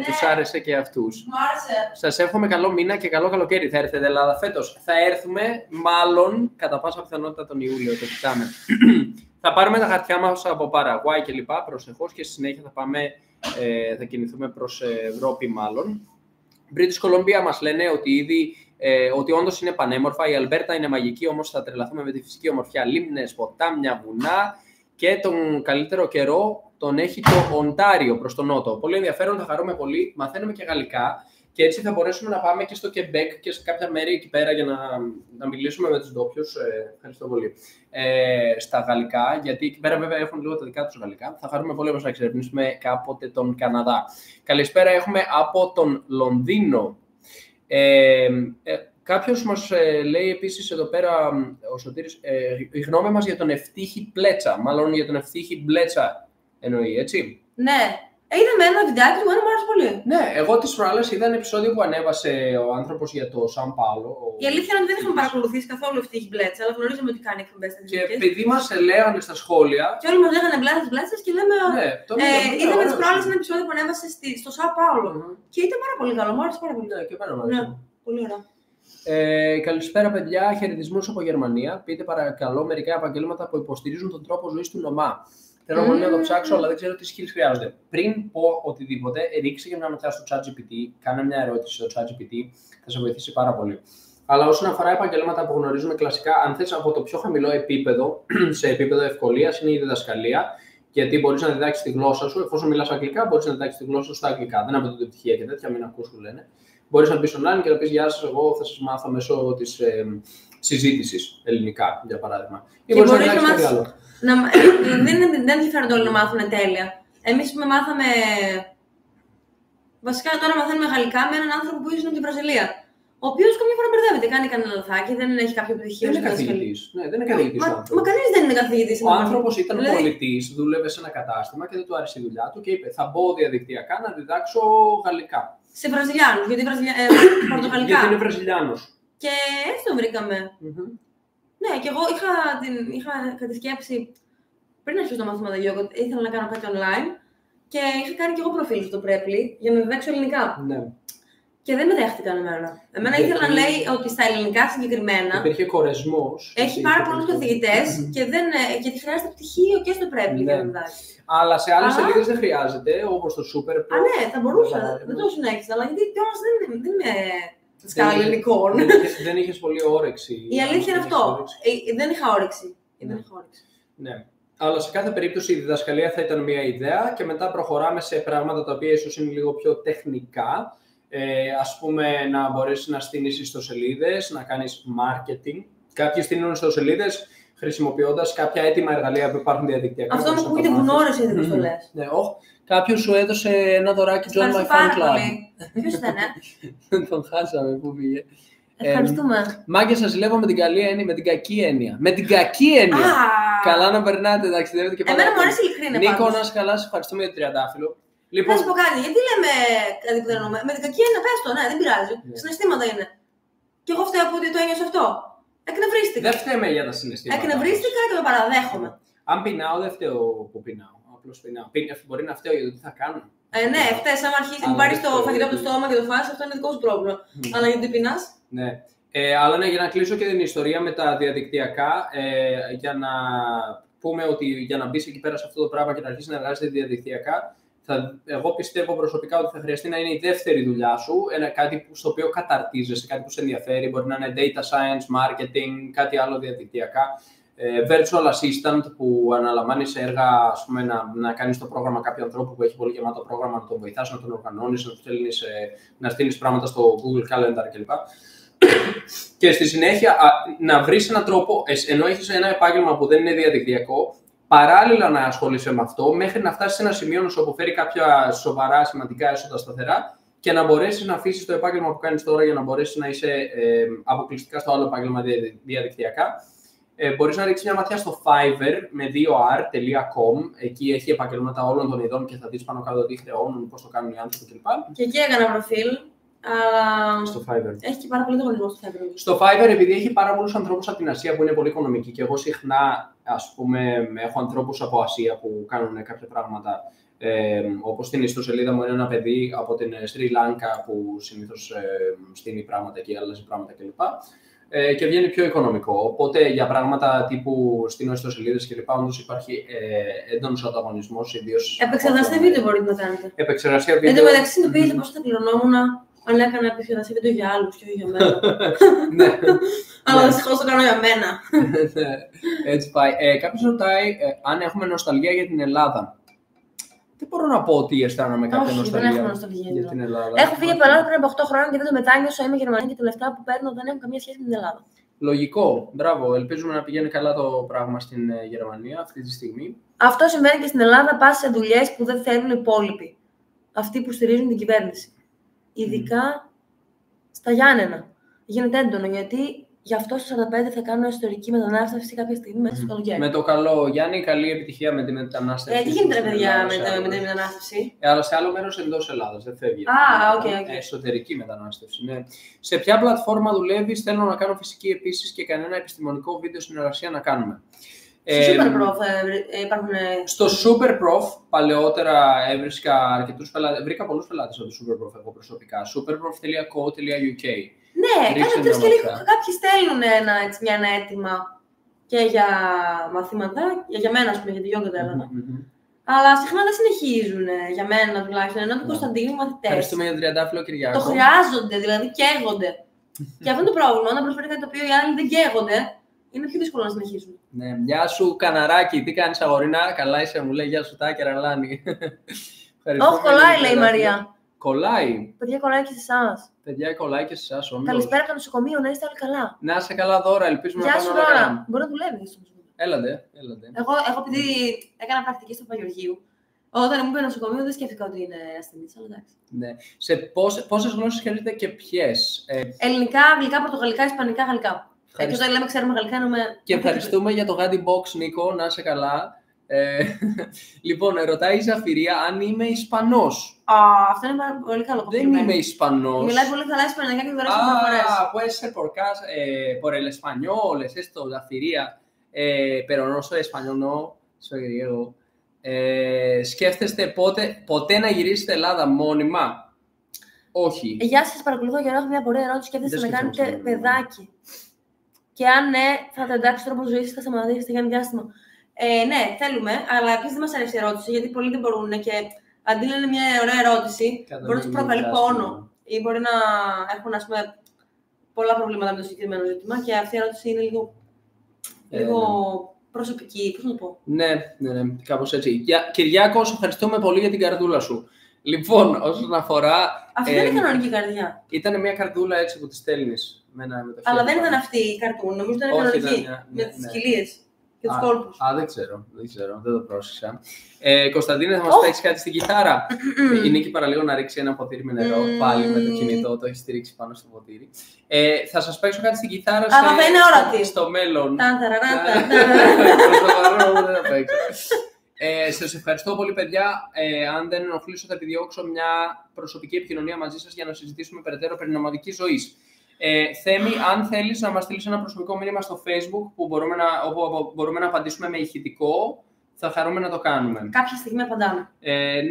Τους άρεσε και αυτούς. Μου άρεσε. Σας εύχομαι καλό μήνα και καλό καλοκαίρι. Θα έρθετε Ελλάδα φέτος? Θα έρθουμε μάλλον κατά πάσα πιθανότητα τον Ιούλιο, το κοιτάμε. Θα πάρουμε τα χαρτιά μας από Παραγουάη και λοιπά προσεχώς και στη συνέχεια θα κινηθούμε προς Ευρώπη μάλλον. British Columbia μας λένε ότι όντως είναι πανέμορφα. Η Αλμπέρτα είναι μαγική, όμως θα τρελαθούμε με τη φυσική ομορφιά. Λίμνες, ποτάμια, βουνά και τον καλύτερο καιρό τον έχει το Οντάριο προς τον νότο. Πολύ ενδιαφέρον, θα χαρούμε πολύ. Μαθαίνουμε και γαλλικά και έτσι θα μπορέσουμε να πάμε και στο Κεμπέκ και σε κάποια μέρη εκεί πέρα για να μιλήσουμε με τους ντόπιους. Ευχαριστώ πολύ. Στα γαλλικά, γιατί εκεί πέρα βέβαια έχουν λίγο τα δικά τους γαλλικά. Θα χαρούμε πολύ όμως να εξερευνήσουμε κάποτε τον Καναδά. Καλησπέρα, έχουμε από τον Λονδίνο. Κάποιος μας λέει επίσης εδώ πέρα, ο Σωτήρης, η γνώμη μας για τον Ευτύχη Πλέτσα. Μάλλον για τον Ευτύχη Μπλέτσα εννοεί, έτσι. Ναι. Είδαμε ένα βιντεάκι του, μου άρεσε πολύ. Ναι, εγώ τις προάλλες είδα ένα επεισόδιο που ανέβασε ο άνθρωπος για το Σαν Πάολο. Η αλήθεια είναι ότι δεν είχαμε παρακολουθήσει καθόλου Ευτύχη Μπλέτσα, αλλά γνωρίζαμε ότι κάνει εκπομπές τέτοιες. Και επειδή μας λέγανε στα σχόλια. Και όλοι μας λέγανε Μπλέτσες και λέμε. Ναι, είδαμε τις προάλλες ένα επεισόδιο που ανέβασε στο Σαν Πάολο. Και ήταν πάρα πολύ καλό, μου άρεσε πάρα πολύ. Ναι, και εμένα μου άρεσε. Ναι, πολύ ωραία. Καλησπέρα, παιδιά. Χαιρετισμούς από Γερμανία. Πείτε παρακαλώ μερικά επαγγέλματα που υποστηρίζουν τον τρόπο ζωής του νομά. Θέλω πολύ να το ψάξω, αλλά δεν ξέρω τι skills χρειάζονται. Πριν πω οτιδήποτε, ρίξε και μια ματιά στο ChatGPT, κάνε μια ερώτηση στο ChatGPT, θα σε βοηθήσει πάρα πολύ. Αλλά όσον αφορά επαγγέλματα που γνωρίζουμε κλασικά, αν θες από το πιο χαμηλό επίπεδο, σε επίπεδο ευκολίας, είναι η διδασκαλία. Γιατί μπορείς να διδάξεις τη γλώσσα σου, εφόσον μιλάς αγγλικά, μπορείς να διδάξεις τη γλώσσα σου στα αγγλικά. Δεν απαιτούνται πτυχία και τέτοια, μην ακούς που λένε. Μπορείς να μπεις online και να πεις γεια σας, εγώ θα σας μάθω μέσω της συζήτησης ελληνικά, για παράδειγμα. Ή μπορείς να διδάξεις κάτι άλλο. Δεν ενδιαφέρονται όλοι να μάθουν τέλεια. Εμείς που μάθαμε. Βασικά τώρα μαθαίνουμε γαλλικά με έναν άνθρωπο που ζει στην Βραζιλία. Ο οποίος καμιά φορά μπερδεύεται, κάνει κανένα λαθάκι, δεν έχει κάποιο πτυχίο. Δεν είναι καθηγητής. Ναι, δεν είναι καθηγητής. Μα κανείς δεν είναι καθηγητής. Ο άνθρωπος ήταν πολιτής, δούλευε σε ένα κατάστημα και δεν του άρεσε η δουλειά του και είπε: θα μπω διαδικτυακά να διδάξω γαλλικά. Σε Βραζιλιάνους, γιατί Πορτογαλικά. Γιατί είναι Βραζιλιάνος. Και έτσι το βρήκαμε. Ναι, και εγώ είχα κάτι σκέψη πριν αρχίσω το μάθημα yoga, ήθελα να κάνω κάτι online και είχα κάνει και εγώ προφίλ στο Preply για να διδάξω ελληνικά. Ναι. Και δεν με δέχτηκαν εμένα. Εμένα ήθελα να λέει ότι στα ελληνικά συγκεκριμένα. Υπήρχε κορεσμός. Έχει πάρα πολλούς καθηγητές γιατί χρειάζεται πτυχίο και στο Preply για να διδάξει. Αλλά σε άλλες σελίδες δεν χρειάζεται, όπως το Super Pro. Ναι, θα μπορούσα. Δεν το συνέχισα, αλλά γιατί κιόλας δεν είμαι. Σκάλα ελληνικών. Δεν είχες πολύ όρεξη. Η αλήθεια είναι αυτό. Δεν είχα όρεξη. Ναι. Αλλά σε κάθε περίπτωση η διδασκαλία θα ήταν μια ιδέα και μετά προχωράμε σε πράγματα τα οποία ίσως είναι λίγο πιο τεχνικά. Ας πούμε να μπορέσεις να στείνεις ιστοσελίδες, να κάνεις marketing. Κάποιοι στείνουν ιστοσελίδες χρησιμοποιώντας κάποια έτοιμα εργαλεία που υπάρχουν διαδικτυακά. Αυτό μου ακούγεται βουνόρες ήδη που το λες. Ναι, κάποιος σου έδωσε ένα δωράκι Join My Fan Club. Ποιος ήταν, Τον χάσαμε, πού πήγε. Ευχαριστούμε. Μάγκε, σας ζηλεύω με την καλή έννοια, με την κακή έννοια. Με την κακή έννοια! Καλά να περνάτε, εντάξει, δεν και εμένα μου αρέσει ειλικρίνεια. Νίκο, να είσαι καλά, σας ευχαριστούμε για το τριαντάφυλλο. Λοιπόν, να σου πω κάτι, γιατί λέμε κάτι που δεν εννοούμε. Με την κακή έννοια, πες το, ναι, δεν πειράζει. Συναισθήματα είναι. Και εγώ φταίω από ότι το ένιωσα αυτό. Εκνευρίστηκα. Δεν φταίμε για τα συναισθήματα. Εκνευρίστηκα και το παραδέχομαι. Αν πεινάω, δεν φταίω που πεινάω. Απλώς πεινάω. Μπορεί να φταίω για το τι θα κάνω. Ναι, φταίει. Αν αρχίσει να πάρει το φαγητό από το στόμα και το φας, αυτό είναι δικό σου πρόβλημα. Αλλά γιατί πεινάς. Ναι. Αλλά ναι, για να κλείσω και την ιστορία με τα διαδικτυακά, για να πούμε ότι για να μπει εκεί πέρα σε αυτό το πράγμα και να αρχίσει να εργάζεσαι διαδικτυακά, εγώ πιστεύω προσωπικά ότι θα χρειαστεί να είναι η δεύτερη δουλειά σου, κάτι στο οποίο καταρτίζεσαι, κάτι που σε ενδιαφέρει. Μπορεί να είναι data science, marketing, κάτι άλλο διαδικτυακά. Virtual assistant που αναλαμβάνεις έργα, ας πούμε, να κάνεις το πρόγραμμα κάποιου ανθρώπου που έχει πολύ γεμάτο πρόγραμμα, να τον βοηθάς, να τον οργανώνεις, να στείλεις πράγματα στο Google Calendar κλπ. Και στη συνέχεια να βρεις έναν τρόπο, ενώ έχεις ένα επάγγελμα που δεν είναι διαδικτυακό, παράλληλα να ασχολείσαι με αυτό, μέχρι να φτάσεις σε ένα σημείο να σου αποφέρει κάποια σοβαρά σημαντικά έσοδα σταθερά και να μπορέσεις να αφήσεις το επάγγελμα που κάνεις τώρα για να μπορέσεις να είσαι αποκλειστικά στο άλλο επάγγελμα διαδικτυακά. Μπορείς να ρίξεις μια ματιά στο Fiverr με 2r.com. Εκεί έχει επαγγέλματα όλων των ειδών και θα δεις πάνω κάτω τι χρεώνουν, πώς το κάνουν οι άνθρωποι κλπ. Και εκεί έκανα προφίλ. Στο Fiverr. Έχει και πάρα πολύ ανταγωνισμό στο Fiverr. Στο Fiverr, επειδή έχει πάρα πολλούς ανθρώπους από την Ασία που είναι πολύ οικονομικοί και εγώ συχνά, ας πούμε, έχω ανθρώπους από Ασία που κάνουν κάποια πράγματα. Όπως στην ιστοσελίδα μου είναι ένα παιδί από την Σρι Λάνκα που συνήθως στείνει πράγματα και αλλάζει πράγματα κλπ. Και βγαίνει πιο οικονομικό. Οπότε για πράγματα τύπου στείνω ιστοσελίδες κλπ. Όντως υπάρχει έντονος ανταγωνισμός. Επεξεργασία βίντεο μπορείτε να κάνετε. Επεξεργασία βίντεο. Εν τω μεταξύ συνειδητοποιείτε πώς θα πληρωνόμουν αν έκανα επεξεργασία βίντεο για άλλους και όχι για μένα. Αλλά δυστυχώς το κάνω για μένα. Έτσι πάει. Κάποιος ρωτάει αν έχουμε νοσταλγία για την Ελλάδα. Δεν μπορώ να πω ότι αισθάνομαι κάποια νοσταλγία για την Ελλάδα. Έχω φύγει από Ελλάδα πριν από 8 χρόνια και δεν το μετάνιωσα. Είμαι Γερμανία και τα λεφτά που παίρνω δεν έχουν καμία σχέση με την Ελλάδα. Λογικό. Μπράβο. Ελπίζουμε να πηγαίνει καλά το πράγμα στην Γερμανία αυτή τη στιγμή. Αυτό συμβαίνει και στην Ελλάδα. Πας σε δουλειές που δεν θέλουν οι υπόλοιποι. Αυτοί που στηρίζουν την κυβέρνηση. Ειδικά στα Γιάννενα. Γίνεται έντονο γιατί. Γι' αυτό στο 45 θα κάνω ιστορική μετανάστευση κάποια στιγμή μέσα στο καλοκαίρι. Με το καλό, Γιάννη, καλή επιτυχία με τη μετανάστευση. Τι γίνεται, παιδιά, με τη μετανάστευση. Αλλά σε άλλο μέρος εντός Ελλάδας, δεν φεύγει. Οκ. Εσωτερική μετανάστευση. Ναι. Σε ποια πλατφόρμα δουλεύεις, θέλω να κάνω φυσική επίσης και κανένα επιστημονικό βίντεο συνεργασία να κάνουμε. Στο SuperProf υπάρχουν. Στο SuperProf παλαιότερα βρήκα πολλούς πελάτες από το SuperProf εγώ προσωπικά. superprof.co.uk. Ναι, κάθε 3 και λίγο κάποιοι στέλνουν ένα αίτημα και για μαθήματα, για μένα, ας πούμε, για τη γιόγκα το έλαβα. Αλλά συχνά δεν συνεχίζουν, για μένα τουλάχιστον, ενώ του Κωνσταντίνου μαθητές. Ευχαριστούμε για τον τριαντάφυλλο Κυριάκο. Το χρειάζονται, δηλαδή καίγονται. Και αυτό είναι το πρόβλημα, όταν προσφέρει κάτι το οποίο οι άλλοι δεν καίγονται, είναι πιο δύσκολο να συνεχίσουν. Ναι, γεια σου Καναράκι, τι κάνεις αγορινά, καλά είσαι, μου λέει, γεια σου Τάκη Ραλάνη. Όχι, κολλάει, λέει η Μαρία. Κολλάει. Παιδιά, κολλάει και σε εσάς. Παιδιά, κολλάει και σε εσάς, όντως. Καλησπέρα από το νοσοκομείο, να είστε όλοι καλά. Να είσαι καλά, Δώρα, ελπίζουμε να πάμε καλά. Γεια σου, μπορεί να δουλεύει. Έλατε. Εγώ επειδή έκανα πρακτική στο Παγιοργείο, όταν μου είπε νοσοκομείο δεν σκέφτηκα ότι είναι ασθενής, αλλά εντάξει. Ναι. Σε πόσες γλώσσες ξέρετε και ποιες? Ελληνικά, αγγλικά, πορτογαλικά, ισπανικά, γαλλικά. Και όταν λέμε ξέρουμε γαλλικά, εννοούμε. Και ευχαριστούμε για το Γάντι Box, Νίκο, να είσαι καλά. Λοιπόν, ρωτάει η Ζαφυρία αν είμαι Ισπανός. Αυτό είναι πολύ καλό. Δεν είμαι Ισπανός. Μιλάει πολύ καλά Ισπανικά και γράψει πολλές φορές. Puede ser por el español, es esto, Ζαφυρία. Pero no soy español, no, soy griego. Σκέφτεστε ποτέ να γυρίσετε Ελλάδα μόνιμα? Όχι. Γεια σας, παρακολουθώ και έχω μια πορεία ερώτηση. Σκέφτεστε να κάνετε παιδάκι? Και αν ναι, θα τα εντάξει τρόπο ζωής, θα σταματήσετε για ένα διάστημα? Ναι, θέλουμε, αλλά επίσης δεν μας αρέσει η ερώτηση, γιατί πολλοί δεν μπορούν και αντί να είναι μια ωραία ερώτηση, μπορεί να τους προκαλεί πόνο ή μπορεί να έχουν, ας πούμε, πολλά προβλήματα με το συγκεκριμένο ζήτημα και αυτή η ερώτηση είναι λίγο προσωπική, πώς να το πω. Ναι, κάπως έτσι. Κυριάκο, σου ευχαριστούμε πολύ για την καρδούλα σου. Λοιπόν, όσον αφορά. Αυτή δεν είναι κανονική καρδιά. Ήταν μια καρδούλα έτσι που τη στέλνεις. Αλλά δεν ήταν αυτή η καρτούν, νομίζω ήταν κανονική. Με τις κοιλίες. και τους κόλπους. Δεν ξέρω, δεν το πρόσεξα. Κωνσταντίνε, θα μας παίξεις κάτι στην κιθάρα? Η Νίκη παραλίγο να ρίξει ένα ποτήρι με νερό, πάλι με το κινητό, το έχει στηρίξει πάνω στο ποτήρι. Θα σας παίξω κάτι στην κιθάρα στο μέλλον. Σας ευχαριστώ πολύ, παιδιά. Αν δεν ενοχλήσω, θα επιδιώξω μια προσωπική επικοινωνία μαζί σας για να συζητήσουμε περαιτέρω περί νομαδικής ζωής. Θέμη, αν θέλεις να μας στείλεις ένα προσωπικό μήνυμα στο Facebook όπου μπορούμε να απαντήσουμε με ηχητικό, θα χαρούμε να το κάνουμε. Κάποια στιγμή απαντάμε.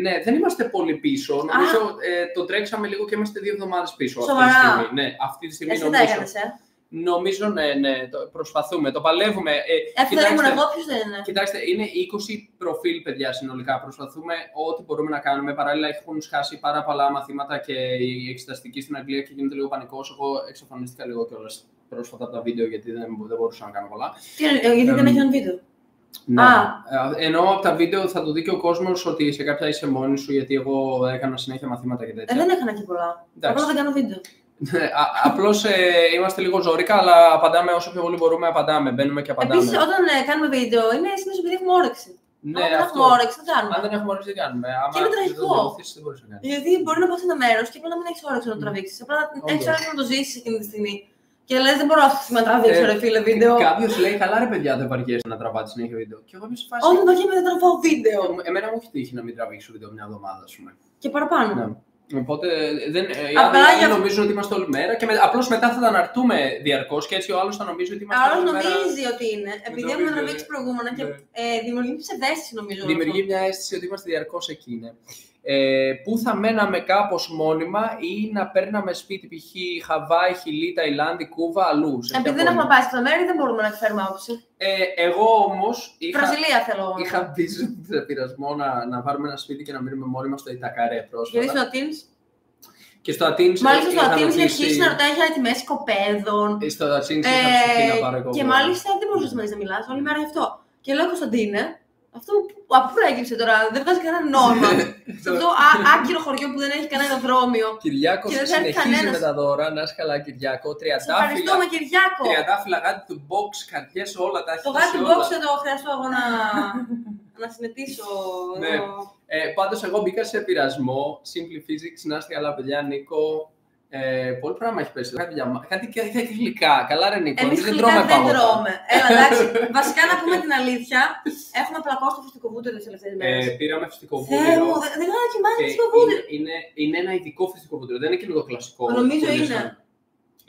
Ναι, δεν είμαστε πολύ πίσω. Νομίζω το τρέξαμε λίγο και είμαστε 2 εβδομάδες πίσω. Σοβαρά. Αυτή τη στιγμή. Ναι, αυτή τη στιγμή Εσύ νομίζω. τα έκανες, Νομίζω, ναι, προσπαθούμε, το παλεύουμε. Ήμουν εγώ, ποιος δεν είναι. Κοιτάξτε, είναι 20 προφίλ, παιδιά, συνολικά. Προσπαθούμε ό,τι μπορούμε να κάνουμε. Παράλληλα, έχουν σκάσει πάρα πολλά μαθήματα και η εξεταστική στην Αγγλία και γίνεται λίγο πανικός. Εγώ εξαφανίστηκα λίγο κιόλας πρόσφατα από τα βίντεο γιατί δεν μπορούσα να κάνω πολλά. Γιατί δεν έχει ένα βίντεο. Ναι. Ενώ από τα βίντεο θα το δει και ο κόσμος ότι σε κάποια είσαι μόνη σου, γιατί εγώ έκανα συνέχεια μαθήματα και τέτοια. Δεν έκανα και πολλά. Απλά δεν κάνω βίντεο. Απλώς είμαστε λίγο ζώρικα, αλλά απαντάμε όσο πιο πολύ μπορούμε. Μπαίνουμε και απαντάμε. Επίσης, όταν κάνουμε βίντεο, είναι συνήθως επειδή έχουμε όρεξη. Ναι, αν δεν έχουμε όρεξη, δεν κάνουμε. Αν δεν έχουμε όρεξη, δεν κάνουμε. Και είναι τραγικό. Γιατί μπορεί να πας σε ένα μέρος και απλά να μην έχεις όρεξη να το τραβήξεις. Απλά έχεις όρεξη να το ζήσεις εκείνη τη στιγμή. Και λες, δεν μπορώ αυτή τη στιγμή να τραβήξω, ρε φίλε, βίντεο. Κάποιος λέει, καλά ρε παιδιά, δεν βαριέσαι να τραβάτε συνέχεια βίντεο. Και εγώ είμαι σε φάση. Όχι, δεν βαριέμαι, δεν τραβάω βίντεο. Εμένα μου έχει τύχει να μην τραβήξω βίντεο μια εβδομάδα, ας πούμε. Και παραπάνω. Ναι. Οπότε οι άλλοι νομίζουν ότι είμαστε όλη μέρα και απλώς μετά θα τα αναρτούμε διαρκώς και έτσι ο άλλος θα νομίζει ότι είμαστε όλη μέρα. Άλλος νομίζει ότι είναι, επειδή έχουμε τραβήξει προηγούμενα και δημιουργεί ψευδαίσθηση, νομίζω. Δημιουργεί μια αίσθηση ότι είμαστε διαρκώς εκεί, ναι. Πού θα μέναμε κάπως μόνιμα ή να παίρναμε σπίτι, π.χ. Χαβάη, Χιλή, Ταϊλάνδη, Κούβα, αλλού. Επειδή δεν έχουμε πάει στα μέρη, δεν μπορούμε να εκφέρουμε άποψη. Εγώ όμως είχα μπει σε πειρασμό να πάρουμε ένα σπίτι και να μείνουμε μόνοι μας στο Ιτακαρέ πρόσφατα. Γιατί στο Ατίνς. Και στο Ατίνς. Μάλιστα στο Ατίνς είχε αρχίσει να ρωτάει για τιμές οικοπαίδων. Στο Ατίνς είχα ψηφίσει να πάρω εγώ. Και μάλιστα δεν μπορούσες μαζί να μιλάς όλη μέρα γι' αυτό. Και λέω, Κωνσταντίνε, αυτό από πού έγυψε τώρα, δεν βγάζει κανένα νόημα. Αυτό άκυρο χωριό που δεν έχει κανένα δρόμιο. Κυριάκος συνεχίζει με τα δώρα, να είσαι καλά Κυριάκο. Ευχαριστούμε Κυριάκο. Τριαντάφυλλα γάτι του box, καρδιές όλα τα έχει. Το γάτι box δεν το χρειαστώ εγώ να συνετήσω. Ναι. Πάντως εγώ μπήκα σε πειρασμό. Simple Physics, να είστε καλά παιδιά, Νίκο. Πολύ πράγμα έχει πέσει. Κάτι γλυκά. Καλά, ρε Νίκο. Εμείς δεν τρώμε. Έλα, εντάξει. Βασικά να πούμε την αλήθεια. Έχουμε πλακώσει το φυστικό βούτυρο τις τελευταίες μέρες. Πήραμε φυστικό βούτυρο. Θεέ μου, δεν είχα δοκιμάσει φυστικό βούτυρο. Είναι ένα ειδικό φυστικό βούτυρο. Δεν είναι και το κλασικό. Νομίζω είναι.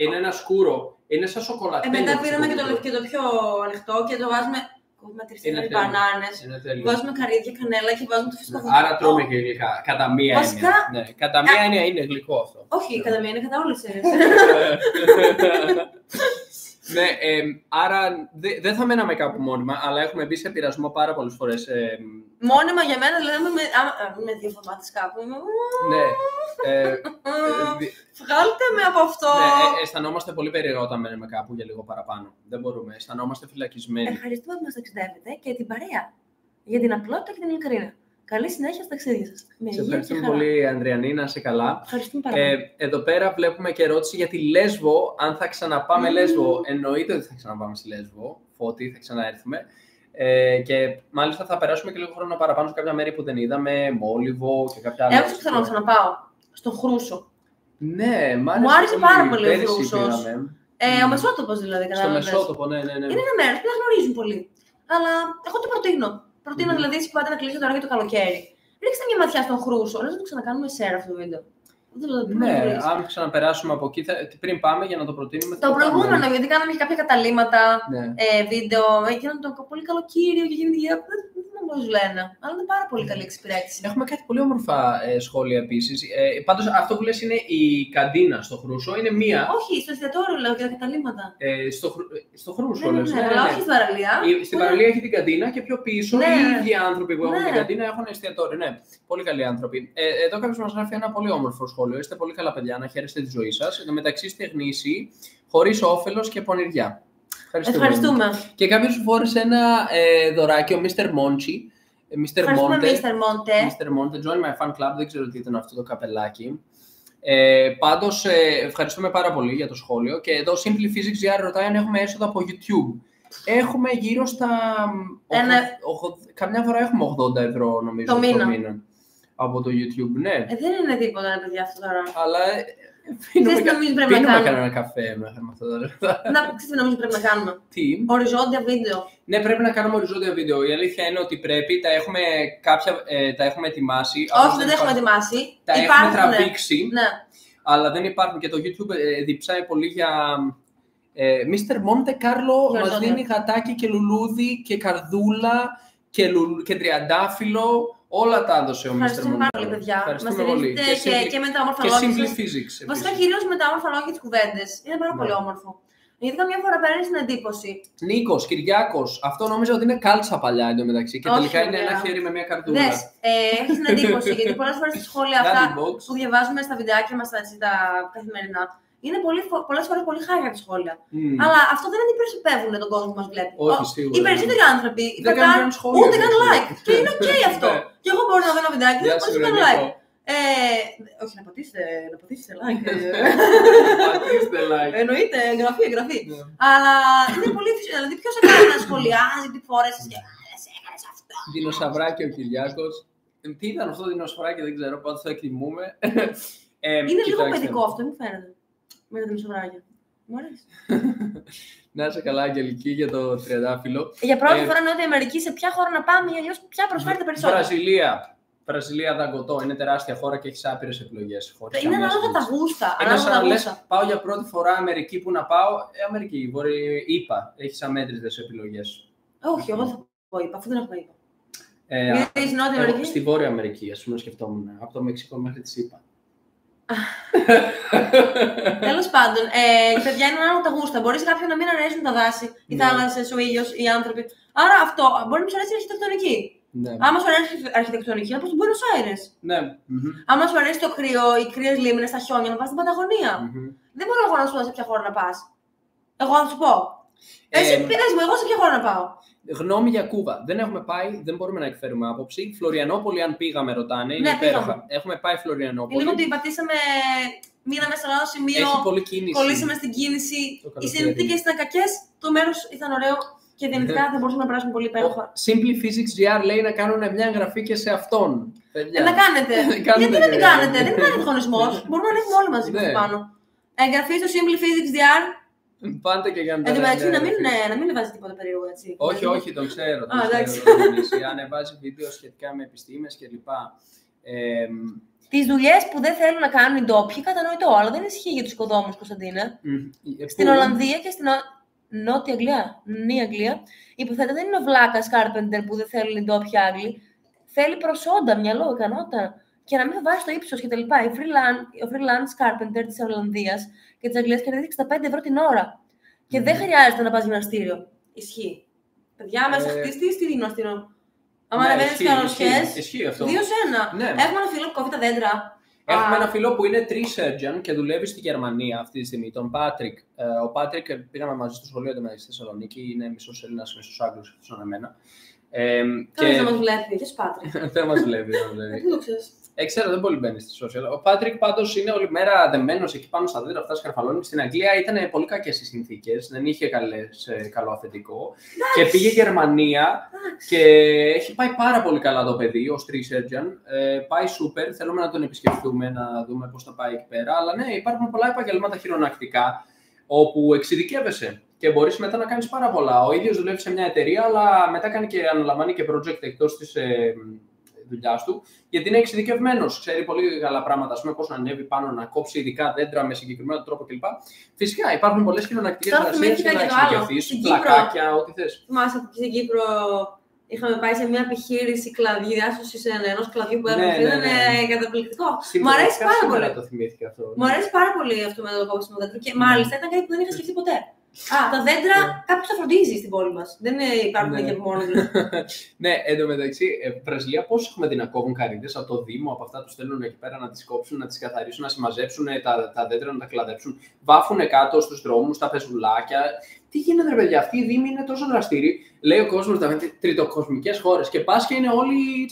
Είναι ένα σκούρο. Είναι σαν σοκολατέλο. Μετά πήραμε και το πιο ανοιχτό και το βάζουμε. Κόβουμε τριστερές μπανάνες, βάζουμε καρύδια, κανέλα και βάζουμε το φυσικό βούτυρο. Άρα τρώμε και γλυκά, κατά μία έννοια. Ναι, κατά μία έννοια είναι γλυκό αυτό. Όχι, κατά μία είναι κατά όλες τις έννοιες. Ναι, άρα δεν θα μέναμε κάπου μόνιμα, αλλά έχουμε μπει σε πειρασμό πάρα πολλές φορές. Μόνιμα για μένα, δηλαδή με 2 εβδομάδες κάπου. Ναι. Βγάλτε με από αυτό. Ναι, αισθανόμαστε πολύ περίεργα όταν μένουμε κάπου για λίγο παραπάνω. Δεν μπορούμε, αισθανόμαστε φυλακισμένοι. Ευχαριστούμε που μας ταξιδεύετε και την παρέα για την απλότητα και την ειλικρίνεια. Καλή συνέχεια στα ταξίδια σας. Σε ευχαριστούμε πολύ, Ανδριανή, να είσαι καλά. Ευχαριστούμε πάρα πολύ. Εδώ πέρα βλέπουμε και ερώτηση για τη Λέσβο. Αν θα ξαναπάμε Λέσβο, εννοείται ότι θα ξαναπάμε στη Λέσβο. Φώτη, θα ξαναέρθουμε. Και μάλιστα θα περάσουμε και λίγο χρόνο παραπάνω σε κάποια μέρη που δεν είδαμε, Μόλιβο και κάποια άλλα. Έχω ξανά να ξαναπάω. Στον Χρούσο. Ναι, μου άρεσε πάρα πολύ ο Χρούσος. Ο Μεσότοπος δηλαδή. Στο Μεσότοπο, ναι. Είναι ένα μέρος που δεν γνωρίζουν πολύ. Αλλά εγώ το προτείνω. Προτείνω δηλαδή εσείς που πάτε να κλείσετε τώρα για το καλοκαίρι. Ρίξτε μια ματιά στον Χρούσο. Λες να το ξανακάνουμε share αυτό το βίντεο. Ναι, αν ξαναπεράσουμε από εκεί, πριν πάμε για να το προτείνουμε. Το προηγούμενο, γιατί κάναμε κάποια καταλήμματα, βίντεο, έγιναν το πολύ καλοκαίρι και γίνεται για. Δεν μου λένε. Αλλά είναι πάρα πολύ καλή εξυπηρέτηση. Έχουμε κάτι πολύ όμορφα σχόλια επίσης. Πάντως αυτό που λες είναι η καντίνα στο Χρούσο, είναι μία. Όχι, στο εστιατόριο λέω και τα καταλήμματα. Στο Χρούσο λες. Ναι, αλλά όχι στην παραλία. Στην παραλία έχει την καντίνα και πιο πίσω οι ίδιοι άνθρωποι που έχουν την καντίνα έχουν εστιατόριο. Ναι, πολύ καλοί άνθρωποι. Εδώ κάποιος μας γράφει ένα πολύ όμορφο σχόλιο. Είστε πολύ καλά παιδιά, να χαίρεστε τη ζωή σας. Εν τω μεταξύ είστε γνήσιοι, χωρίς όφελος και πονηριά. Ευχαριστούμε. Και κάποιος σου φόρεσε ένα δωράκι, ο Mr. Monchi. Mr. Monte, join my fan club, δεν ξέρω τι ήταν αυτό το καπελάκι. Πάντως, ευχαριστούμε πάρα πολύ για το σχόλιο. Και εδώ Simply Physics GR ρωτάει αν έχουμε έσοδα από YouTube. Έχουμε γύρω στα. Καμιά φορά έχουμε 80 ευρώ, νομίζω, το μήνα. Από το YouTube, ναι. Δεν είναι τίποτα, παιδιά, αυτό τώρα. Αλλά. Ξέρεις τι νομίζω πρέπει να κάνουμε? Ένα καφέ μέχρι με αυτά τα λεφτά. Ξέρεις τι νομίζω πρέπει να κάνουμε? Τι? Οριζόντια βίντεο. Ναι, πρέπει να κάνουμε οριζόντια βίντεο. Η αλήθεια είναι ότι πρέπει, τα έχουμε ετοιμάσει. Όχι, δεν τα έχουμε ετοιμάσει. Τα έχουμε τραβήξει. Ναι. Αλλά δεν υπάρχουν και το YouTube διψάει πολύ για. Mr. Monte Carlo μας δίνει γατάκι και λουλούδι και καρδούλα και τριαντάφυλλο. Όλα τα έδωσε ο Mr. Monte Carlo. Ευχαριστούμε πάρα πολύ, παιδιά. Μας στηρίζετε και με τα όμορφα λόγια. Και Simple σας. Physics. Βασικά, κυρίως με τα όμορφα λόγια της κουβέντες. Είναι πάρα πολύ όμορφο. Γιατί καμιά φορά παίρνει την εντύπωση. Νίκος, Κυριάκος. Αυτό νόμιζα ότι είναι κάλτσα παλιά εντωμεταξύ. Και τελικά είναι ένα χέρι με μια καρδούλα. Δες, έχεις την εντύπωση, γιατί πολλές φορές στα σχόλια αυτά που διαβάζουμε στα βιντεάκια μας τα καθημερινά, είναι πολλές φορές πολύ χάρια τα σχόλια. Αλλά αυτό δεν αντιπροσωπεύουν τον κόσμο που μας βλέπει. Όχι, σίγουρα. Οι περισσότεροι άνθρωποι δεν κάνουν σχόλια. Ούτε καν like. Και είναι ok αυτό. Και εγώ μπορώ να δω ένα βιντεάκι και να κάνω like. Όχι, να πατήσετε like. Πατήστε like. Εννοείται, εγγραφή. Αλλά είναι πολύ φυσικό. Δηλαδή, ποιος έκανε να σχολιάζει, τι φόρεσες και έκανες αυτό. Δεινοσαυράκι ο Κυριάκος. Τι ήταν αυτό το δεινοσαυράκι, δεν ξέρω, πάντως το εκτιμούμε. Είναι λίγο παιδικό αυτό, μου φαίνεται. Με τα δεινοσαυράκια. Μου αρέσει. Να είσαι καλά, Αγγελική, για το τριαντάφυλλο. Για πρώτη φορά Νότια Αμερική, σε ποια χώρα να πάμε, ή αλλιώς ποια προσφέρει τα περισσότερα. Βραζιλία, δαγκωτό. Είναι τεράστια χώρα και έχει άπειρες επιλογές. Είναι ανάλογα τα γούστα. Είναι σαν να λες, πάω για πρώτη φορά Αμερική, που να πάω. Αμερική, είπα, έχεις αμέτρητες επιλογές. Όχι, εγώ θα πω είπα, αφού δεν έχω είπα. Γιατί Νότια Αμερική. Στη Βόρεια Αμερική, ας πούμε, σκεφτόμουν. Από το Μεξικό μέχρι τη ΣΥΠΑ. Τέλος πάντων, παιδιά, είναι ανάλογα τα γούστα. Μπορεί κάποιον να μην αρέσουν τα δάση, οι θάλασσες, ο ήλιος, οι άνθρωποι. Άρα αυτό μπορεί να του αρέσει η αρχιτεκτονική. Ναι. Άμα σου αρέσει η αρχιτεκτονική, να πας στον Buenos Aires. Ναι. Άμα σου αρέσει το κρύο, οι κρύες λίμνες, τα χιόνια, να πας στην Παταγωνία. Δεν μπορώ εγώ να σου πω σε ποια χώρα να πας. Εγώ θα σου πω. Εσύ πες μου, εγώ σε ποια χώρα να πάω. Γνώμη για Κούβα. Δεν έχουμε πάει, δεν μπορούμε να εκφέρουμε άποψη. Φλωριανόπολη, αν πήγαμε, ρωτάνε. Είναι υπέροχα. Έχουμε πάει Φλωριανόπολη. Λίγο ότι πατήσαμε, μείναμε σε ένα σημείο. Έχει πολλή κίνηση. Κολλήσαμε στην κίνηση. Οι συνθήκες ήταν κακές, το μέρος ήταν ωραίο και δυνητικά δεν μπορούσαμε να περάσουμε πολύ υπέροχα. Simple Physics GR λέει να κάνουν μια εγγραφή και σε αυτόν. Να κάνετε. Γιατί να την κάνετε, δεν υπάρχει ανταγωνισμός. Μπορούμε να ανέβουμε όλοι μαζί πάνω. Εγγραφή στο Simple Physics GR. Πάτε και για να να μην βάζει τίποτα περίεργο, έτσι. Όχι, τον ξέρω. Ανεβάζει βίντεο σχετικά με επιστήμες κλπ. Τις δουλειές που δεν θέλουν να κάνουν οι ντόπιοι, κατανοητό, αλλά δεν ισχύει για τους οικοδόμους, Κωνσταντίνε. Στην Ολλανδία και στην Νότια Αγγλία, υποθέτω δεν είναι ο βλάκας Carpenter που δεν θέλουν οι ντόπιοι Άγγλοι. Θέλει προσόντα, μυαλό, ικανότητα. Και να μην βάζει το ύψος κτλ. Ο freelance Carpenter της Ολλανδίας και της Αγγλίας κερδίζει 65 ευρώ την ώρα. Και δεν χρειάζεται να πας γυμναστήριο. Ισχύει. Παιδιά, μέσα χτίστης, τι γυμναστήριο. Αν ανεβαίνεις τις κανονιές, 2-1. Έχουμε ένα φίλο που κόβει τα δέντρα. Έχουμε ένα φίλο που είναι tree surgeon και δουλεύει στη Γερμανία αυτή τη στιγμή, τον Πάτρικ. Ο Πάτρικ πήγαμε μαζί στο σχολείο στη Θεσσαλονίκη, είναι μισός Έλληνας, μισός Άγγλος, αυτός σαν εμένα. Δεν μας βλέπει, ποιος Πάτρικ. Δεν μας βλέπει, Τι το ξέρεις. Ξέρω, δεν πολύ μπαίνει στη social. Ο Πάτρικ πάντως είναι όλη μέρα δεμένος εκεί πάνω στα δέντρα αυτά σκαρφαλώνει. Στην Αγγλία ήταν πολύ κακές οι συνθήκες, δεν είχε καλό αφεντικό. Και πήγε Γερμανία και έχει πάει πάρα πολύ καλά το παιδί, ως tree surgeon. Πάει super, θέλουμε να τον επισκεφτούμε, να δούμε πώς θα πάει εκεί πέρα. Αλλά ναι, υπάρχουν πολλά επαγγελμάτα χειρονακτικά όπου εξειδικεύεσαι και μπορείς μετά να κάνεις πάρα πολλά. Ο ίδιος δουλεύει σε μια εταιρεία, αλλά μετά κάνει και αναλαμβάνει και project εκτός της δουλειάς του, γιατί είναι εξειδικευμένος. Ξέρει πολύ καλά πράγματα, ας πούμε, πώς να ανέβει πάνω, να κόψει ειδικά δέντρα με συγκεκριμένο τρόπο κλπ. Φυσικά υπάρχουν πολλές χειρονακτικές εργασίες για να εξειδικευτείς, πλακάκια, ό,τι θες. Θυμάσαι ότι στην Κύπρο είχαμε πάει σε μια επιχείρηση διάσωσης ενός κλαδιού που έπρεπε. Ήταν καταπληκτικό. Μου αρέσει πάρα πολύ. Μου αρέσει πάρα πολύ αυτό με το κόψιμο δέντρο και μάλιστα ήταν κάτι που δεν είχα σκεφτεί ποτέ. Τα δέντρα κάποιος τα φροντίζει στην πόλη μας. Δεν υπάρχουν εκεί από μόνο τους. Ναι, εντωμεταξύ, Βραζιλία πώς έχουμε δει να κόβουν καρύδες από το Δήμο, από αυτά τους στέλνουν εκεί πέρα να τις κόψουν, να τις καθαρίσουν, να συμμαζέψουν τα δέντρα, να τα κλαδέψουν. Βάφουν κάτω στους δρόμους, στα πεζουλάκια. Τι γίνεται, ρε παιδιά, αυτοί οι Δήμοι είναι τόσο δραστήριοι. Λέει ο κόσμος, τριτοκοσμικές χώρες. Και πας και είναι όλοι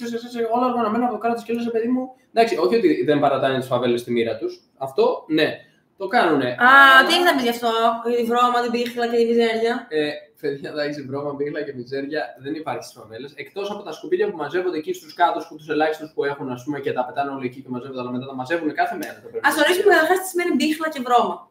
όλα οργανωμένα από το κράτος και λες, παιδί μου. Εντάξει, όχι ότι δεν παρατάνε τις φαβέλες στη μοίρα τους. Αυτό, ναι. Το κάνουνε. Τι έχεις να πεις γι' αυτό, για τη βρώμα, την πίχλα και τη μιζέρια. Παιδιά, εντάξει, βρώμα, πίχλα και μιζέρια δεν υπάρχει στις φαβέλες. Εκτός από τα σκουπίδια που μαζεύονται εκεί στους κάτω, που τους ελάχιστους που έχουν, ας πούμε, και τα πετάνε όλοι εκεί και μαζεύονται, αλλά μετά τα μαζεύουν κάθε μέρα. Ας ορίσουμε καταρχάς τι σημαίνει πίχλα και βρώμα.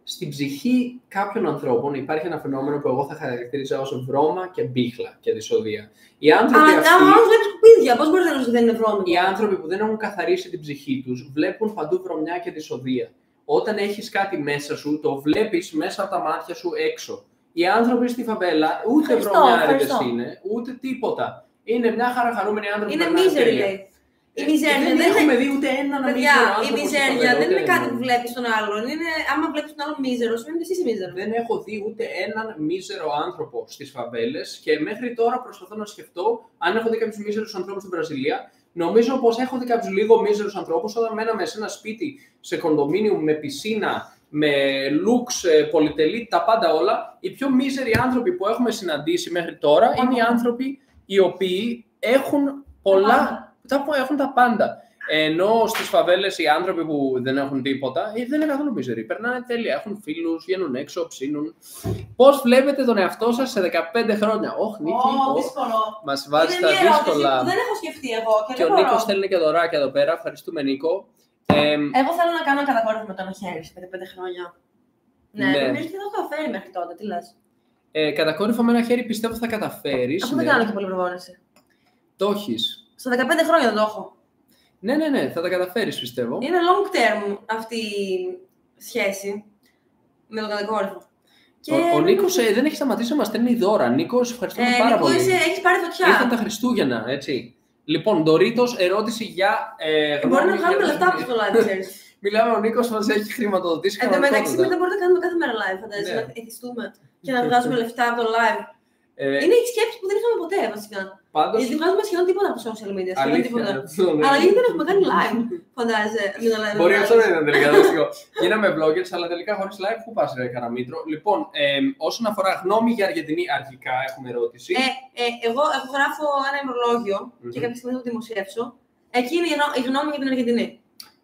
Στην ψυχή κάποιων ανθρώπων υπάρχει ένα φαινόμενο που εγώ θα χαρακτηρίζω ως βρώμα και μπίχλα και δυσοδεία. Οι άνθρωποι Αλλά άμα βλέπεις σκουπίδια, πώς μπορείς να λες ότι δεν είναι βρώμικο? Οι άνθρωποι που δεν έχουν καθαρίσει την ψυχή τους βλέπουν παντού βρωμιά και δυσοδεία. Όταν έχεις κάτι μέσα σου, το βλέπεις μέσα από τα μάτια σου έξω. Οι άνθρωποι στη φαβέλα ούτε βρωμιάριδες είναι, ούτε τίποτα. Είναι μια χαρούμενοι άνθρωποι. Είναι μίζεροι, λέει. Η μιζέρια δεν έχουμε δει ούτε έναν μίζερο άνθρωπο. Η μιζέρια δεν είναι κάτι που βλέπεις τον άλλον. Είναι, άμα βλέπεις τον άλλον μίζερο, σημαίνει ότι εσύ είσαι μίζερο. Δεν έχω δει ούτε έναν μίζερο άνθρωπο στις φαβέλες και μέχρι τώρα προσπαθώ να σκεφτώ αν έχω δει κάποιους μίζερους ανθρώπους στην Βραζιλία. Νομίζω πως έχω δει κάποιους λίγο μίζερους ανθρώπους όταν μέναμε σε ένα σπίτι, σε κοντομίνιουμ με πισίνα, με λουξ, πολυτελή, τα πάντα όλα. Οι πιο μίζεροι άνθρωποι που έχουμε συναντήσει μέχρι τώρα είναι οι άνθρωποι οι οποίοι έχουν πολλά. Έχουν τα πάντα. Ενώ στις φαβέλες οι άνθρωποι που δεν έχουν τίποτα δεν είναι καθόλου μίζεροι. Περνάνε τέλεια. Έχουν φίλους, βγαίνουν έξω, ψήνουν. Πώς βλέπετε τον εαυτό σας σε 15 χρόνια? Όχι, Νίκη. Δύσκολο. Μας βάζει τα δύσκολα. Δεν έχω σκεφτεί εγώ. Και ο Νίκος στέλνει και δωράκια εδώ πέρα. Ευχαριστούμε, Νίκο. Εγώ θέλω να κάνω κατακόρυφο με το ένα χέρι σε 5 χρόνια. Ναι, νομίζω ότι θα το καταφέρει μέχρι τότε. Τι λες? Κατακόρυφο με ένα χέρι πιστεύω θα καταφέρεις. Αφού δεν κάνω και πολύ προπόνηση. Το έχεις. Στα 15 χρόνια δεν το έχω. Ναι, θα τα καταφέρεις πιστεύω. Είναι long term αυτή η σχέση με τον κατακόρυφο. Ο Νίκος δεν έχει σταματήσει να μας στέλνει δώρα. Νίκος, ευχαριστούμε πάρα πολύ. Έχεις πάρει φωτιά. Ήρθαν τα Χριστούγεννα, έτσι. Λοιπόν, Ντορίτος, ερώτηση για. Μπορεί να βγάλουμε λεφτά από το live, ξέρεις. Μιλάμε, ο Νίκος μας έχει χρηματοδοτήσει. Εν τω μεταξύ, μετά μπορείτε να κάνουμε κάθε μέρα live, φαντάζεσαι, να εθιστούμε και να βγάζουμε λεφτά από το live. Είναι η σκέψη που δεν είχαμε ποτέ, βασικά. Γιατί βγάζουμε σχεδόν τίποτα από social media. Αλλά γιατί δεν έχουμε κάνει live, φαντάζεσαι. Μπορεί αυτό να είναι τελικά δυστυχώ. Γίναμε vloggers, αλλά τελικά χωρίς live, πού πας, ρε Καραμήτρο. Λοιπόν, όσον αφορά γνώμη για Αργεντινή, αρχικά έχουμε ερώτηση. Εγώ γράφω ένα ημερολόγιο και κάποια στιγμή θα το δημοσιεύσω. Εκεί είναι η γνώμη για την Αργεντινή.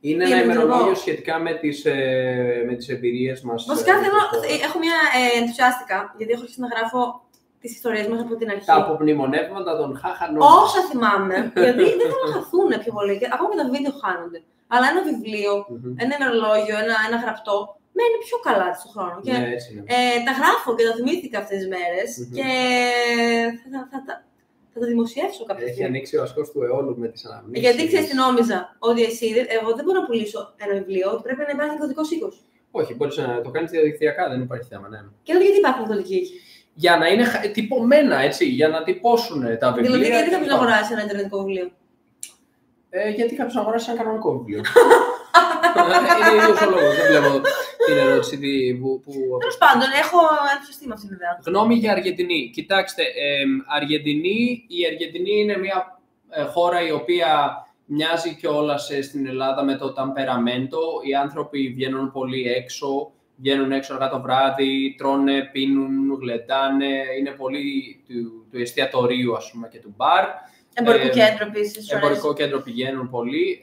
Είναι ένα ημερολόγιο σχετικά με τις εμπειρίες μας. Βασικά έχω μια ενθουσιάστηκα, γιατί έχω αρχίσει να γράφω τις ιστορίες μας από την αρχή. Τα απομνημονεύματα των χάχανων. Όσα θυμάμαι, γιατί δεν θέλω να χαθούν πιο πολύ. Ακόμα και τα βίντεο χάνονται. Αλλά ένα βιβλίο, ένα ημερολόγιο, ένα γραπτό, μένει πιο καλά στον χρόνο. Και, τα γράφω και τα θυμήθηκα αυτές τις μέρες και θα τα δημοσιεύσω κάποια στιγμή. Έχει ανοίξει ο ασκός του αιώλου με τις αναμνήσεις. Γιατί ξέρεις τι νόμιζα, ότι εγώ δεν μπορώ να πουλήσω ένα βιβλίο, ότι πρέπει να υπάρχει εκδοτικός οίκος. Όχι, μπορείς να το κάνεις διαδικτυακά, δεν υπάρχει θέμα. Ναι. Και τότε γιατί υπάρχουν εκδοτικοί οίκοι? Για να είναι τυπωμένα, έτσι, για να τυπώσουν τα βιβλία. Δηλαδή, γιατί κάποιος να αγοράσει ένα ιντερνετικό βιβλίο? Γιατί κάποιος να αγοράσει ένα κανονικό βιβλίο. Είναι ίδιος ο λόγος, δεν βλέπω την ερώτηση που... Τέλος πάντων, έχω ενθουσιαστεί με αυτήν την ιδέα. Γνώμη για Αργεντινή. Κοιτάξτε, η Αργεντινή είναι μια χώρα η οποία μοιάζει κιόλας στην Ελλάδα με το ταμπεραμέντο. Οι άνθρωποι βγαίνουν πολύ έξω. Βγαίνουν έξω αργά το βράδυ, τρώνε, πίνουν, γλεντάνε, είναι πολύ του εστιατορίου, ας πούμε, και του μπαρ. Εμπορικό κέντρο επίσης. Εμπορικό κέντρο πηγαίνουν πολύ.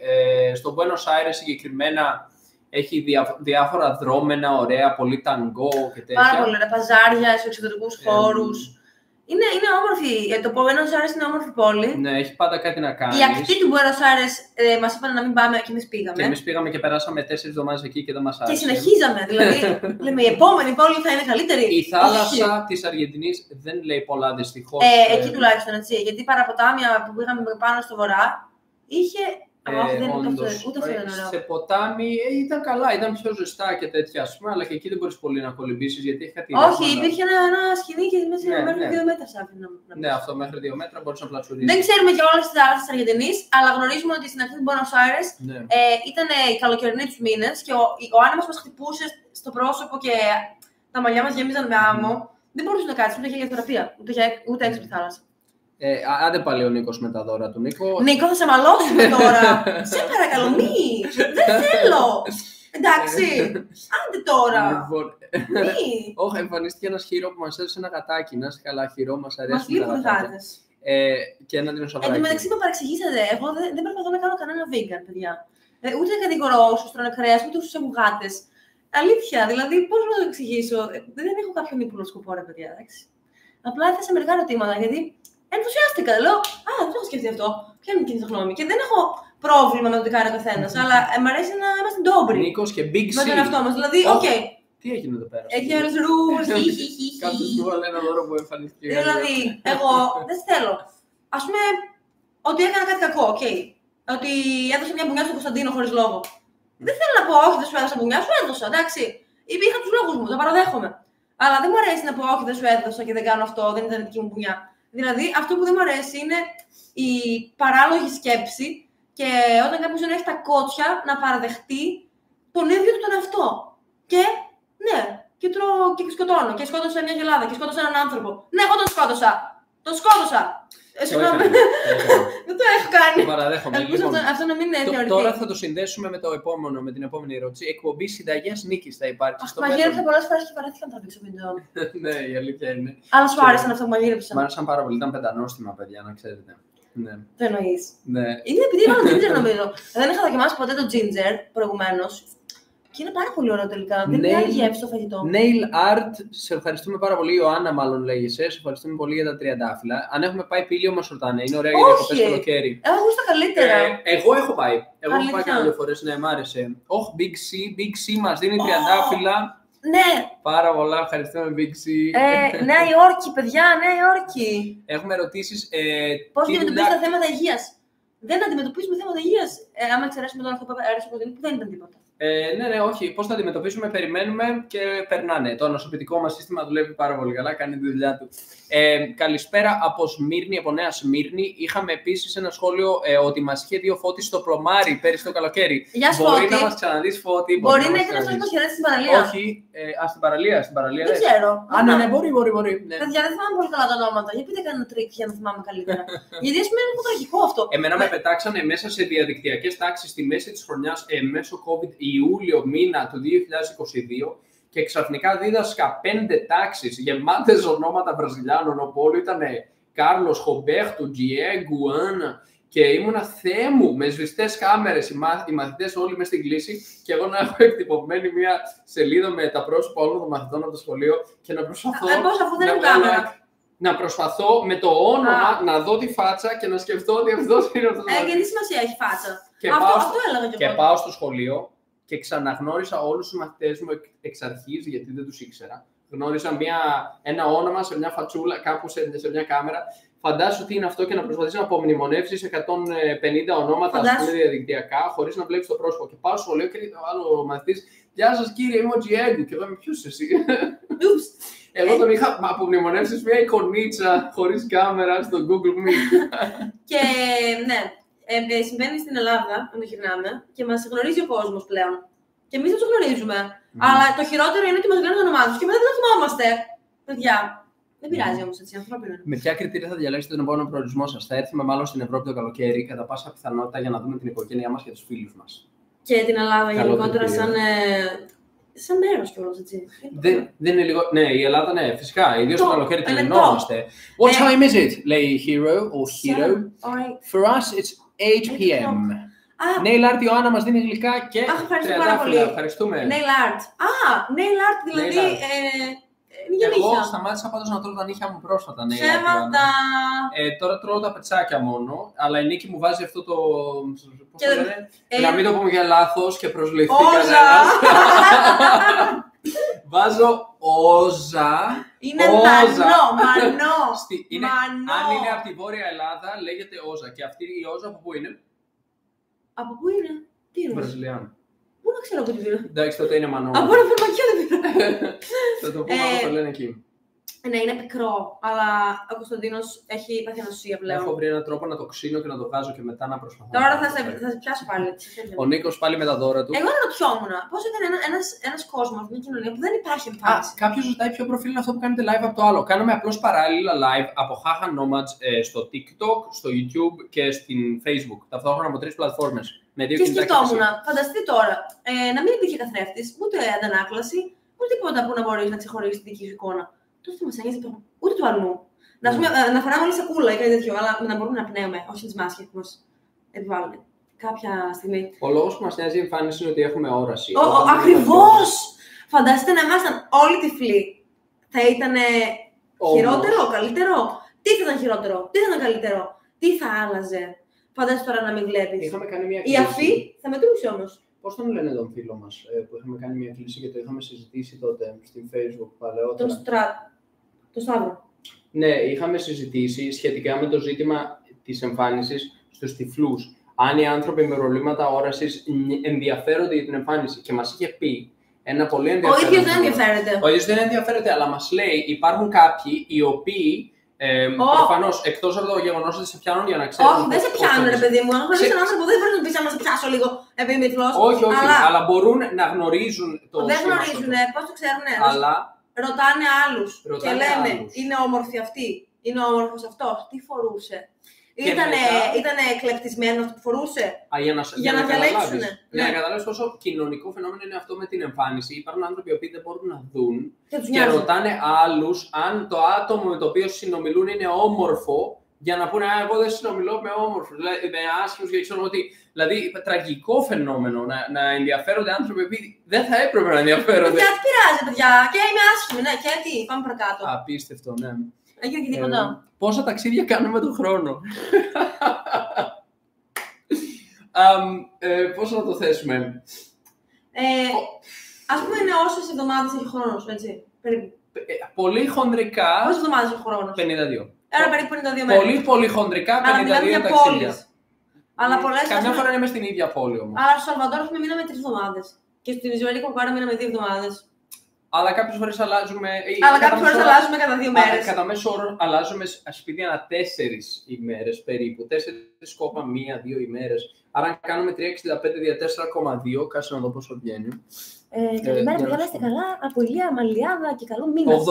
Στο Buenos Aires συγκεκριμένα έχει διάφορα δρόμενα, ωραία, πολύ ταγκό και τέτοια. Πάρα πολύ ωραία, παζάρια, σε εξωτερικούς χώρους. Είναι όμορφη, το Buenos Aires είναι όμορφη πόλη. Ναι, έχει πάντα κάτι να κάνει. Η ακτή του Buenos Aires μας είπαν να μην πάμε και εμείς πήγαμε. Και εμείς πήγαμε και περάσαμε 4 εβδομάδες εκεί και δεν μας άρεσε. Και συνεχίζαμε, δηλαδή, λέμε η επόμενη πόλη θα είναι καλύτερη. Η θάλασσα της Αργεντινής δεν λέει πολλά δυστυχώς. Εκεί τουλάχιστον, έτσι, γιατί παραποτάμια που πήγαμε πάνω στο βορρά, είχε... Ούτε αυτό ήταν ωραίο. Σε ποτάμι ήταν καλά, ήταν πιο ζεστά και τέτοια, ας πούμε, αλλά και εκεί δεν μπορείς πολύ να κολυμπήσεις γιατί έχει κάτι. Όχι, υπήρχε ένα σκηνή και μέχρι 2 μέτρα άφηνα. Ναι, αυτό μέχρι 2 μέτρα μπορείς να πλατσουρίσεις. Δεν ξέρουμε για όλες τις θάλασσες της Αργεντινής, αλλά γνωρίζουμε ότι στην ακτή του Buenos Aires ήταν οι καλοκαιρινοί τους μήνες και ο άνεμος μας χτυπούσε στο πρόσωπο και τα μαλλιά μας γέμιζαν με άμμο. Δεν μπορούσε να κάτσει ούτε για θεραπεία, ούτε έξω από τη θάλασσα. Άντε πάλι ο Νίκος με τα δώρα του. Νίκο, θα σε μαλώσουμε τώρα. Σε παρακαλώ, μη. Δεν θέλω. Εντάξει. Άντε τώρα. Μη. Όχι, εμφανίστηκε ένας χειρό που μας έδωσε ένα γατάκι. Να είσαι καλά, χειρό, μας αρέσει. Μας λείπουν γάτες. Και ένα δεινοσαυράκι. Εν τω μεταξύ με παρεξηγήσατε. Εγώ δεν προσπαθώ να κάνω κανένα vegan, παιδιά. Ούτε κατηγορώ όσους τρώνε κρέας, ούτε όσους έχουν γάτες. Αλήθεια, δηλαδή, πώς να το εξηγήσω. Δεν έχω κάποιον ύπουλο σκοπό, ρε παιδιά, εντάξει. Απλά έθεσα μερικά ερωτήματα, γιατί ενθουσιάστηκα. Λέω, α, δεν το έχω σκεφτεί αυτό. Ποια είναι η κοινή γνώμη. Και δεν έχω πρόβλημα με το τι κάνει ο καθένας, αλλά μ' αρέσει να είμαστε ντόμπροι. Νίκος και Big C. Με τον εαυτό μας. Δηλαδή, οκ. Τι έγινε εδώ πέρα. Έχει άλλους ρούς. Κάποιος μου έβαλε ένα δώρο που εμφανίστηκε. Δηλαδή, εγώ δεν θέλω. Ας πούμε, ότι έκανα κάτι κακό, οκ. Ότι έδωσα μια μπουνιά στον Κωνσταντίνο χωρίς λόγο. Δεν θέλω να πω, όχι, δεν σου έδωσα μπουνιά, σου έδωσα, εντάξει. Είχα τους λόγους μου, τα παραδέχομαι. Αλλά δεν μου αρέσει να πω, όχι, δεν σου έδωσα και δεν κάνω αυτό, δεν ήταν δική μου μπουνιά. Δηλαδή, αυτό που δεν μου αρέσει είναι η παράλογη σκέψη και όταν κάποιος δεν έχει τα κότσια να παραδεχτεί τον ίδιο του τον εαυτό. Και ναι, και τρώω και σκοτώνω. Και σκότωσα μια γελάδα και σκότωσα έναν άνθρωπο. Ναι, εγώ τον σκότωσα. Τον σκότωσα. Δεν το έχω κάνει. Παραδέχομαι. Ελπίζω αυτό να μην είναι θεωρητή. Τώρα θα το συνδέσουμε με την επόμενη ερώτηση. Εκπομπή συνταγές Νίκης θα υπάρξει στο μέλλον. Μαγείρεψα πολλές φορές και παρέθηκα να τραβήξω βίντεο. Ναι, η αλήθεια είναι. Αλλά σου άρεσαν αυτό που μαγείρεψα. Μ' άρεσαν πάρα πολύ. Ήταν πεντανόστιμα, παιδιά, να ξέρετε. Ναι. Το εννοείς. Ναι. Είναι επειδή έβαλα ginger, νομίζω. Δεν είχα δοκιμάσει ποτέ το ginger προηγουμένως. Και είναι πάρα πολύ ωραίο τελικά. Δεν είναι άλλη γεύση στο φαγητό. Nail art, σε ευχαριστούμε πάρα πολύ. Η Ιωάννα, μάλλον λέγεσαι. Σε ευχαριστούμε πολύ για τα τριαντάφυλλα. Αν έχουμε πάει πήλιο, μας ρωτάνε. Είναι ωραία για διακοπές καλοκαίρι. Εγώ γούστα καλύτερα. Εγώ έχω πάει. Εγώ έχω πάει κάνα δύο φορές. Ναι, μ' άρεσε. Όχι, Big C μας δίνει τριαντάφυλλα. Ναι. Πάρα πολλά. Ευχαριστούμε, Big C. Νέα Υόρκη, παιδιά, Νέα Υόρκη. Έχουμε ερωτήσεις. Πώς αντιμετωπίζετε τα θέματα υγείας. Δεν αντιμετωπίζουμε θέματα υγείας. Άμα εξαιρέσουμε τον αυτό που δεν ήταν τίποτα. Ναι, όχι. Πώς θα αντιμετωπίσουμε, περιμένουμε και περνάνε. Το νοσοποιητικό μας σύστημα δουλεύει πάρα πολύ καλά, κάνει τη δουλειά του. Καλησπέρα από Σμύρνη, από Νέα Σμύρνη. Είχαμε επίσης ένα σχόλιο ότι μας είχε δει ο Φώτης στο Προμάρι πέρυσι το καλοκαίρι. Γεια σου, μπορεί Φώτη. να μας ξαναδείς, Φώτη. Μπορεί να ήταν αυτό που μας χαιρέτησε στην παραλία. Όχι, στην παραλία. Δεν ξέρω. Ναι, μπορεί. Ναι. Παιδιά, δεν θυμάμαι πολύ καλά τα ονόματα. Για πείτε κανένα τρίκ για να θυμάμαι καλύτερα. Γιατί ας πούμε είναι τραγικό αυτό. Εμένα με πετάξανε μέσα σε διαδικτυακές τάξεις στη μέση της χρονιάς, μέσω COVID, Ιούλιο μήνα του 2022 και ξαφνικά δίδασκα 5 τάξεις γεμάτες ονόματα Βραζιλιάνων, όπου όλοι ήταν Κάρλος, Χομπέρτο, Διέγκου, Άννα και ήμουνα Θεέ μου με σβηστές κάμερες οι μαθητές όλοι μες στην κλίση και εγώ να έχω εκτυπωμένη μια σελίδα με τα πρόσωπα όλων των μαθητών από το σχολείο και να προσπαθώ να προσπαθώ με το όνομα να δω τη φάτσα και να σκεφτώ ότι αυτό είναι αυτό. Και τι σημασία έχει φάτσα. Αυτό έλεγα και πάω στο σχολείο και ξαναγνώρισα όλους τους μαθητές μου εξ αρχής, γιατί δεν τους ήξερα. Γνώρισα ένα όνομα σε μια φατσούλα, κάπου σε μια κάμερα. Φαντάσου τι είναι αυτό και να προσπαθείς να απομνημονεύσεις 150 ονόματα διαδικτυακά, χωρίς να βλέπεις το πρόσωπο. Και πάω στο σχολείο και άλλο μαθητής, «Γεια σας κύριε, είμαι ο Τζιέγκου». Και εγώ είμαι, ποιος εσύ? Εγώ τον είχα απομνημονεύσει μια εικονίτσα χωρίς κάμερα στο Google Meet. Και ναι, συμβαίνει στην Ελλάδα, αν το γυρνάμε, και μας γνωρίζει ο κόσμος πλέον. Και εμείς δεν τους γνωρίζουμε. Αλλά το χειρότερο είναι ότι μας γνωρίζουν το όνομά τους και μετά δεν το θυμόμαστε. Παιδιά, δεν πειράζει όμως έτσι, ανθρώπινο. Με ποια κριτήρια θα διαλέξετε τον επόμενο προορισμό σας? Θα έρθουμε μάλλον στην Ευρώπη το καλοκαίρι, κατά πάσα πιθανότητα, για να δούμε την οικογένειά μας και τους φίλους μας. Και την Ελλάδα γενικότερα σαν μέρος κιόλας, έτσι. Δεν είναι λίγο. Ναι, η Ελλάδα, ναι, φυσικά. Ιδίως το καλοκαίρι τρελαινόμαστε. What time is it, λέει Hero or Hero? For us, it's 8 p.m. Nail art, η Ιωάννα μας δίνει γλυκά και τριαντάφυλλα. Ευχαριστούμε. Nail art. Nail art, δηλαδή. Εγώ σταμάτησα πάντως να τρώω τα νύχια μου πρόσφατα. Ψέματα. Τώρα τρώω τα πετσάκια μόνο, αλλά η Νίκη μου βάζει αυτό το. Πώς το λένε? Να μην το πούμε για λάθος και προσβληθεί κανένας. Βάζω όζα. Είναι μανό. Αν είναι από τη Βόρεια Ελλάδα, λέγεται όζα. Και αυτή η όζα από πού είναι? Από πού είναι? Τι είναι? Βραζιλιάνο. Πού να ξέρω από τι πήρα? Εντάξει, τότε είναι μανό. Από ένα φαρμακείο δεν πήρα. Θα το πούμε όπως το λένε εκεί. Ναι, είναι πικρό, αλλά ο Κωνσταντίνος έχει πάθει ανοσία πλέον. Έχω βρει έναν τρόπο να το ξύνω και να το βγάζω και μετά να προσπαθώ. Τώρα θα σε πιάσω πάλι. Ο Νίκος πάλι με τα δώρα του. Εγώ αναρωτιόμουν πώς ήταν ένας κόσμος, μια κοινωνία που δεν υπάρχει εμφάνιση. Κάποιος ζητάει ποιο προφίλ είναι αυτό που κάνετε live από το άλλο. Κάνουμε απλώς παράλληλα live από Haha Nomads στο TikTok, στο YouTube και στην Facebook. Ταυτόχρονα από 3 πλατφόρμες. Και σκεφτόμουν, φανταστείτε τώρα, να μην υπήρχε καθρέφτης, ούτε αντανάκλαση, ούτε τίποτα που να μπορεί να ξεχωρίσει τη δική σου εικόνα. Τότε θα μας νοιάζει ούτε του αλλού. Να φοράμε όλοι σακούλα ή κάτι τέτοιο, αλλά να μπορούμε να πνέουμε, όχι τις μάσκες που μας επιβάλλουν κάποια στιγμή. Ο λόγος που μας νοιάζει η εμφάνιση είναι ότι έχουμε όραση. Ακριβώς! Φανταστείτε να ήμασταν όλοι τυφλοί. Θα ήταν χειρότερο, καλύτερο. Τι θα ήταν χειρότερο, τι θα ήταν καλύτερο, τι θα άλλαζε. Φαντάζεσαι τώρα να μην βλέπεις. Η αφή θα μετρούσε όμως. Πώς τον λένε τον φίλο μας που είχαμε κάνει μια κλίση και το είχαμε συζητήσει τότε στην Facebook παλαιότερα. Το Σταύρο. Ναι, είχαμε συζητήσει σχετικά με το ζήτημα της εμφάνισης στους τυφλούς. Αν οι άνθρωποι με προβλήματα όρασης ενδιαφέρονται για την εμφάνιση και μας είχε πει ένα πολύ ενδιαφέρον. Ο ίδιος δεν ενδιαφέρεται. Ο ίδιος δεν ενδιαφέρεται, αλλά μας λέει υπάρχουν κάποιοι οι οποίοι. Προφανώς, εκτός από το γεγονός ότι σε πιάνουν για να ξέρουν. Όχι, δεν σε πιάνουν, ρε παιδί μου. Αν γνωρίζει έναν άνθρωπο, δεν μπορεί να του πει να σε πιάσω λίγο επειδή είμαι τυφλός. Όχι, αλλά μπορούν να γνωρίζουν το. Δεν γνωρίζουν, πώς το ξέρουν. Αλλά ρωτάνε άλλους και λένε είναι όμορφη αυτή, είναι όμορφος αυτός. Τι φορούσε. Ήτανε εκλεπτισμένο αυτό που φορούσε. Για να διαλέξουν. Ναι, να καταλάβεις πόσο κοινωνικό φαινόμενο είναι αυτό με την εμφάνιση. Υπάρχουν άνθρωποι που δεν μπορούν να δουν και ρωτάνε άλλους αν το άτομο με το οποίο συνομιλούν είναι όμορφο, για να πούνε εγώ δεν συνομιλώ με όμορφους, με άσχημους και ξέρω ότι. Δηλαδή, τραγικό φαινόμενο να ενδιαφέρονται άνθρωποι που δεν θα έπρεπε να ενδιαφέρονται. Γιατί πειράζει, παιδιά, και είμαι άσχημη, ναι, και τι, πάμε παρακάτω. Απίστευτο, ναι. Έγινε και τίποτα. Πόσα ταξίδια κάνουμε τον χρόνο. Πώς να το θέσουμε. Ας πούμε είναι όσες εβδομάδες έχει χρόνος, έτσι, περίπου. Πολύ χονδρικά. Πόσες εβδομάδες έχει χρόνος. 52. Άρα περίπου 52 μέρες. Πολύ χονδρικά 52 ταξίδια. Αλλά πολλές. Καμιά φορά είναι μες στην ίδια πόλη όμως. Αλλά στο Σαλβαντόρ έχουμε μήνα με 3 εβδομάδες. Και στην Ιζουέλη Κοκάρα μήνα με 2 εβδομάδες. Αλλά κάποιες φορές αλλάζουμε. Αλλά κάποιες φορές αλλάζουμε κατά 2 μέρες. Κατά μέσο όρο αλλάζουμε σπίτια ανά 4 ημέρες περίπου. 4 σκόπα, 1-2 ημέρες. Άρα αν κάνουμε 365 δια 4,2, κάτσε να δω πόσο βγαίνει. Καλημέρα, παιδιά, να είστε καλά. Από Ηλία, Μαλιάδα και καλό μήνα. 87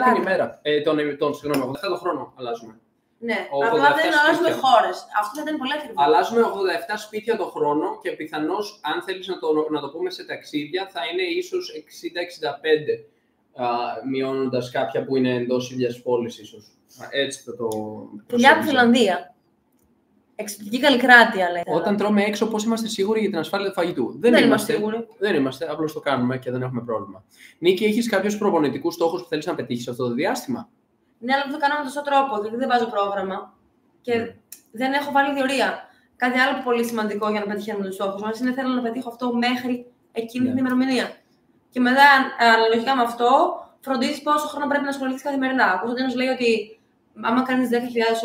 την ημέρα. Συγγνώμη, 87 το χρόνο αλλάζουμε. Ναι, απλά δεν αλλάζουμε χώρες. Αυτό θα ήταν πολύ ακριβό. Αλλάζουμε 87 σπίτια το χρόνο και πιθανώς, αν θέλεις να το πούμε σε ταξίδια, θα είναι ίσως 60-65, μειώνοντας κάποια που είναι εντός ίδιας πόλης ίσως. Έτσι θα το. Φιλιά από Φιλανδία. Εξωτική καλλικράτεια, λέει. Όταν τρώμε έξω, πώς είμαστε σίγουροι για την ασφάλεια του φαγητού. Δεν είμαστε σίγουροι. Δεν είμαστε, απλώς το κάνουμε και δεν έχουμε πρόβλημα. Νίκη, έχεις κάποιους προπονητικούς στόχους που θέλεις να πετύχεις αυτό το διάστημα? Ναι, αλλά δεν το κάνω με τόσο τρόπο, γιατί δεν βάζω πρόγραμμα και δεν έχω βάλει διορία. Κάτι άλλο πολύ σημαντικό για να πετυχαίνουμε τους στόχους μας είναι θέλω να πετύχω αυτό μέχρι εκείνη την ημερομηνία. Και μετά, αναλογικά με αυτό, φροντίζεις πόσο χρόνο πρέπει να ασχοληθείς καθημερινά. Ο Κωνσταντίνος λέει ότι άμα κάνεις 10.000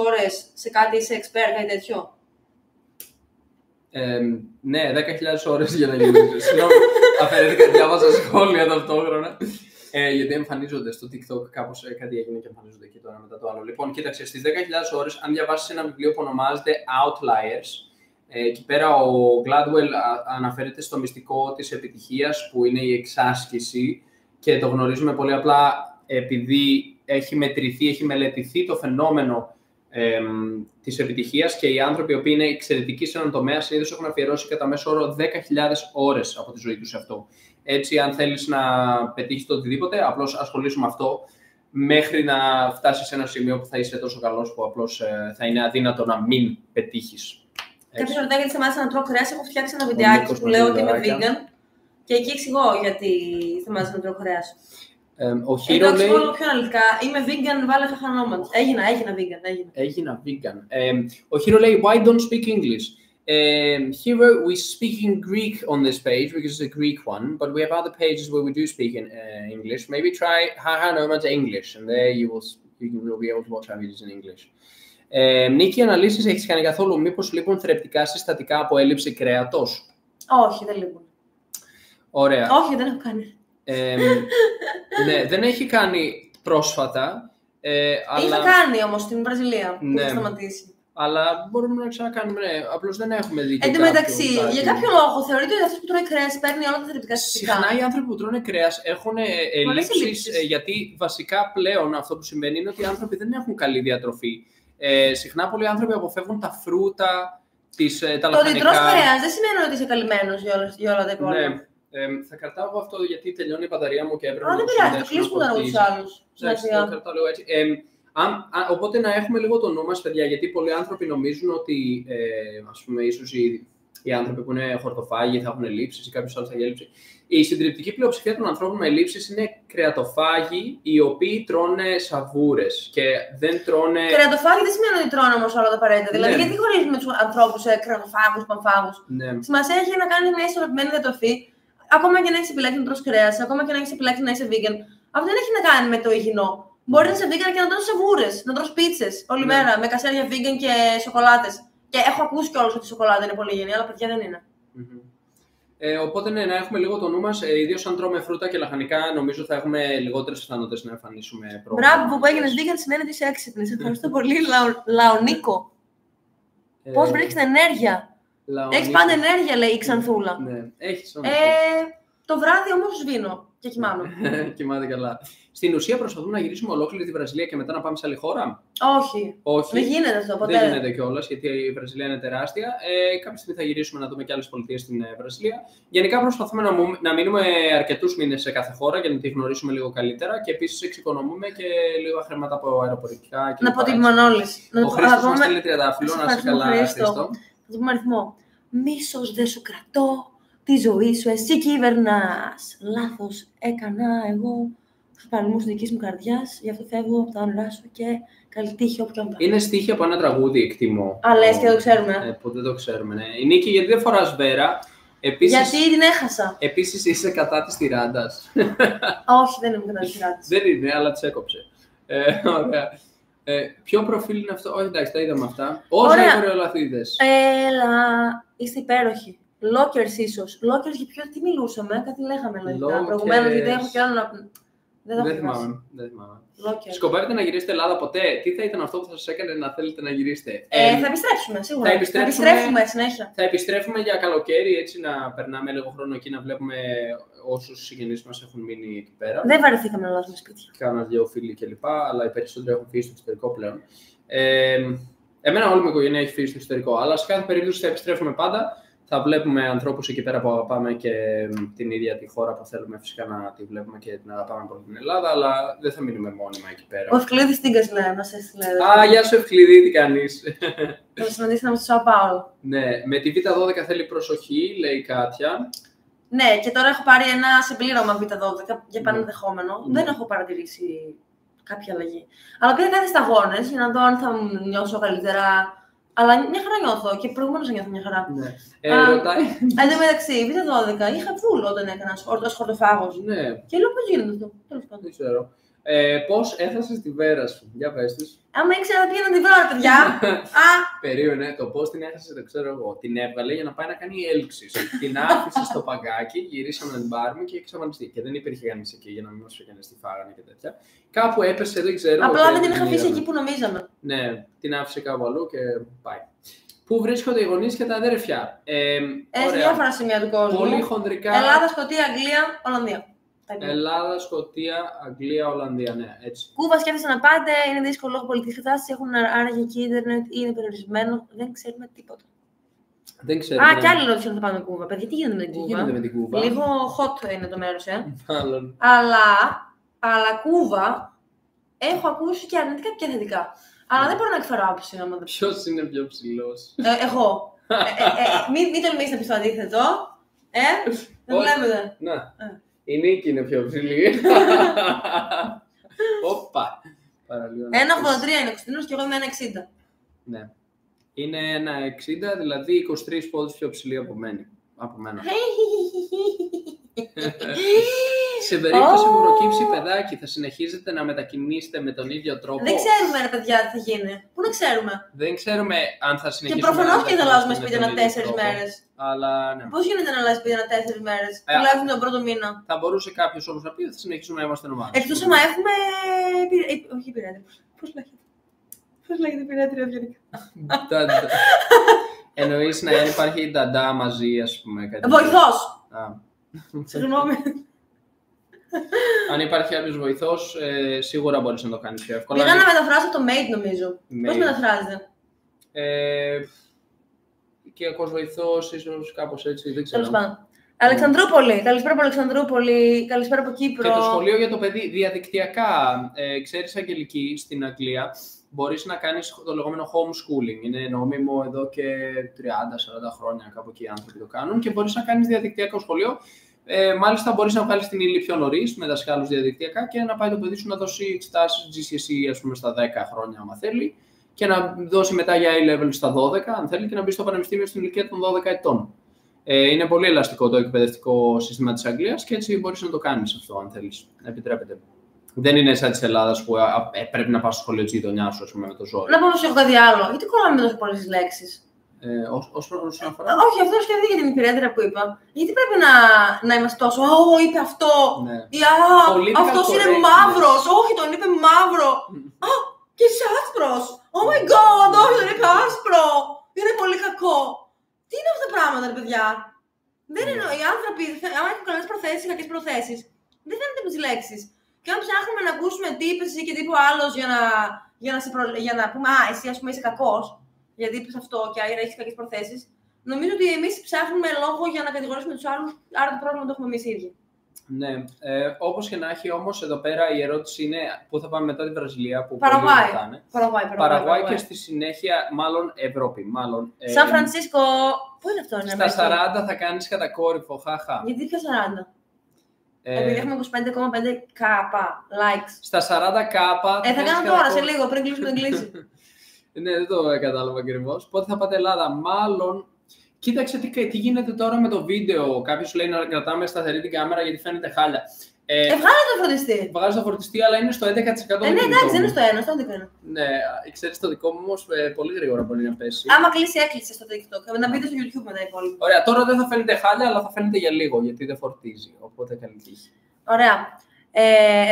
ώρες σε κάτι, είσαι expert, κάτι τέτοιο. Ναι, 10.000 ώρες για να γίνει. Συγγνώμη, αφαιρέθηκα, διάβαζα σχόλια ταυτόχρονα. Γιατί εμφανίζονται στο TikTok, κάπως κάτι έγινε και εμφανίζονται εκεί το ένα μετά το άλλο. Λοιπόν, κοίταξε, στις 10.000 ώρες, αν διαβάσεις ένα βιβλίο που ονομάζεται Outliers, εκεί πέρα ο Gladwell αναφέρεται στο μυστικό της επιτυχίας, που είναι η εξάσκηση, και το γνωρίζουμε πολύ απλά επειδή έχει μετρηθεί, έχει μελετηθεί το φαινόμενο της επιτυχίας και οι άνθρωποι οι οποίοι είναι εξαιρετικοί σε έναν τομέα συνήθως έχουν αφιερώσει κατά μέσο όρο 10.000 ώρες από τη ζωή τους σε αυτό. Έτσι, αν θέλεις να πετύχεις το οτιδήποτε, απλώς ασχολήσου με αυτό μέχρι να φτάσεις σε ένα σημείο που θα είσαι τόσο καλός που απλώς θα είναι αδύνατο να μην πετύχεις. Κάποιος ρωτάει γιατί σταμάτησα να τρώω κρέας. Έχω φτιάξει ένα βιντεάκι που λέω ότι είμαι vegan και εκεί εξηγώ γιατί σταμάτησα να τρώω κρέας. Ο Hero λέει. Πιο αναλυτικά. Είμαι vegan, βάλε χαχανόμαντς. Έγινα vegan. Ο Hero λέει, why don't speak English? Hero, we speak in Greek on this page because it's a Greek one, but we have other pages where we do speak in English. Maybe try Hahanoman's English, and there you will be able to watch our videos in English. Νίκη, αναλύσεις έχεις κάνει καθόλου? Μήπως λείπουν θρεπτικά συστατικά από έλλειψη κρέατος? Όχι, δεν λείπουν. Ωραία. Όχι, δεν έχω κάνει. Ναι, δεν έχει κάνει πρόσφατα. Είχα κάνει όμως στην Βραζιλία που ναι. Είχα σταματήσει. Αλλά μπορούμε να ξανακάνουμε, ναι. Απλώς δεν έχουμε δει. Εν τω μεταξύ, για κάποιο λόγο θεωρείται ότι αυτός που τρώνε κρέας παίρνει όλα τα θρεπτικά συστατικά. Συχνά οι άνθρωποι που τρώνε κρέας έχουν ελλείψεις, γιατί βασικά πλέον αυτό που συμβαίνει είναι ότι οι άνθρωποι δεν έχουν καλή διατροφή. Συχνά πολλοί άνθρωποι αποφεύγουν τα φρούτα, τα λαχανικά. Το ότι τρως κρέας δεν σημαίνει ότι είσαι καλυμμένος για όλα τα υπόλοιπα. Ναι. Θα κρατάω εγώ αυτό γιατί τελειώνει η μπαταρία μου και έπρεπε να το συνδέσω. Δεν πειράζει, το κλείσουμε τους άλλους. Το κρατάω λίγο έτσι. Οπότε να έχουμε λίγο το νου μας, παιδιά, γιατί πολλοί άνθρωποι νομίζουν ότι, ας πούμε, ίσως οι οι άνθρωποι που είναι χορτοφάγοι θα έχουν ελλείψεις ή κάποιος άλλος θα έχει έλλειψη. Η συντριπτική πλειοψηφία των ανθρώπων με ελλείψεις είναι κρεατοφάγοι οι οποίοι τρώνε σαβούρες και δεν τρώνε. Κρεατοφάγοι δεν σημαίνει ότι τρώνε όμως όλα τα απαραίτητα. Ναι. Δηλαδή, γιατί χωρίζουμε τους ανθρώπους σε κρεατοφάγους, πανφάγους. Ναι. Σημασία έχει να κάνει μια ισορροπημένη διατροφή, ακόμα και να έχει επιλέξει να τρως κρέας, ακόμα και να έχει επιλέξει να είσαι vegan. Αυτό δεν έχει να κάνει με το υγιεινό. Μπορεί να είσαι vegan και να τρως σαβούρες, να τρως πίτσες όλη μέρα με κασέρια vegan και σοκολάτες. Και έχω ακούσει κιόλας ότι η σοκολάτα είναι πολύ υγιεινή, αλλά παιδιά δεν είναι. Οπότε ναι, να έχουμε λίγο το νου μας, ιδίως αν τρώμε φρούτα και λαχανικά, νομίζω θα έχουμε λιγότερες πιθανότητες να εμφανίσουμε πρόβλημα. Μπράβο που έγινες vegan σημαίνει ότι είσαι έξυπνη. Ευχαριστώ πολύ, Λαονίκο. Πώς βρήκες την ενέργεια. Έχεις πάντα ενέργεια, λέει η Ξανθούλα. Ναι, έχεις όμως. Το βράδυ όμως σβήνω και κοιμάμαι. Κοιμάται καλά. Στην ουσία προσπαθούμε να γυρίσουμε ολόκληρη τη Βραζιλία και μετά να πάμε σε άλλη χώρα. Όχι. Όχι. Δεν γίνεται αυτό ποτέ. Δεν γίνεται κιόλας, γιατί η Βραζιλία είναι τεράστια. Κάποια στιγμή θα γυρίσουμε να δούμε και άλλες πολιτείες στην Βραζιλία. Γενικά προσπαθούμε να μείνουμε αρκετούς μήνες σε κάθε χώρα για να τη γνωρίσουμε λίγο καλύτερα και επίσης εξοικονομούμε και λίγα χρήματα από αεροπορικά. Να πω την Μανώλης. Ο Χρήστος μας στέλνει τριαντάφυλλο, να είσαι καλά, Χρήστο. Θα το πούμε αριθμό. Μίσος δεν σου κρατώ, τη ζωή σου εσύ κυβερνάς. Λάθος έκανα εγώ. Στους παλμούς δικής μου καρδιάς, γι' αυτό φεύγω από τα όνειρά σου και καλή τύχη όπου και αν πάει. Είναι στίχη από ένα τραγούδι, εκτιμώ. Α, λες και δεν το ξέρουμε. Που δεν το ξέρουμε, ναι. Η Νίκη, γιατί δεν φοράς βέρα. Επίσης, γιατί την έχασα. Επίσης είσαι κατά της τυράντας. Όχι, δεν είμαι κατά της τυράντας. Δεν είναι, αλλά της έκοψε. Ωραία. Ποιο προφίλ είναι αυτό. Όχι, εντάξει, τα είδαμε αυτά. Όσα γορεολαθίδες. Έλα, είστε υπέροχοι. Lockers ίσως. Lockers για τι μιλούσαμε, κάτι λέγαμε λογικά. Προηγουμένως, γιατί έχω κι άλλο να. Δεν θυμάμαι. Σκοπεύετε να γυρίσετε Ελλάδα ποτέ? Τι θα ήταν αυτό που θα σας έκανε να θέλετε να γυρίσετε? Θα επιστρέψουμε, σίγουρα. Θα επιστρέφουμε συνέχεια. Θα επιστρέφουμε για καλοκαίρι, έτσι να περνάμε λίγο χρόνο εκεί, να βλέπουμε όσους συγγενείς μας έχουν μείνει εκεί πέρα. Δεν βαρεθήκαμε να αλλάζουμε σπίτια. Κάνα δύο φίλοι κλπ. Αλλά οι περισσότεροι έχουν φύγει στο εξωτερικό πλέον. Εμένα όλη μου η οικογένεια έχει φύγει στο εξωτερικό, αλλά σε κάθε περίπτωση θα επιστρέφουμε πάντα. Θα βλέπουμε ανθρώπους εκεί πέρα που αγαπάμε και την ίδια τη χώρα που θέλουμε φυσικά να τη βλέπουμε και την αγαπάμε πολύ την Ελλάδα, αλλά δεν θα μείνουμε μόνιμα εκεί πέρα. Ο Ευκλήδης Τίγκας λέει, μας έστειλε. Α, γεια σου Ευκλήδη, τι κάνεις? Θα συναντήσαμε στο Σάο Πάολο. Ναι, με τη Β12 θέλει προσοχή, λέει η Κάτια. Ναι, και τώρα έχω πάρει ένα συμπλήρωμα Β12 για πανενδεχόμενο. Δεν έχω παρατηρήσει κάποια αλλαγή. Αλλά πήγα κάτι σταγόνες για να δω αν θα νιώσω καλύτερα. Αλλά μια χαρά νιώθω και προηγουμένως νιώθω μια χαρά. Ναι. Ρωτάει. Εν τω μεταξύ, Β12 είχα βούλο όταν έκανα χορτοφάγος. Ναι. Και λέω πώς γίνεται αυτό. Τέλος πάντων. Δεν ξέρω. Πώς έφτασες τη βέρα σου? Για πες τους. Άμα ήξερα τι να τη βρω, παιδιά. Περίωνε, το πώς την έχασες δεν ξέρω εγώ. Την έβγαλε για να πάει να κάνει έλξεις. Την άφησε στο παγκάκι, γυρίσαμε να την πάρουμε και εξαφανιστεί. Και δεν υπήρχε κανείς εκεί για να μην μας φύγανε στη φάγανε και τέτοια. Κάπου έπεσε, δεν ξέρω. Απλά δεν την είχα αφήσει εκεί που νομίζαμε. Ναι, την άφησε κάπου αλλού και πάει. Πού βρίσκονται οι γονείς και τα αδέρφια? Έχει διάφορα σημεία του κόσμου. Πολύ χοντρικά. Ελλάδα, Σκωτία, Αγγλία, Ολλανδία. Ελλάδα, Σκωτία, Αγγλία, Ολλανδία, ναι, έτσι. Κούβα σκέφτεσαι να πάτε, είναι δύσκολο λόγω πολιτικής κατάστασης, έχουν άραγε εκεί ίντερνετ ή είναι περιορισμένο, δεν ξέρουμε τίποτα. Δεν ξέρουμε. Α, κι άλλη ερώτηση αν θα πάμε Κούβα. Παιδιά, τι γίνεται με την Κούβα? Γίνεται με την Κούβα? Λίγο hot είναι το μέρος, Μάλλον. Αλλά Κούβα έχω ακούσει και αρνητικά και θετικά. Αλλά δεν μπορώ να εκφέρω άποψη. Ποιος είναι πιο ψηλός? Εγώ. Μην τολμήσεις να πεις το αντίθετο. Δεν βλέπετε. Να. Η Νίκη είναι πιο ψηλή. Όπα. 1,83 είναι ο Κωστίνος και εγώ είμαι 1,60. Ναι. Είναι 1,60, δηλαδή 23 πόντους πιο ψηλή από μένα. Σε περίπτωση που προκύψει παιδάκι, θα συνεχίζετε να μετακινήσετε με τον ίδιο τρόπο? Δεν ξέρουμε, ρε παιδιά, τι θα γίνει. Πού να ξέρουμε? Δεν ξέρουμε αν θα συνεχίσουμε. Και προφανώς και θα αλλάζουμε σπίτι ανά 4 μέρες. Αλλά ναι. Πώς γίνεται να αλλάζει σπίτι ανά 4 μέρες, τουλάχιστον τον πρώτο μήνα? Θα μπορούσε κάποιος όμως να πει ότι θα συνεχίσουμε να είμαστε ομάδα. Εκτός άμα έχουμε. Όχι πειράτρια. Πώς λέγεται πειράτρια ευγενικά? Εννοείς να υπάρχει νταντά μαζί, ας πούμε. Βοηθός! Συγγνώμη. Αν υπάρχει κάποιος βοηθός, σίγουρα μπορείς να το κάνεις πιο εύκολα. Πήγα να μεταφράσω το mate, νομίζω. Πώς μεταφράζεται? Οικιακός βοηθός, ίσως κάπως έτσι, δεν ξέρω. Τέλος πάντων. Αλεξανδρούπολη. Καλησπέρα από Αλεξανδρούπολη. Καλησπέρα από Κύπρο. Και το σχολείο για το παιδί διαδικτυακά. Ξέρεις, Αγγελική, στην Αγγλία μπορείς να κάνεις το λεγόμενο homeschooling. Είναι νόμιμο εδώ και 30-40 χρόνια, κάπου εκεί οι άνθρωποι το κάνουν, και μπορείς να κάνεις διαδικτυακό σχολείο. Μάλιστα, μπορείς να βγάλεις την ύλη πιο νωρίς με δασκάλους διαδικτυακά και να πάει το παιδί σου να δώσει εξετάσεις GCSE, ας πούμε, στα 10 χρόνια, άμα θέλει, και να δώσει μετά για A-level στα 12, αν θέλει, και να μπει στο πανεπιστήμιο στην ηλικία των 12 ετών. Είναι πολύ ελαστικό το εκπαιδευτικό σύστημα της Αγγλίας και έτσι μπορείς να το κάνεις αυτό, αν θέλεις. Επιτρέπεται. Δεν είναι σαν της Ελλάδας που πρέπει να πας στο σχολείο της γειτονιάς σου, ας πούμε, με το ζόρι. Να πω σε κάτι άλλο. Γιατί κολλάμε τόσο πολλές λέξεις? Όσον αφορά. Όχι, αυτό σκέφτεται για την υπηρέτρια που είπα. Γιατί πρέπει να είμαστε τόσο. Είπε αυτό. Ναι. Ή αυτός είναι μαύρος. Όχι, τον είπε μαύρο. Και είσαι άσπρος. Oh my god, όχι, τον είπε άσπρο. Είναι πολύ κακό. Τι είναι αυτά τα πράγματα, ρε παιδιά? Δεν είναι. Οι άνθρωποι, άμα έχουν καλές προθέσεις ή κακές προθέσεις, δεν φαίνεται με τις λέξεις. Και αν ψάχνουμε να ακούσουμε τι είπες εσύ και τι είπε ο άλλος για να πούμε εσύ, ας πούμε, είσαι κακός, γιατί είπες αυτό και άρα έχεις κακές προθέσεις, νομίζω ότι εμείς ψάχνουμε λόγο για να κατηγορήσουμε τους άλλους, άρα το πρόβλημα το έχουμε εμείς οι ίδιοι. Ναι, όπως και να έχει, όμως, εδώ πέρα η ερώτηση είναι πού θα πάμε μετά τη Βραζιλία, που Παραγουάι και στη συνέχεια, μάλλον Ευρώπη. Σαν Φρανσίσκο, πού είναι αυτό? Στα 40 θα κάνεις κατακόρυφο, χαχα. Γιατί πια 40? Επειδή έχουμε 25,5k likes. Στα 40k. Θα κάνω τώρα, σε λίγο, πριν κλείσουμε την κλίση. Ναι, δεν το κατάλαβα ακριβώς. Πότε θα πάτε Ελλάδα? Μάλλον. Κοίταξε τι γίνεται τώρα με το βίντεο. Κάποιος λέει να κρατάμε σταθερή την κάμερα γιατί φαίνεται χάλια. Βγάλε το φορτιστή. Βγάζω το φορτιστή, αλλά είναι στο 11%. Ναι, εντάξει, δεν είναι στο 1, στο δικό μου. Ναι, ξέρεις, το δικό μου όμως πολύ γρήγορα μπορεί να πέσει. Άμα κλείσει, έκλεισε στο TikTok. Να μπείτε στο YouTube μετά υπόλοιπα. Ωραία, τώρα δεν θα φαίνεται χάλια, αλλά θα φαίνεται για λίγο γιατί δεν φορτίζει. Οπότε καλή τύχη. Ωραία.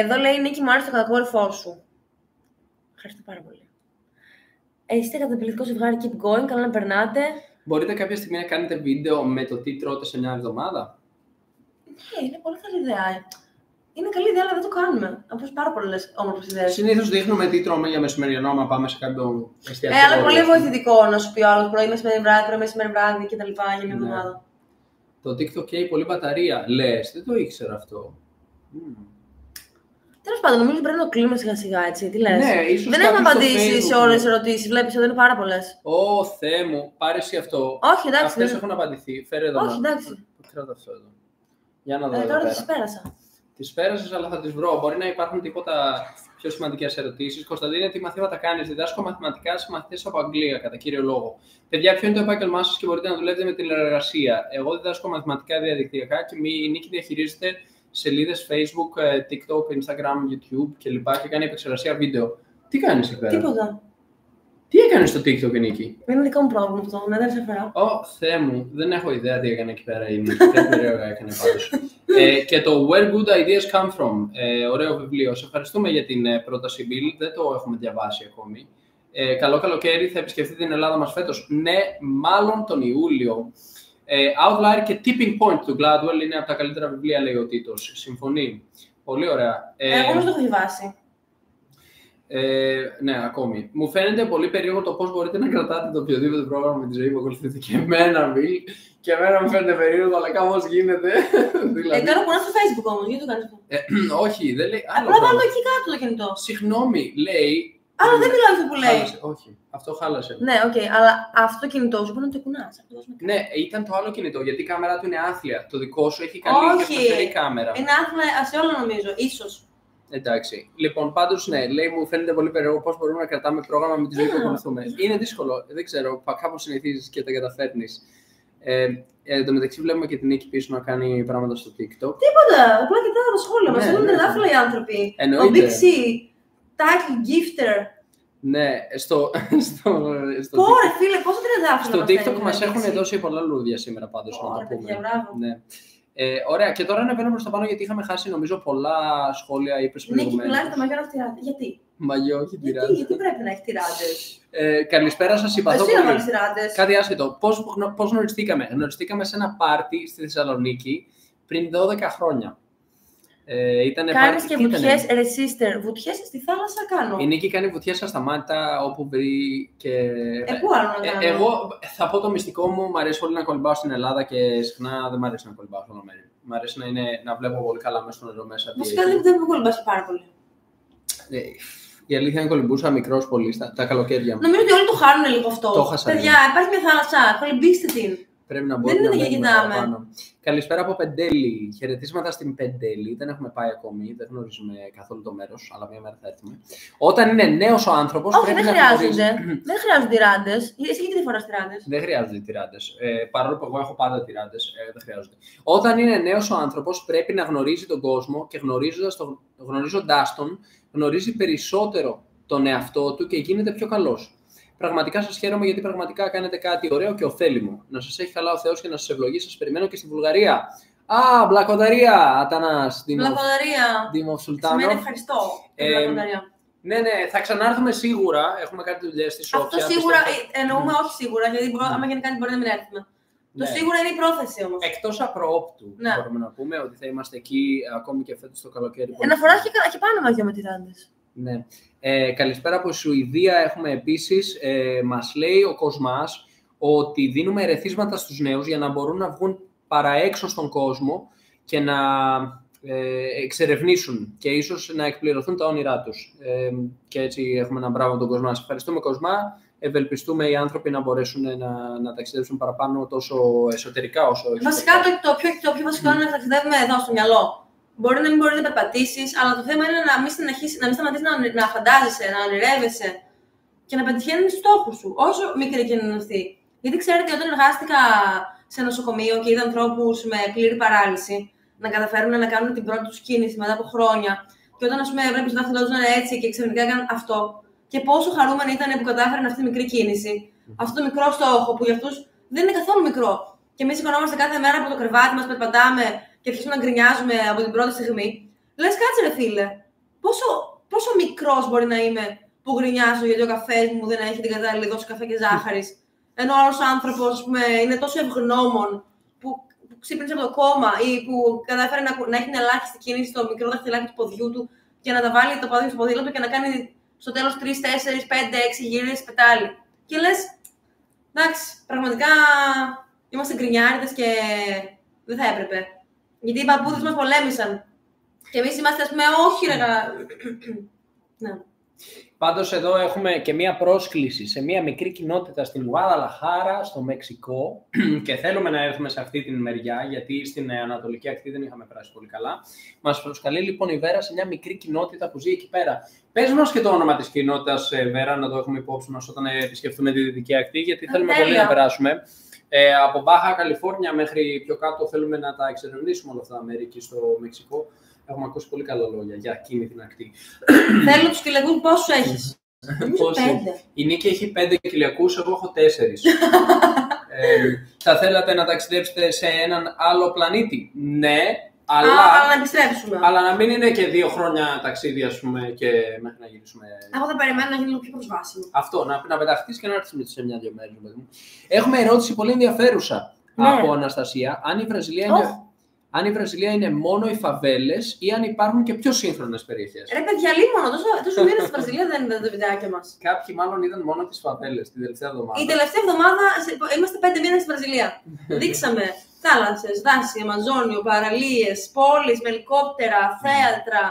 Εδώ λέει η Νίκη, μου άρεσε το κατακόρυφό σου. Ευχαριστώ πάρα πολύ. Είστε καταπληκτικό ζευγάρι, keep going, καλά να περνάτε. Μπορείτε κάποια στιγμή να κάνετε βίντεο με το τι τρώτε σε μια εβδομάδα? Ναι, είναι πολύ καλή ιδέα. Είναι καλή ιδέα, αλλά δεν το κάνουμε. Από πάρα πολλές όμορφες ιδέες. Συνήθως δείχνουμε τι τρώμε για μεσημεριανό, άμα πάμε σε κάποιο εστιατόριο. Αλλά πολύ βοηθητικό να σου πει ο άλλος πρωί, μεσημέρι, βράδυ κτλ. Για μια εβδομάδα. Το TikTok καίει πολύ μπαταρία. Λες, δεν το ήξερα αυτό. Τέλος πάντων, νομίζω πρέπει να το κλείνουμε σιγά-σιγά, έτσι. Τι λες? Ναι, ίσως δεν έχουμε απαντήσει σε όλες τις ερωτήσεις. Βλέπεις ότι είναι πάρα πολλές. Ω, Θεέ μου, πάρε εσύ αυτό. Όχι, εντάξει. Αυτές έχουν απαντηθεί. Φέρε εδώ. Όχι, εντάξει. Κράτα αυτό εδώ. Για να δω. Τώρα τις πέρασα. Τις πέρασες, αλλά θα τις βρω. Μπορεί να υπάρχουν τίποτα πιο σημαντικές ερωτήσεις. Κωνσταντίνε, τι μαθήματα κάνεις? Διδάσκω μαθηματικά σε μαθητές από Αγγλία, κατά κύριο λόγο. Παιδιά, ποιο είναι το επάγγελμά σας και μπορείτε να δουλεύετε με τηλεεργασία? Εγώ διδάσκω μαθηματικά διαδικτυακά και η Νίκη διαχειρίζεται σελίδες Facebook, TikTok, Instagram, YouTube κλπ. Και κάνει επεξεργασία βίντεο. Τι κάνεις εκεί πέρα? Τίποτα. Τι έκανες στο TikTok, Νίκη? Είναι δικό μου πρόβλημα αυτό, ναι, δεν σε φέρω. Θεέ μου, δεν έχω ιδέα τι έκανε εκεί πέρα η Νίκη. Τι περίεργα έκανε πάντως. Και το Where Good Ideas Come From, ωραίο βιβλίο. Σε ευχαριστούμε για την πρόταση, Bill. Δεν το έχουμε διαβάσει ακόμη. Καλό καλοκαίρι, θα επισκεφτείτε την Ελλάδα μας φέτος? Ναι, μάλλον τον Ιούλιο. Outlier και Tipping Point του Gladwell είναι από τα καλύτερα βιβλία, λέει ο Τίτος. Συμφωνεί. Πολύ ωραία. Εγώ όμως το έχω διαβάσει. Ναι, ακόμη. Μου φαίνεται πολύ περίεργο το πώς μπορείτε να κρατάτε το οποιοδήποτε πρόγραμμα με τη ζωή που ακολουθείτε. Και εμένα, Bill. Και εμένα μου φαίνεται περίεργο, αλλά κάπως γίνεται. Δηλαδή... Τώρα που είναι στο Facebook όμως, γιατί το κάνεις αυτό? Όχι, δεν λέει. Απλά βάλω εκεί κάτω το κινητό. Συγγνώμη, λέει. Αλλά δεν μιλάω αυτό που λέει. Χάλασε. Όχι, αυτό χάλασε. Ναι, οκ, αλλά αυτό το κινητό σου μπορεί να το κουνάς. Ναι, ήταν το άλλο κινητό, γιατί η κάμερα του είναι άθλια. Το δικό σου έχει καλή και σταθερή κάμερα. Είναι άθλια σε όλα, νομίζω, ίσως. Εντάξει. Λοιπόν, πάντως, ναι, λέει, μου φαίνεται πολύ περίεργο πώς μπορούμε να κρατάμε πρόγραμμα με τη ζωή που ακολουθούμε. Είναι δύσκολο, δεν ξέρω, κάπως συνηθίζεις και τα καταφέρνεις. Εν τω μεταξύ, βλέπουμε και την Νίκη πίσω να κάνει πράγματα στο TikTok. Τίποτα, απλά κοιτάω τα σχόλια μας. Είναι τριαντάφυλλα οι άνθρωποι. Ο Big C, Title Gifter. Ναι, Πόρε, φίλε, πόσο τριαντάφυλλα. Στο TikTok μας έχουν δώσει πολλά λουλούδια σήμερα πάντως, να το πούμε. Ναι. Ωραία, και τώρα ανεβαίνω προς τα πάνω γιατί είχαμε χάσει νομίζω πολλά σχόλια. Είπες προηγουμένως. Νίκη, πουλάει το μαγιό να τυράδες. Γιατί? Μαγιό, όχι τυράδες. Γιατί πρέπει να έχει τυράδες? Καλησπέρα σας, είπα. Εσύ να βάλεις τυράδες. Κάτι άσχετο. Πώς γνωριστήκαμε? Γνωριστήκαμε σε ένα πάρτι στη Θεσσαλονίκη πριν 12 χρόνια. Κάνεις και βουτιές, ρε sister, βουτιές στη θάλασσα κάνω. Η Νίκη κάνει βουτιές ασταμάτητα όπου βρει και... Πού άλλο να κάνω? Εγώ θα πω το μυστικό μου, μου αρέσει πολύ να κολυμπάω στην Ελλάδα και συχνά δεν μου αρέσει να κολυμπάω στο μέρη. Μου αρέσει να βλέπω πολύ καλά μέσα στο νερό μέσα. Βασικά δεν μου κολυμπάς πάρα πολύ. Η αλήθεια είναι κολυμπούσα μικρός πολύ τα καλοκαίρια. Νομίζω ότι όλοι το χάνουν λίγο αυτό. Το χάσα. Παιδιά, υπάρχει μια θάλασσα, κολυμπήστε την. Πρέπει να μπορούμε να μένουμε παραπάνω. Καλησπέρα από Πεντέλη. Χαιρετίσματα στην Πεντέλη. Δεν έχουμε πάει ακόμη, δεν γνωρίζουμε καθόλου το μέρος, αλλά μια μέρα θα έρθουμε. Όταν είναι νέος ο άνθρωπος, πρέπει να γνωρίζει. Δεν χρειάζονται τυράντες. Εσύ και τι φοράς τυράντες. Δεν χρειάζονται τυράντες. Παρόλο που εγώ έχω πάντα τυράντες, δεν χρειάζονται. Όταν είναι νέος ο άνθρωπος, πρέπει να γνωρίζει τον κόσμο και γνωρίζοντάς τον, γνωρίζει περισσότερο τον εαυτό του και γίνεται πιο καλός. Πραγματικά σας χαίρομαι γιατί πραγματικά κάνετε κάτι ωραίο και ωφέλιμο. Να σας έχει καλά ο Θεός και να σας ευλογεί. Σας περιμένω και στη Βουλγαρία. Μπλακονταρία, Ατανάς. Μπλακονταρία. Σημαίνει ευχαριστώ. Ναι, θα ξανάρθουμε σίγουρα. Έχουμε κάτι δουλειές στη Σόφια. Αυτό σίγουρα εννοούμε όχι σίγουρα, γιατί άμα γίνει κάτι μπορεί να μην έρθουμε. Το σίγουρα είναι η πρόθεση όμως. Εκτός απροόπτου μπορούμε να πούμε ότι θα είμαστε εκεί ακόμη και φέτος το καλοκαίρι. Να φοράς και πάνω μαγιό με τυράντες. Ναι. Καλησπέρα από Σουηδία. Έχουμε επίσης, μας λέει ο Κοσμάς, ότι δίνουμε ερεθίσματα στους νέους για να μπορούν να βγουν παραέξω στον κόσμο και να εξερευνήσουν και ίσως να εκπληρωθούν τα όνειρά τους. Και έτσι έχουμε ένα μπράβο τον Κοσμά. Σας ευχαριστούμε, Κοσμά. Ευελπιστούμε οι άνθρωποι να μπορέσουν να ταξιδέψουν παραπάνω τόσο εσωτερικά όσο εξωτερικά. Βασικά το πιο βασικό είναι να ταξιδεύουμε εδώ στο μυαλό. Μπορεί να μην μπορεί να περπατήσεις, αλλά το θέμα είναι να μην σταματήσεις να φαντάζεσαι, να ονειρεύεσαι και να πετυχαίνεις τους στόχους σου, όσο μικρή και είναι αυτή. Γιατί ξέρετε, όταν εργάστηκα σε νοσοκομείο και είδα ανθρώπους με πλήρη παράλυση να καταφέρουν να κάνουν την πρώτη τους κίνηση μετά από χρόνια, και όταν βλέπεις το δάχτυλό τους να είναι έτσι και ξαφνικά έκαναν αυτό, και πόσο χαρούμενοι ήταν που κατάφεραν αυτή τη μικρή κίνηση, αυτό το μικρό στόχο που για αυτούς δεν είναι καθόλου μικρό. Και εμείς σηκωνόμαστε κάθε μέρα από το κρεβάτι μας, περπατάμε και αρχίσουμε να γκρινιάζουμε από την πρώτη στιγμή. Λες, κάτσε ρε φίλε, πόσο μικρός μπορεί να είμαι που γκρινιάζω γιατί ο καφές μου δεν έχει την κατάλληλη δόση καφέ και ζάχαρης. Ενώ ο άλλος άνθρωπος είναι τόσο ευγνώμων που ξύπνησε από το κόμμα ή που κατάφερε να έχει την ελάχιστη κίνηση στο μικρό δαχτυλάκι του ποδιού του και να τα βάλει το πόδι στο ποδήλατο και να κάνει στο τέλος 3, 4, 5, 6 γύρες πετάλι. Και λες, εντάξει, πραγματικά είμαστε γκρινιάριδες και δεν θα έπρεπε. Γιατί οι παππούδες μας πολέμησαν. Και εμείς είμαστε, ας πούμε, όχι ρε. Ναι. Πάντως εδώ έχουμε και μία πρόσκληση σε μία μικρή κοινότητα στην Γουαδαλαχάρα, στο Μεξικό, και θέλουμε να έρθουμε σε αυτή την μεριά, γιατί στην Ανατολική Ακτή δεν είχαμε περάσει πολύ καλά. Μας προσκαλεί λοιπόν η Βέρα σε μια μικρή κοινότητα που ζει εκεί πέρα. Πες μας και το όνομα της κοινότητας, Βέρα, να το έχουμε υπόψη μας όταν επισκεφτούμε τη Δυτική Ακτή, γιατί θέλουμε πολύ να περάσουμε. Από Μπάχα, Καλιφόρνια μέχρι πιο κάτω θέλουμε να τα εξερευνήσουμε όλα αυτά τα μέρη εκεί στο Μεξικό. Έχουμε ακούσει πολύ καλά λόγια για εκείνη την ακτή. Θέλω τους κυλιακούς πόσους έχεις. Η Νίκη έχει 5 κυλιακούς, εγώ έχω 4. Θα θέλατε να ταξιδέψετε σε έναν άλλο πλανήτη? Ναι, αλλά να επιστρέψουμε. Αλλά να μην είναι και 2 χρόνια ταξίδι, ας πούμε, και μέχρι να γυρίσουμε. Εγώ θα περιμένω να γίνει λίγο πιο προσβάσιμο. Αυτό, να πεταχτείς και να έρθεις σε 1-2 μέρες. Έχουμε ερώτηση πολύ ενδιαφέρουσα από Αναστασία. Αν η Βραζιλία είναι μόνο οι φαβέλες ή αν υπάρχουν και πιο σύγχρονες περιοχές. Ρε παιδιά, λίμωνο, τόσο μήνες στη Βραζιλία δεν είδαν τα βιντεάκια μας. Κάποιοι μάλλον είδαν μόνο τις φαβέλες την τελευταία εβδομάδα. Η τελευταία εβδομάδα είμαστε 5 μήνες στη Βραζιλία. Δείξαμε θάλασσες, δάση, Αμαζόνιο, παραλίες, πόλεις με ελικόπτερα, θέατρα,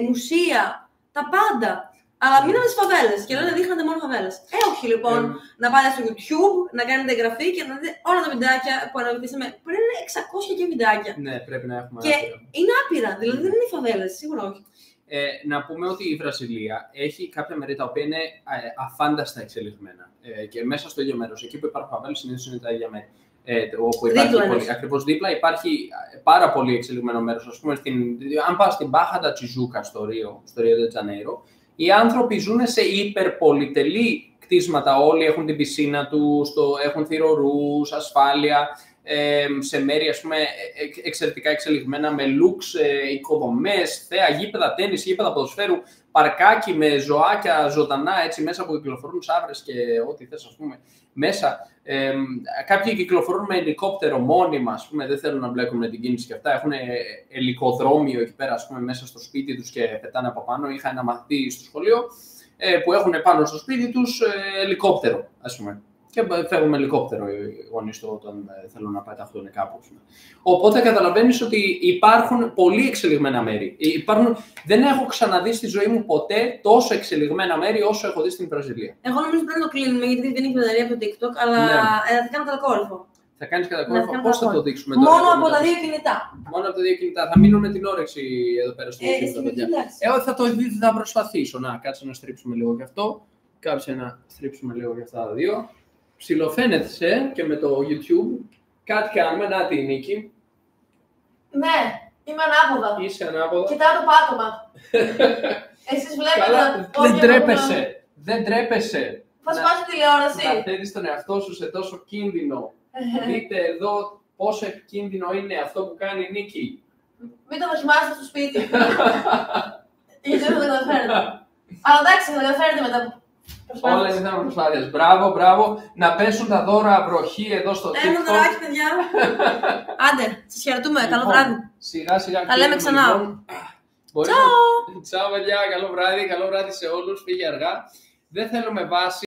μουσεία, τα πάντα. Αλλά μείναμε στις φαβέλες και λένε δείχνατε μόνο φαβέλες. Όχι λοιπόν, να πάτε στο YouTube, να κάνετε εγγραφή και να δείτε όλα τα βιντεάκια που αναβητήσαμε. Πριν είναι 600 και βιντεάκια. Ναι, πρέπει να έχουμε. Και είναι άπειρα, δηλαδή δεν είναι οι φαβέλες, σίγουρα όχι. Να πούμε ότι η Βραζιλία έχει κάποια μέρη τα οποία είναι αφάνταστα εξελιγμένα. Και μέσα στο ίδιο μέρος, εκεί που υπάρχουν φαβέλες, συνήθως είναι τα ίδια μέρη. Ακριβώς δίπλα υπάρχει πάρα πολύ εξελιγμένο μέρος. Ας πούμε, αν πας στην Μπάχα ντα Τιζούκα στο Ρίο ντε Τζανέιρο, οι άνθρωποι ζουν σε υπερπολιτελή κτίσματα. Όλοι έχουν την πισίνα τους, έχουν θυρωρούς, ασφάλεια, σε μέρη, ας πούμε, εξαιρετικά εξελιγμένα με λουξ, οικοδομές, θέα, γήπεδα τένις, γήπεδα ποδοσφαίρου, παρκάκι με ζωάκια ζωντανά, έτσι, μέσα που κυκλοφορούν σαύρες και ό,τι θες, ας πούμε, μέσα. Κάποιοι κυκλοφορούν με ελικόπτερο μόνιμα, ας πούμε, δεν θέλουν να μπλέκουν με την κίνηση και αυτά. Έχουν ελικοδρόμιο εκεί πέρα, ας πούμε, μέσα στο σπίτι τους και πετάνε από πάνω. Είχα ένα μαθητή στο σχολείο που έχουν πάνω στο σπίτι τους ελικόπτερο, ας πούμε. Και φεύγουν με ελικόπτερο οι γονείς του όταν θέλουν να πεταχτούν κάπου. Οπότε καταλαβαίνεις ότι υπάρχουν πολύ εξελιγμένα μέρη. Δεν έχω ξαναδεί στη ζωή μου ποτέ τόσο εξελιγμένα μέρη όσο έχω δει στην Βραζιλία. Εγώ νομίζω πρέπει να το κλείνουμε γιατί δεν έχει μπαταρία από το TikTok, αλλά θα κάνω κατακόρυφο. Θα κάνεις κατακόρυφο. Πώς θα το δείξουμε τώρα? Μόνο από τα δύο κινητά. Μόνο από τα δύο κινητά. Θα μείνω με την όρεξη εδώ πέρα στο YouTube. Θα προσπαθήσω. Να, κάτσε να στρίψουμε λίγο γι' αυτό. Κάτσε να στρίψουμε λίγο για αυτά τα δύο. Ψιλοφαίνεται και με το YouTube. Κάτι κάνουμε. Να τη Νίκη. Ναι, είμαι ανάποδα. Είσαι ανάποδα. Κοιτάω το πάτωμα. Εσείς βλέπετε. Καλά, δεν τρέπεσαι. Δεν τρέπεσαι. Θα σπάσει τηλεόραση. Να θέτεις τον εαυτό σου σε τόσο κίνδυνο. Δείτε εδώ πόσο επικίνδυνο είναι αυτό που κάνει η Νίκη. Μην το δοκιμάσετε στο σπίτι. Γιατί δεν θα το καταφέρετε. Αλλά εντάξει, θα το καταφέρετε μετά. Όλα είναι θέμα προσπάθειας. Μπράβο, μπράβο. Να πέσουν τα δώρα βροχή εδώ στο TikTok. Ένα δωράκι, παιδιά. Άντε, σας χαιρετούμε. Καλό βράδυ. Σιγά σιγά. Τα λέμε ξανά. Τσάου. Τσάου, παιδιά. Καλό βράδυ. Καλό βράδυ σε όλους. Φύγε αργά. Δεν θέλουμε βάση.